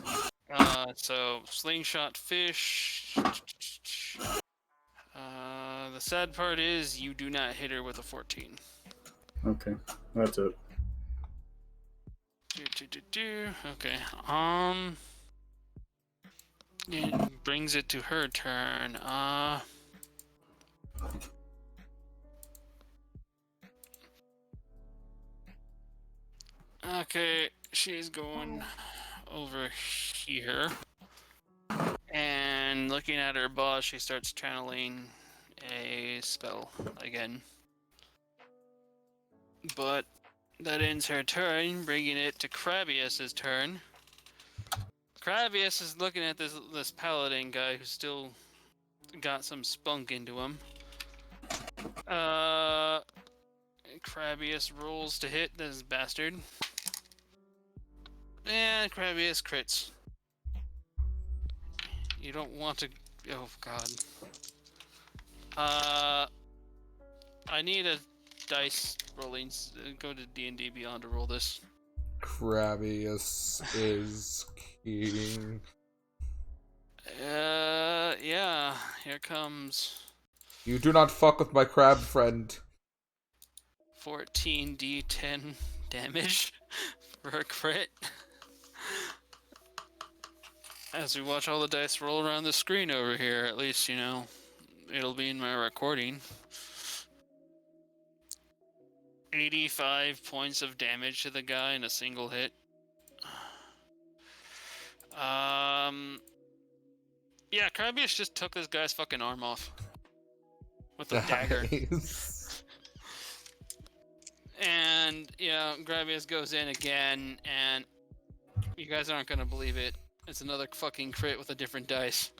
So slingshot fish. The sad part is you do not hit her with a 14. Okay, that's it. Okay. It brings it to her turn. Okay, she's going over here. And looking at her boss, she starts channeling a spell again. But that ends her turn, bringing it to Krabius's turn. Krabius is looking at this paladin guy who's still got some spunk into him. Krabius rolls to hit this bastard. And Krabius crits. You don't want to... Oh, God. I need a dice rolling. Go to D&D Beyond to roll this. Krabius is king. Yeah. Here comes... You do not fuck with my crab friend. 14d10 damage for a crit. As we watch all the dice roll around the screen over here, at least, you know, it'll be in my recording. 85 points of damage to the guy in a single hit. Yeah, Krabius just took this guy's fucking arm off. With a dagger. And, yeah, Krabius goes in again, and you guys aren't gonna believe it. It's another fucking crit with a different dice.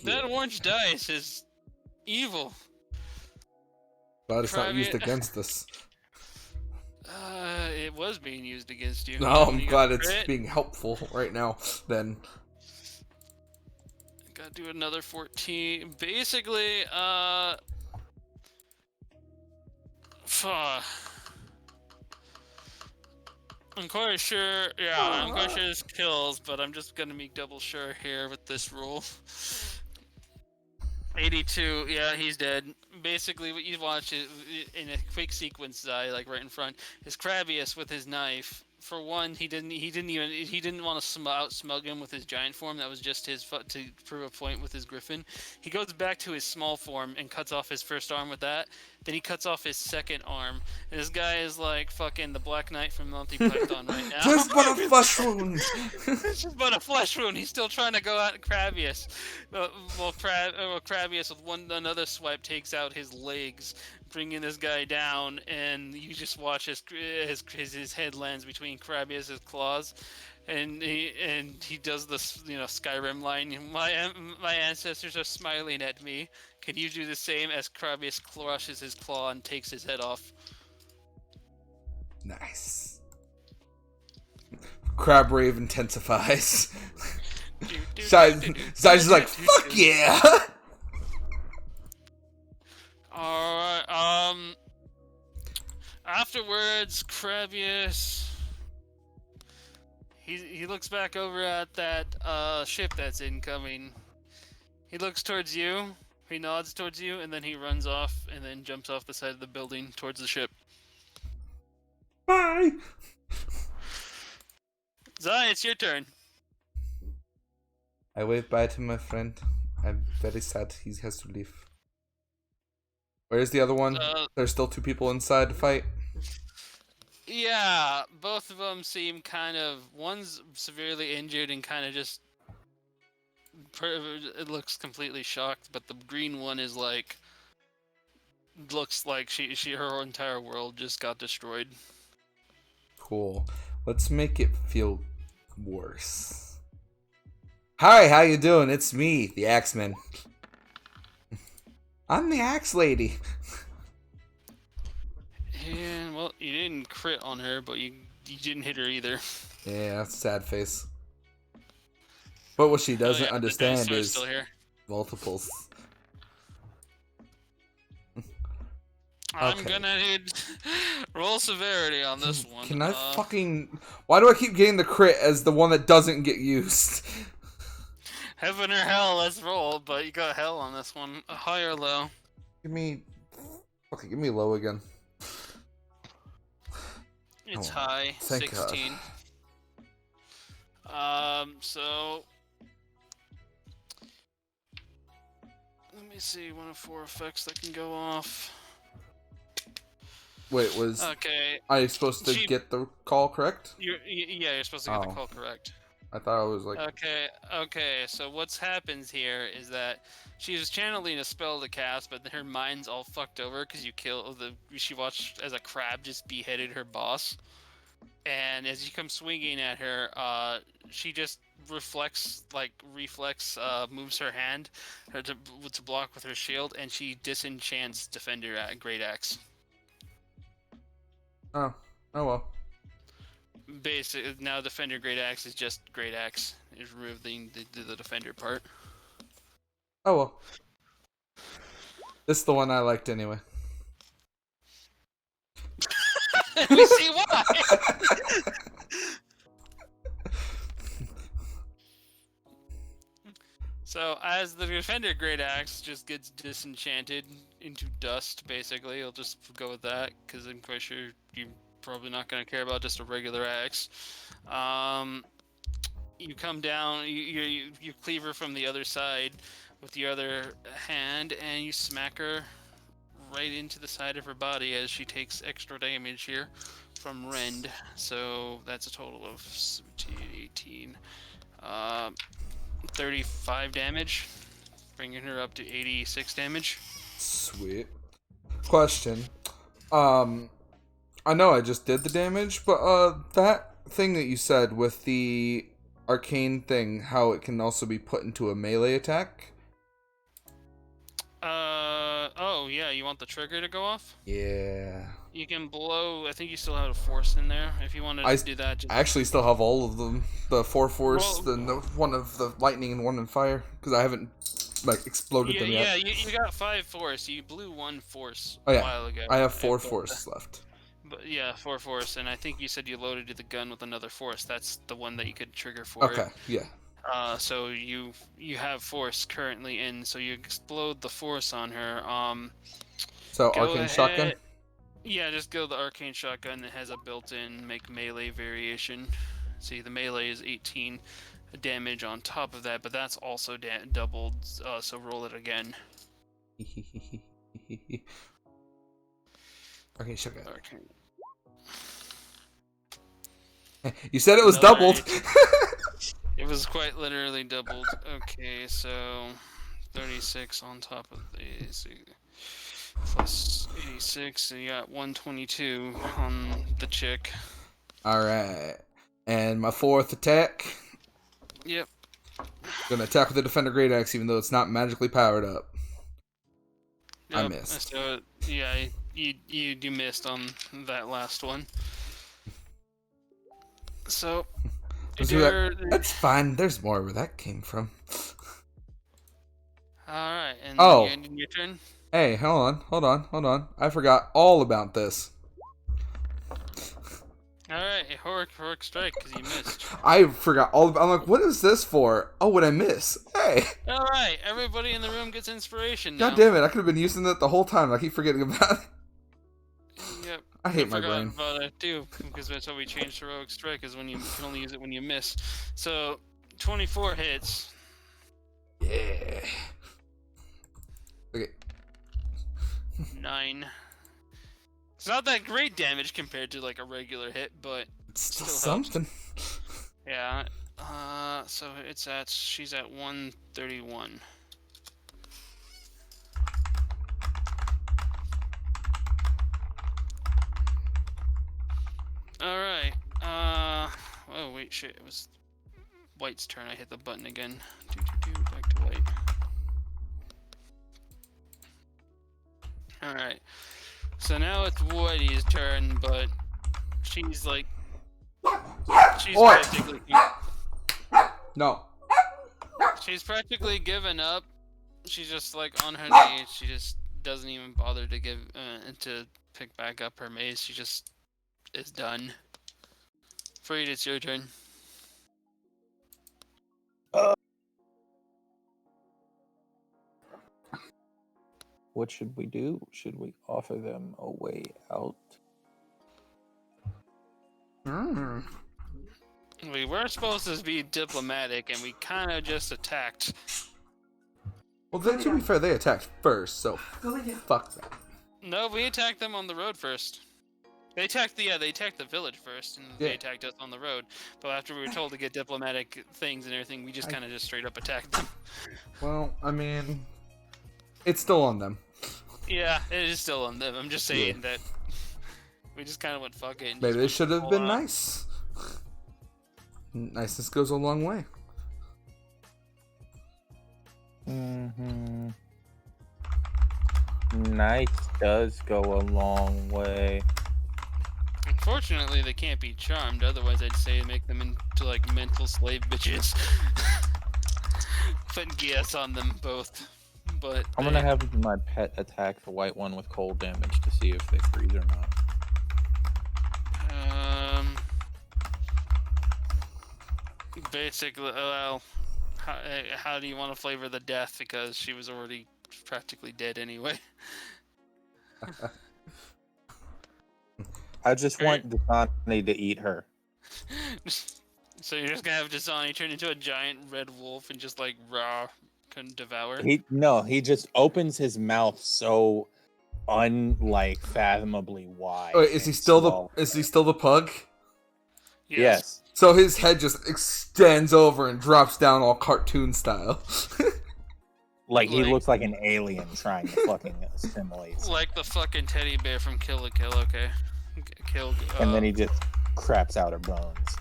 That orange dice is evil. Glad it's not used against us. It was being used against you. No, I'm glad it's being helpful right now, then. Gotta do another 14. Basically, I'm quite sure, I'm quite sure this kills, but I'm just gonna make double sure here with this roll. 82, yeah, he's dead. Basically, what you watch is, in a quick sequence, like right in front, is Krabius with his knife. For one, he didn't want to out-smug him with his giant form. That was just his to prove a point with his griffin. He goes back to his small form and cuts off his first arm with that. Then he cuts off his second arm. And this guy is like fucking the Black Knight from Monty Python right now. Just but a flesh wound. It's just but a flesh wound. He's still trying to go at Krabius. Krabius with another swipe takes out his legs, bringing this guy down, and you just watch his head lands between Krabius's claws, and he does this, Skyrim line. My ancestors are smiling at me. Can you do the same? As Krabius crushes his claw and takes his head off. Nice. Crab rave intensifies. Side's just like, fuck yeah. Alright, afterwards, Krabius, he looks back over at that, ship that's incoming. He looks towards you, He nods towards you, and then he runs off, and then jumps off the side of the building towards the ship. Bye! Zai, it's your turn. I wave bye to my friend. I'm very sad he has to leave. Where's the other one? There's still 2 people inside to fight. Yeah, both of them seem kind of... One's severely injured and kind of just... It looks completely shocked, but the green one is like... Looks like her entire world just got destroyed. Cool. Let's make it feel worse. Hi, how you doing? It's me, the Axeman. I'm the Axe Lady. And, well, you didn't crit on her, but you didn't hit her either. Yeah, that's a sad face. But what she doesn't understand is still here. multiples. I'm Okay. gonna need roll severity on this one. Can I fucking... Why do I keep getting the crit as the one that doesn't get used? Heaven or hell, let's roll, but you got hell on this one. High or low? Give me... Okay, give me low again. It's Oh, high, thank God. 16. So... Let me see, one of 4 effects that can go off. Wait, was Okay, I supposed to get the call correct? you're supposed to get the call correct. I thought I was like... Okay, so what's happens here is that she was channeling a spell to cast, but her mind's all fucked over because she watched as a crab just beheaded her boss. And as you come swinging at her, she just reflex, moves her hand to block with her shield, and she disenchants Defender at Great Axe. Oh well. Basically, now Defender Great Axe is just Great Axe. It's removing the Defender part. Oh well. This is the one I liked anyway. We see why! So, as the Defender Great Axe just gets disenchanted into dust, basically, I'll just go with that, because I'm quite sure you're probably not going to care about just a regular axe. You come down, you cleave her from the other side with the other hand, and you smack her right into the side of her body as she takes extra damage here from Rend. So that's a total of 18, 35 damage, bringing her up to 86 damage. Sweet. Question. I know I just did the damage, but that thing that you said with the arcane thing, how it can also be put into a melee attack? Oh yeah, you want the trigger to go off? Yeah. You can blow, I think you still have a force in there, if you wanted to do that. I actually still have all of them. The 4 force, one of the lightning and 1 in fire, because I haven't, exploded them yet. Yeah, you got 5 force, you blew 1 force a while ago. I have 4 force left. But yeah, 4 force, and I think you said you loaded the gun with another force. That's the one that you could trigger for it. Okay, yeah. So you have force currently in, so you explode the force on her. So arcane shotgun? Yeah, just go the arcane shotgun. It has a built-in make melee variation. See, the melee is 18 damage on top of that, but that's also doubled. So roll it again. Arcane shotgun. Arcane. You said it was doubled. It was quite literally doubled. Okay, so 36 on top of the plus 86, so you got 122 on the chick. Alright. And my 4th attack. Yep. Gonna attack with the Defender Great Axe, even though it's not magically powered up. Yep. I missed. So, yeah, you missed on that last one. So, that's fine. There's more where that came from. Alright, and Oh. your turn? Hey, hold on. I forgot all about this. Alright, heroic strike, because you missed. I forgot all about... I'm like, what is this for? Oh, what I miss? Hey! All right, everybody in the room gets inspiration now. God damn it, I could have been using that the whole time. I keep forgetting about it. Yep. I hate my forgot brain. about it too, because that's how we changed heroic strike. Is when you can only use it when you miss. So 24 hits. Yeah. Okay. 9. It's not that great damage compared to like a regular hit, but It's still Still helps. something. yeah. So she's at 131. All right. Oh wait, shit. It was White's turn. I hit the button again. Back to White. All right. So now it's Whitey's turn, but she's like, she's Oi! practically, No. she's practically given up. She's just like on her knees. She just doesn't even bother to to pick back up her mace. She just is done. Freed, it's your turn. What should we do? Should we offer them a way out? We were supposed to be diplomatic, and we kind of just attacked. Well, then to be fair, they attacked first, so fuck that. No, we attacked them on the road first. They attacked the village first, and Yeah. they attacked us on the road. But after we were told to get diplomatic things and everything, we just kind of just straight up attacked them. Well, I mean, it's still on them. Yeah, it is still on them. I'm just saying that we just kind of went fuck it. And Maybe they just should went have all been out. nice. Niceness goes a long way. Mm-hmm. Nice does go a long way. Unfortunately, they can't be charmed. Otherwise, I'd say make them into like mental slave bitches. Put GS on them both. But I'm gonna have my pet attack the white one with cold damage to see if they freeze or not. Basically, well, how do you want to flavor the death? Because she was already practically dead anyway. I just want Dasani to eat her. So you're just gonna have Dasani turn into a giant red wolf and just like raw can devour. He just opens his mouth so fathomably wide. Oh, is he still the pug? Yes. So his head just extends over and drops down all cartoon style. Like he Like- looks like an alien trying to fucking assimilate. Like the fucking teddy bear from Kill la Kill. Okay, killed. And then he just craps out her bones.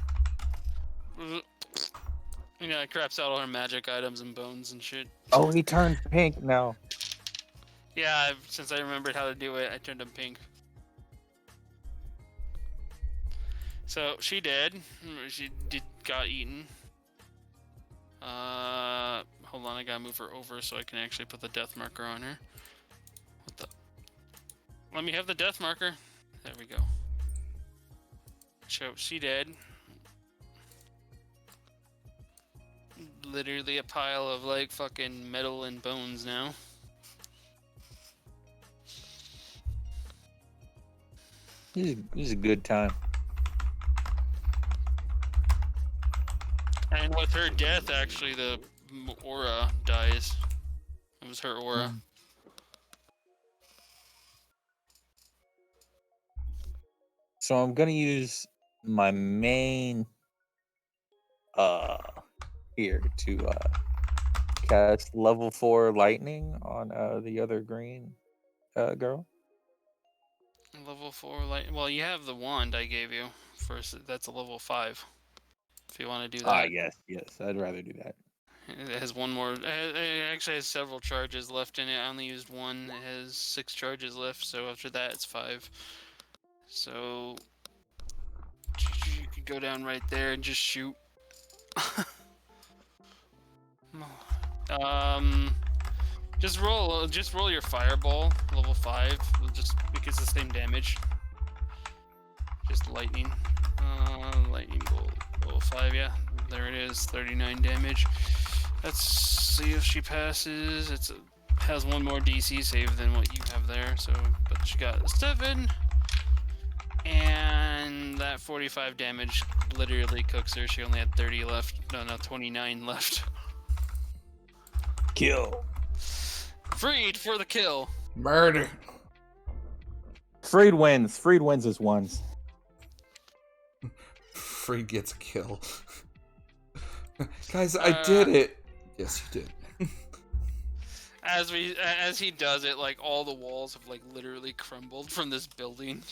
You know, it craps out all her magic items and bones and shit. Oh, he turned pink now. Yeah, since I remembered how to do it, I turned him pink. So she did. She got eaten. Hold on, I gotta move her over so I can actually put the death marker on her. What the? Let me have the death marker. There we go. So she did. Literally a pile of like fucking metal and bones now. This is a good time. And with her death, actually, the aura dies. It was her aura. So I'm gonna use my main here to cast level 4 lightning on the other green girl. Level 4 light. Well, you have the wand I gave you first. That's a level 5. If you want to do that. Yes, I'd rather do that. It has one more. It actually has several charges left in it. I only used one. It has 6 charges left. So after that, it's 5. So you could go down right there and just shoot. Just roll your fireball, level 5, just because it's the same damage. Just lightning. Lightning bolt, level 5, yeah. There it is, 39 damage. Let's see if she passes. Has one more DC save than what you have there. So, but she got a 7, and that 45 damage literally cooks her. She only had 30 left. No, 29 left. Kill. Freed for the kill. Murder. Freed wins. Freed wins his ones. Freed gets a kill. Guys, I did it. Yes, you did. As he does it, like all the walls have like literally crumbled from this building.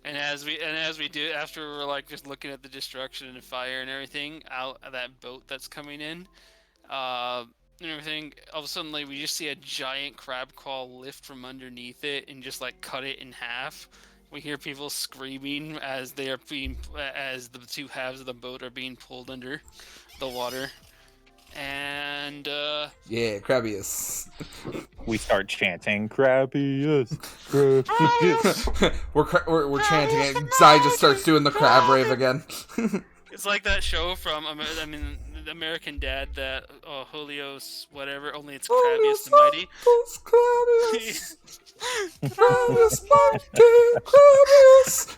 And as we do, after we're like just looking at the destruction and the fire and everything out of that boat that's coming in, and everything, all of a sudden like we just see a giant crab claw lift from underneath it and just like cut it in half. We hear people screaming as the two halves of the boat are being pulled under the water. And Yeah, Crabbius. We start chanting, Crabbius, Crabbius. we're chanting it. Zai just starts doing the crab rave again. it's like that show from the American Dad, that Holios whatever, only it's Crabbius the Mighty. Crabbius. Crabbius Mighty. Crabbius.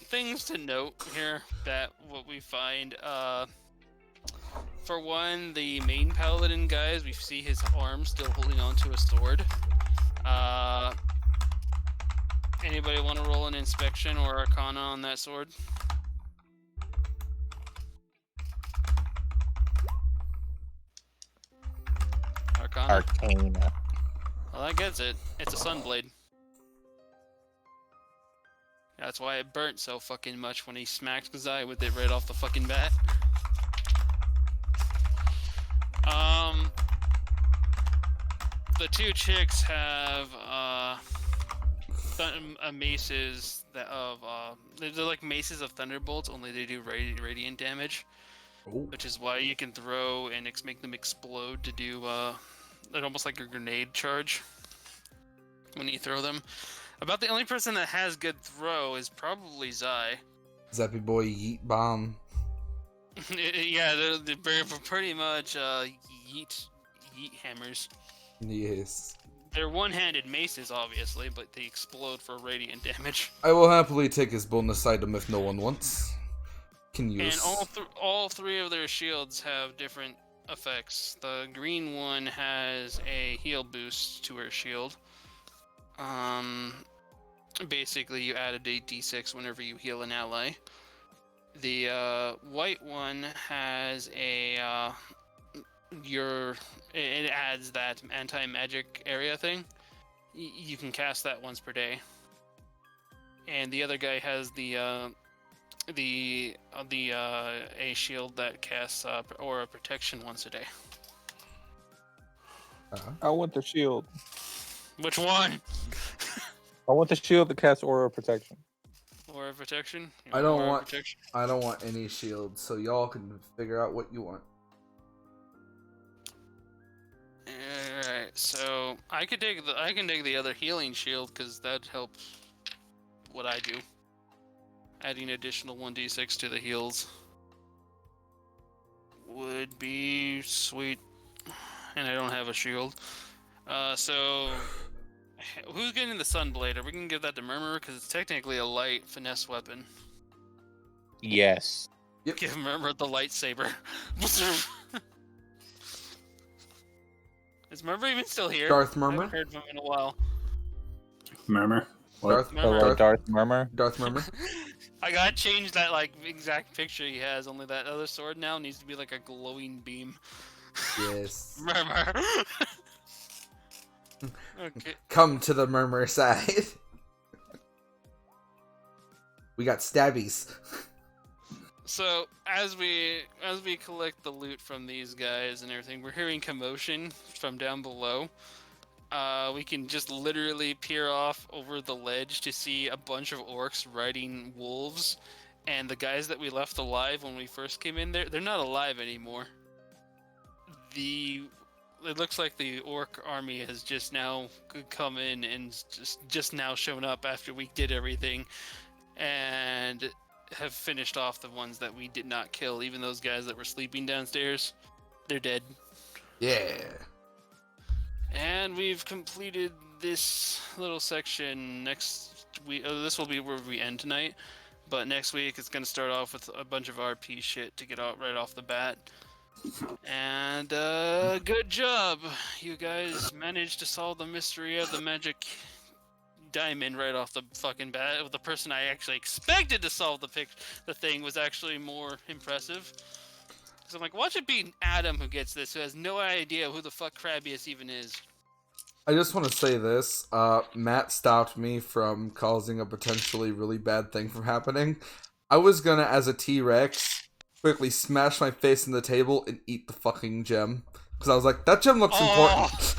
Things to note here that what we find, for one, the main paladin guys, we see his arm still holding onto a sword. Anybody want to roll an inspection or arcana on that sword? Arcana? Arcana. Well, that gets it. It's a sunblade. That's why it burnt so fucking much when he smacked Zai with it right off the fucking bat. The two chicks have maces they're like maces of thunderbolts, only they do radiant damage. Ooh. Which is why you can throw and make them explode to do almost like a grenade charge when you throw them. About the only person that has good throw is probably Zai. Zappy boy yeet bomb. Yeah, they're pretty much yeet hammers. Yes. They're one-handed maces, obviously, but they explode for radiant damage. I will happily take his bonus item if no one wants. Can use. And all three of their shields have different effects. The green one has a heal boost to her shield. Basically, you add a d6 whenever you heal an ally. The white one has it adds that anti-magic area thing. You can cast that once per day. And the other guy has a shield that casts aura protection once a day. I want the shield. Which one? I want the shield that casts aura protection. Aura protection? I don't want any shields, so y'all can figure out what you want. Alright, so I can take the other healing shield because that helps what I do. Adding additional 1d6 to the heals would be sweet. And I don't have a shield. So who's getting the Sunblade? Are we gonna give that to Murmur? Because it's technically a light finesse weapon. Yes. Yep. Give Murmur the lightsaber. Is Murmur even still here? Darth I Murmur? haven't heard from him in a while. Murmur. What? Darth Murmur. Hello, Darth Murmur. Darth Murmur? I gotta change that exact picture he has. Only that other sword now needs to be like a glowing beam. Yes. Murmur. Okay. Come to the Murmur side. We got stabbies. So as we collect the loot from these guys and everything, we're hearing commotion from down below. We can just literally peer off over the ledge to see a bunch of orcs riding wolves, and the guys that we left alive when we first came in there, they're not alive anymore. It looks like the orc army has just now come in and just now shown up after we did everything, and have finished off the ones that we did not kill. Even those guys that were sleeping downstairs, they're dead. Yeah. And we've completed this little section. Next week, this will be where we end tonight. But next week, it's going to start off with a bunch of RP shit to get out right off the bat. And good job. You guys managed to solve the mystery of the magic diamond right off the fucking bat. The person I actually expected to solve the thing was actually more impressive. So I'm like, watch it be Adam who gets this, who has no idea who the fuck Krabius even is. I just want to say this. Matt stopped me from causing a potentially really bad thing from happening. I was gonna, as a T-Rex, quickly smash my face in the table and eat the fucking gem. Because I was like, that gem looks important.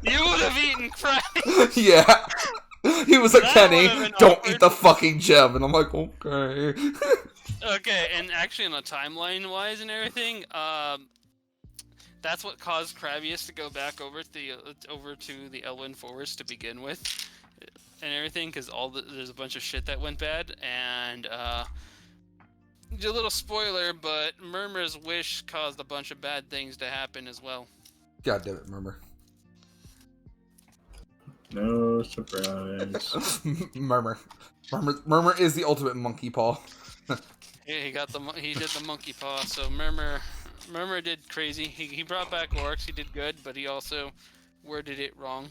You would have eaten Krabius! Yeah. He was like, That Kenny, would've been don't awkward. eat the fucking gem. And I'm like, okay. Okay, and actually on a timeline-wise and everything, that's what caused Krabius to go back over to the Elwyn Forest to begin with, and everything, because there's a bunch of shit that went bad, and a little spoiler, but Murmur's wish caused a bunch of bad things to happen as well. God damn it, Murmur. No surprise. Murmur. Murmur is the ultimate monkey paw. Yeah, he did the monkey paw. So Murmur did crazy. He brought back orcs. He did good, but he also worded it wrong.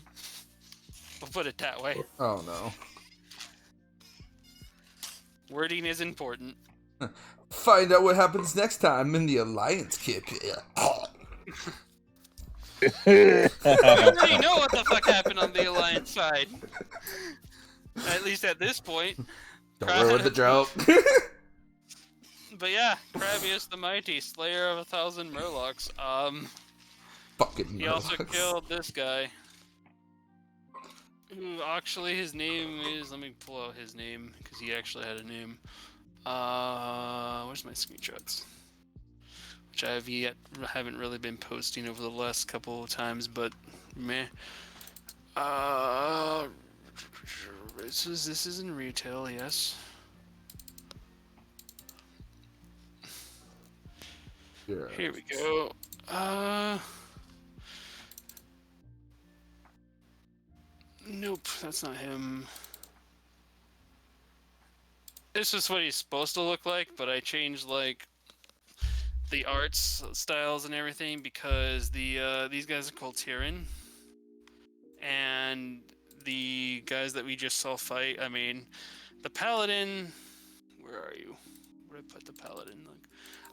We'll put it that way. Oh no. Wording is important. Find out what happens next time in the Alliance Kip. We already know what the fuck happened on the Alliance side. At least at this point. Don't ruin the joke. But yeah, Krabius the Mighty, Slayer of 1,000 Murlocs. Fucking He also Murlocs. killed this guy. Who actually his name is, let me pull out his name, because he actually had a name. Where's my screenshots? Which I haven't really been posting over the last couple of times, but meh. This is in retail, yes. Yeah. Here we go. Nope, that's not him. This is what he's supposed to look like, but I changed like the arts styles and everything because these guys are called Tyrion, and the guys that we just saw fight. I mean, the Paladin. Where are you? Where did I put the Paladin? Look.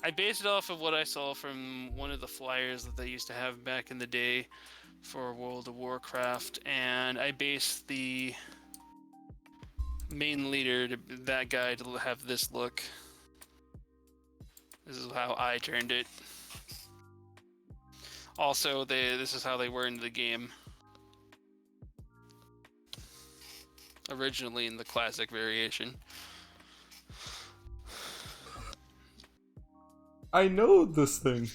I based it off of what I saw from one of the flyers that they used to have back in the day for World of Warcraft, and I based the main leader, that guy, to have this look. This is how I turned it. Also, this is how they were in the game. Originally in the classic variation. I know this thing.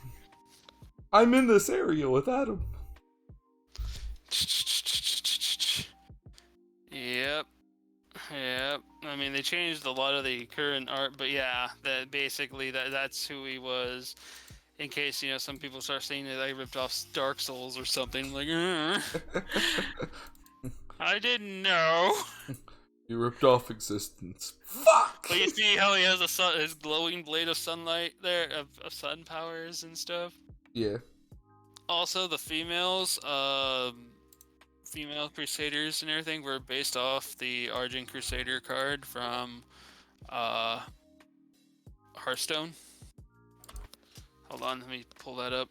I'm in this area with Adam. Yep. I mean, they changed a lot of the current art, but yeah, that's who he was. In case, some people start saying that I ripped off Dark Souls or something, like, I didn't know. You ripped off existence. Fuck! But you see how he has his glowing blade of sunlight there, of sun powers and stuff? Yeah. Also, the females, female Crusaders and everything were based off the Argent Crusader card from Hearthstone. Hold on, let me pull that up.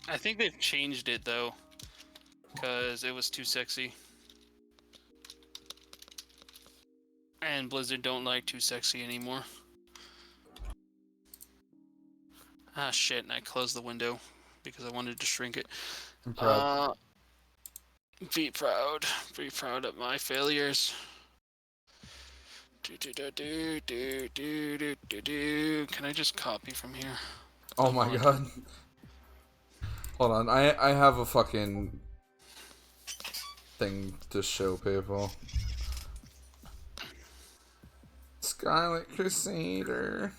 I think they've changed it though, because it was too sexy. And Blizzard don't like too sexy anymore. Ah shit, and I closed the window because I wanted to shrink it. I'm proud. Be proud. Be proud of my failures. Can I just copy from here? Oh my god. Hold on, I have a fucking thing to show people. Scarlet Crusader.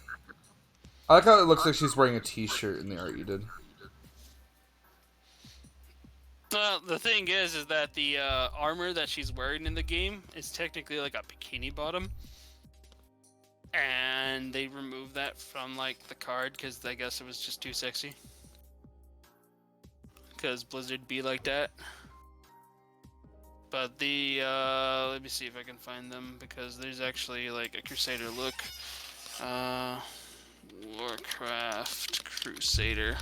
I like how it looks like she's wearing a t-shirt in the art you did. Well, the thing is that the armor that she's wearing in the game is technically like a bikini bottom. And they removed that from, like, the card because I guess it was just too sexy. Because Blizzard be like that. But the, let me see if I can find them, because there's actually, like, a Crusader look. Warcraft Crusader.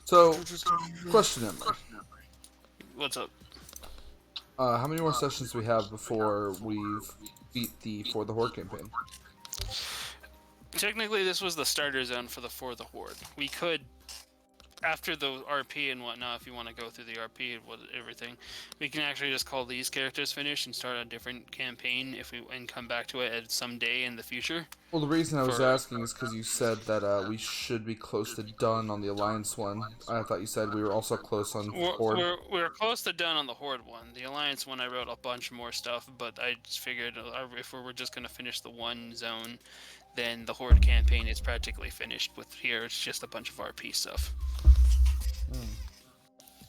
So, question, Emma. What's up? How many more sessions do we have before we've beat the For the Horde campaign? Technically, this was the starter zone for the Horde. We could, after the RP and whatnot, if you want to go through the RP and everything, we can actually just call these characters finished and start a different campaign and come back to it at some day in the future. Well, the reason I was asking is because you said that we should be close to done on the Alliance one. I thought you said we were also close on Horde. We're close to done on the Horde one. The Alliance one, I wrote a bunch more stuff, but I just figured if we were just going to finish the one zone, then the Horde campaign is practically finished. With here, it's just a bunch of RP stuff.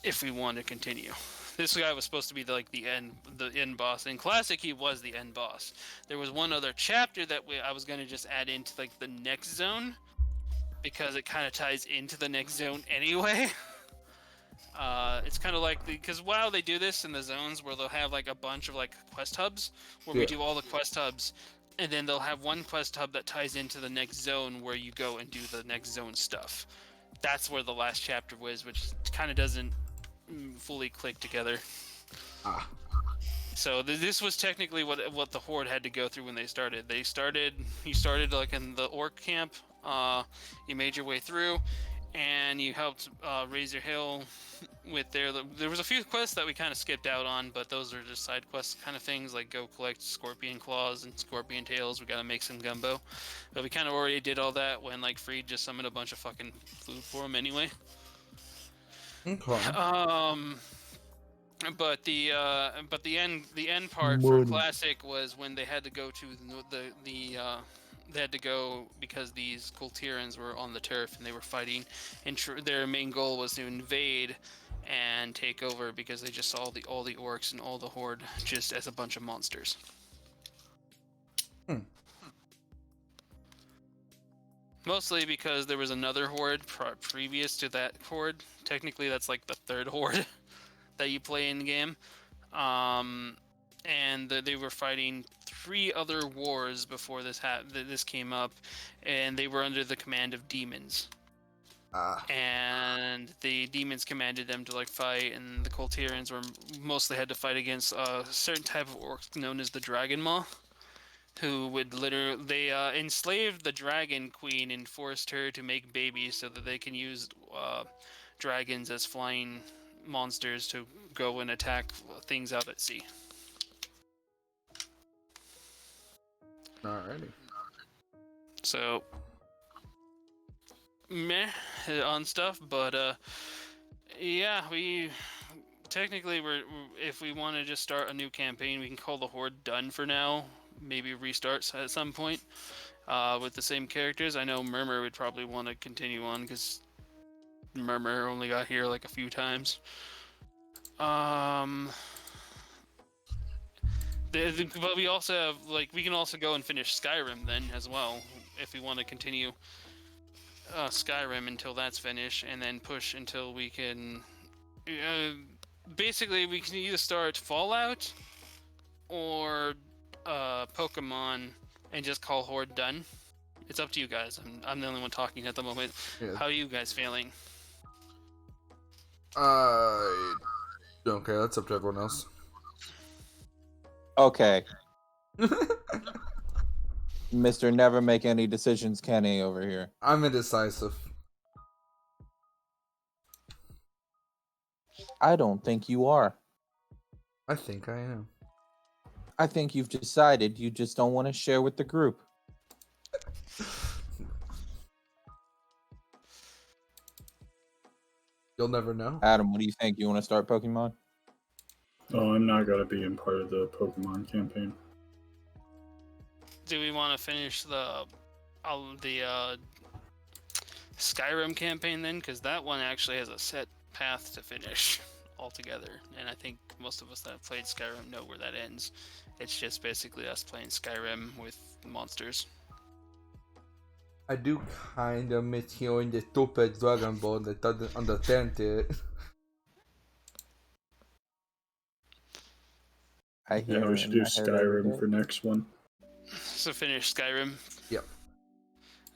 If we want to continue. This guy was supposed to be the end boss. In Classic, he was the end boss. There was one other chapter that I was going to just add into like the next zone, because it kind of ties into the next zone anyway. It's kind of like because WoW they do this in the zones where they'll have like a bunch of like quest hubs where we do all the quest hubs, and then they'll have one quest hub that ties into the next zone where you go and do the next zone stuff. That's where the last chapter was, which kind of doesn't fully click together. So this was technically what the Horde had to go through when they started. You started like in the orc camp. You made your way through, and you helped Razor Hill with there was a few quests that we kind of skipped out on, but those are just side quests kind of things, like go collect scorpion claws and scorpion tails. We gotta make some gumbo, but we kind of already did all that when like Freed just summoned a bunch of fucking food for him anyway. Okay. But the end part for Classic was when they had to go to they had to go because these Kultirans were on the turf and they were fighting, and their main goal was to invade and take over because they just saw all the orcs and all the Horde just as a bunch of monsters. Mostly because there was another Horde previous to that Horde. Technically, that's like the third Horde that you play in the game. And they were fighting 3 other wars before this came up, and they were under the command of demons. And the demons commanded them to like fight, and the Kultirans mostly had to fight against a certain type of orc known as the Dragon Maw, who would they enslaved the Dragon Queen and forced her to make babies so that they can use dragons as flying monsters to go and attack things out at sea. Alrighty. So, meh on stuff, but yeah, if we want to just start a new campaign, we can call the Horde done for now. Maybe restart at some point with the same characters. I know Murmur would probably want to continue on because Murmur only got here like a few times. But we also have we can also go and finish Skyrim then as well if we want to continue Skyrim until that's finished, and then push until we can. Basically, we can either start Fallout or Pokemon and just call Horde done. It's up to you guys. I'm the only one talking at the moment. Yeah. How are you guys feeling? Don't care. That's up to everyone else. Okay. Mr. Never Make Any Decisions Kenny over here. I'm indecisive. I don't think you are. I think I am. I think you've decided you just don't want to share with the group. You'll never know. Adam, what do you think? You want to start Pokemon? Oh, I'm not gonna be in part of the Pokemon campaign. Do we want to finish the Skyrim campaign then? Because that one actually has a set path to finish altogether, and I think most of us that have played Skyrim know where that ends. It's just basically us playing Skyrim with monsters. I do kind of miss hearing the stupid Dragonborn that doesn't understand it. I Yeah, hear we it should in do my head every Skyrim day. for next one. So finish Skyrim. Yep.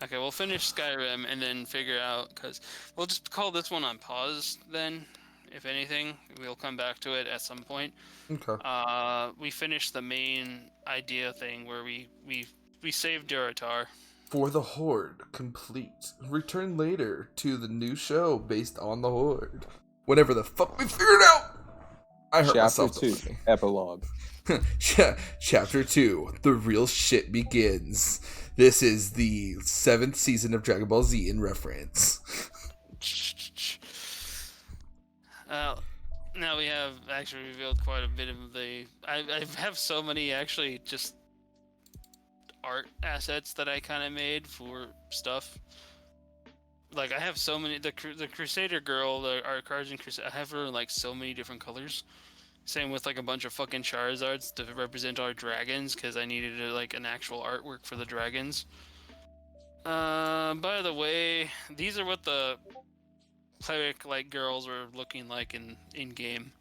Okay, we'll finish Skyrim and then figure out, because we'll just call this one on pause then. If anything, we'll come back to it at some point. Okay. We finished the main idea thing where we saved Duratar. For the Horde, complete. Return later to the new show based on the Horde. Whatever the fuck we figured out! I hurt Chapter myself. 2, epilogue. Chapter 2, the real shit begins. This is the 7th season of Dragon Ball Z in reference. Now we have actually revealed quite a bit of the... I have so many actually just art assets that I kind of made for stuff. Like, I have so many... The Crusader girl, the art cards in Crusader, I have her in like so many different colors. Same with like a bunch of fucking Charizards to represent our dragons, because I needed like an actual artwork for the dragons. By the way, these are what the cleric like girls were looking like in game.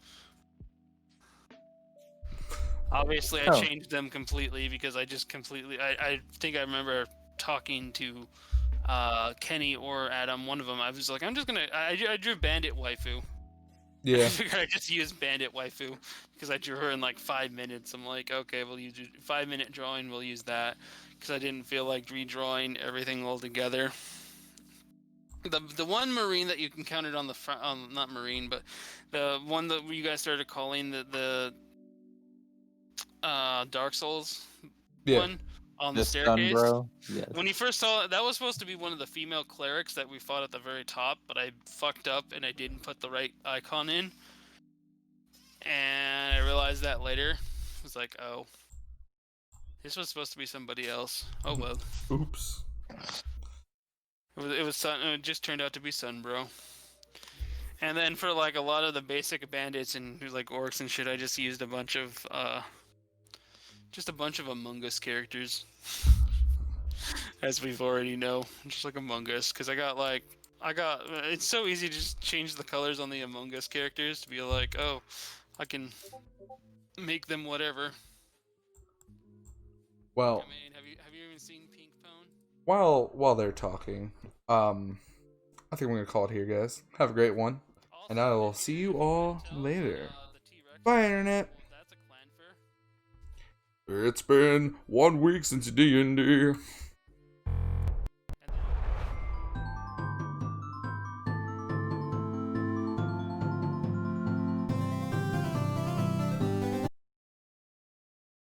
Obviously, I changed them completely because I just completely. I think I remember talking to Kenny or Adam, one of them. I was like, I'm just gonna. I drew Bandit waifu. Yeah. I figured I just use Bandit waifu because I drew her in like 5 minutes. I'm like, okay, we'll use 5-minute drawing. We'll use that because I didn't feel like redrawing everything all together. The one Marine that you can count it on the front, not Marine, but the one that you guys started calling the Dark Souls one on the staircase. Bro. Yes. When you first saw it, that was supposed to be one of the female clerics that we fought at the very top, but I fucked up and I didn't put the right icon in. And I realized that later. I was like, oh. This was supposed to be somebody else. Oh well. Oops. It was Sun. It just turned out to be Sunbro. And then for like a lot of the basic bandits and like orcs and shit, I just used a bunch of Among Us characters. As we've already know, just like Among Us, because I got it's so easy to just change the colors on the Among Us characters to be like, oh, I can make them whatever. Well, I mean, have you even seen KingPwned? while they're talking, I think we're gonna call it here, guys. Have a great one, and I will see you all later. Bye, internet. That's a clan fair. It's been 1 week since D&D.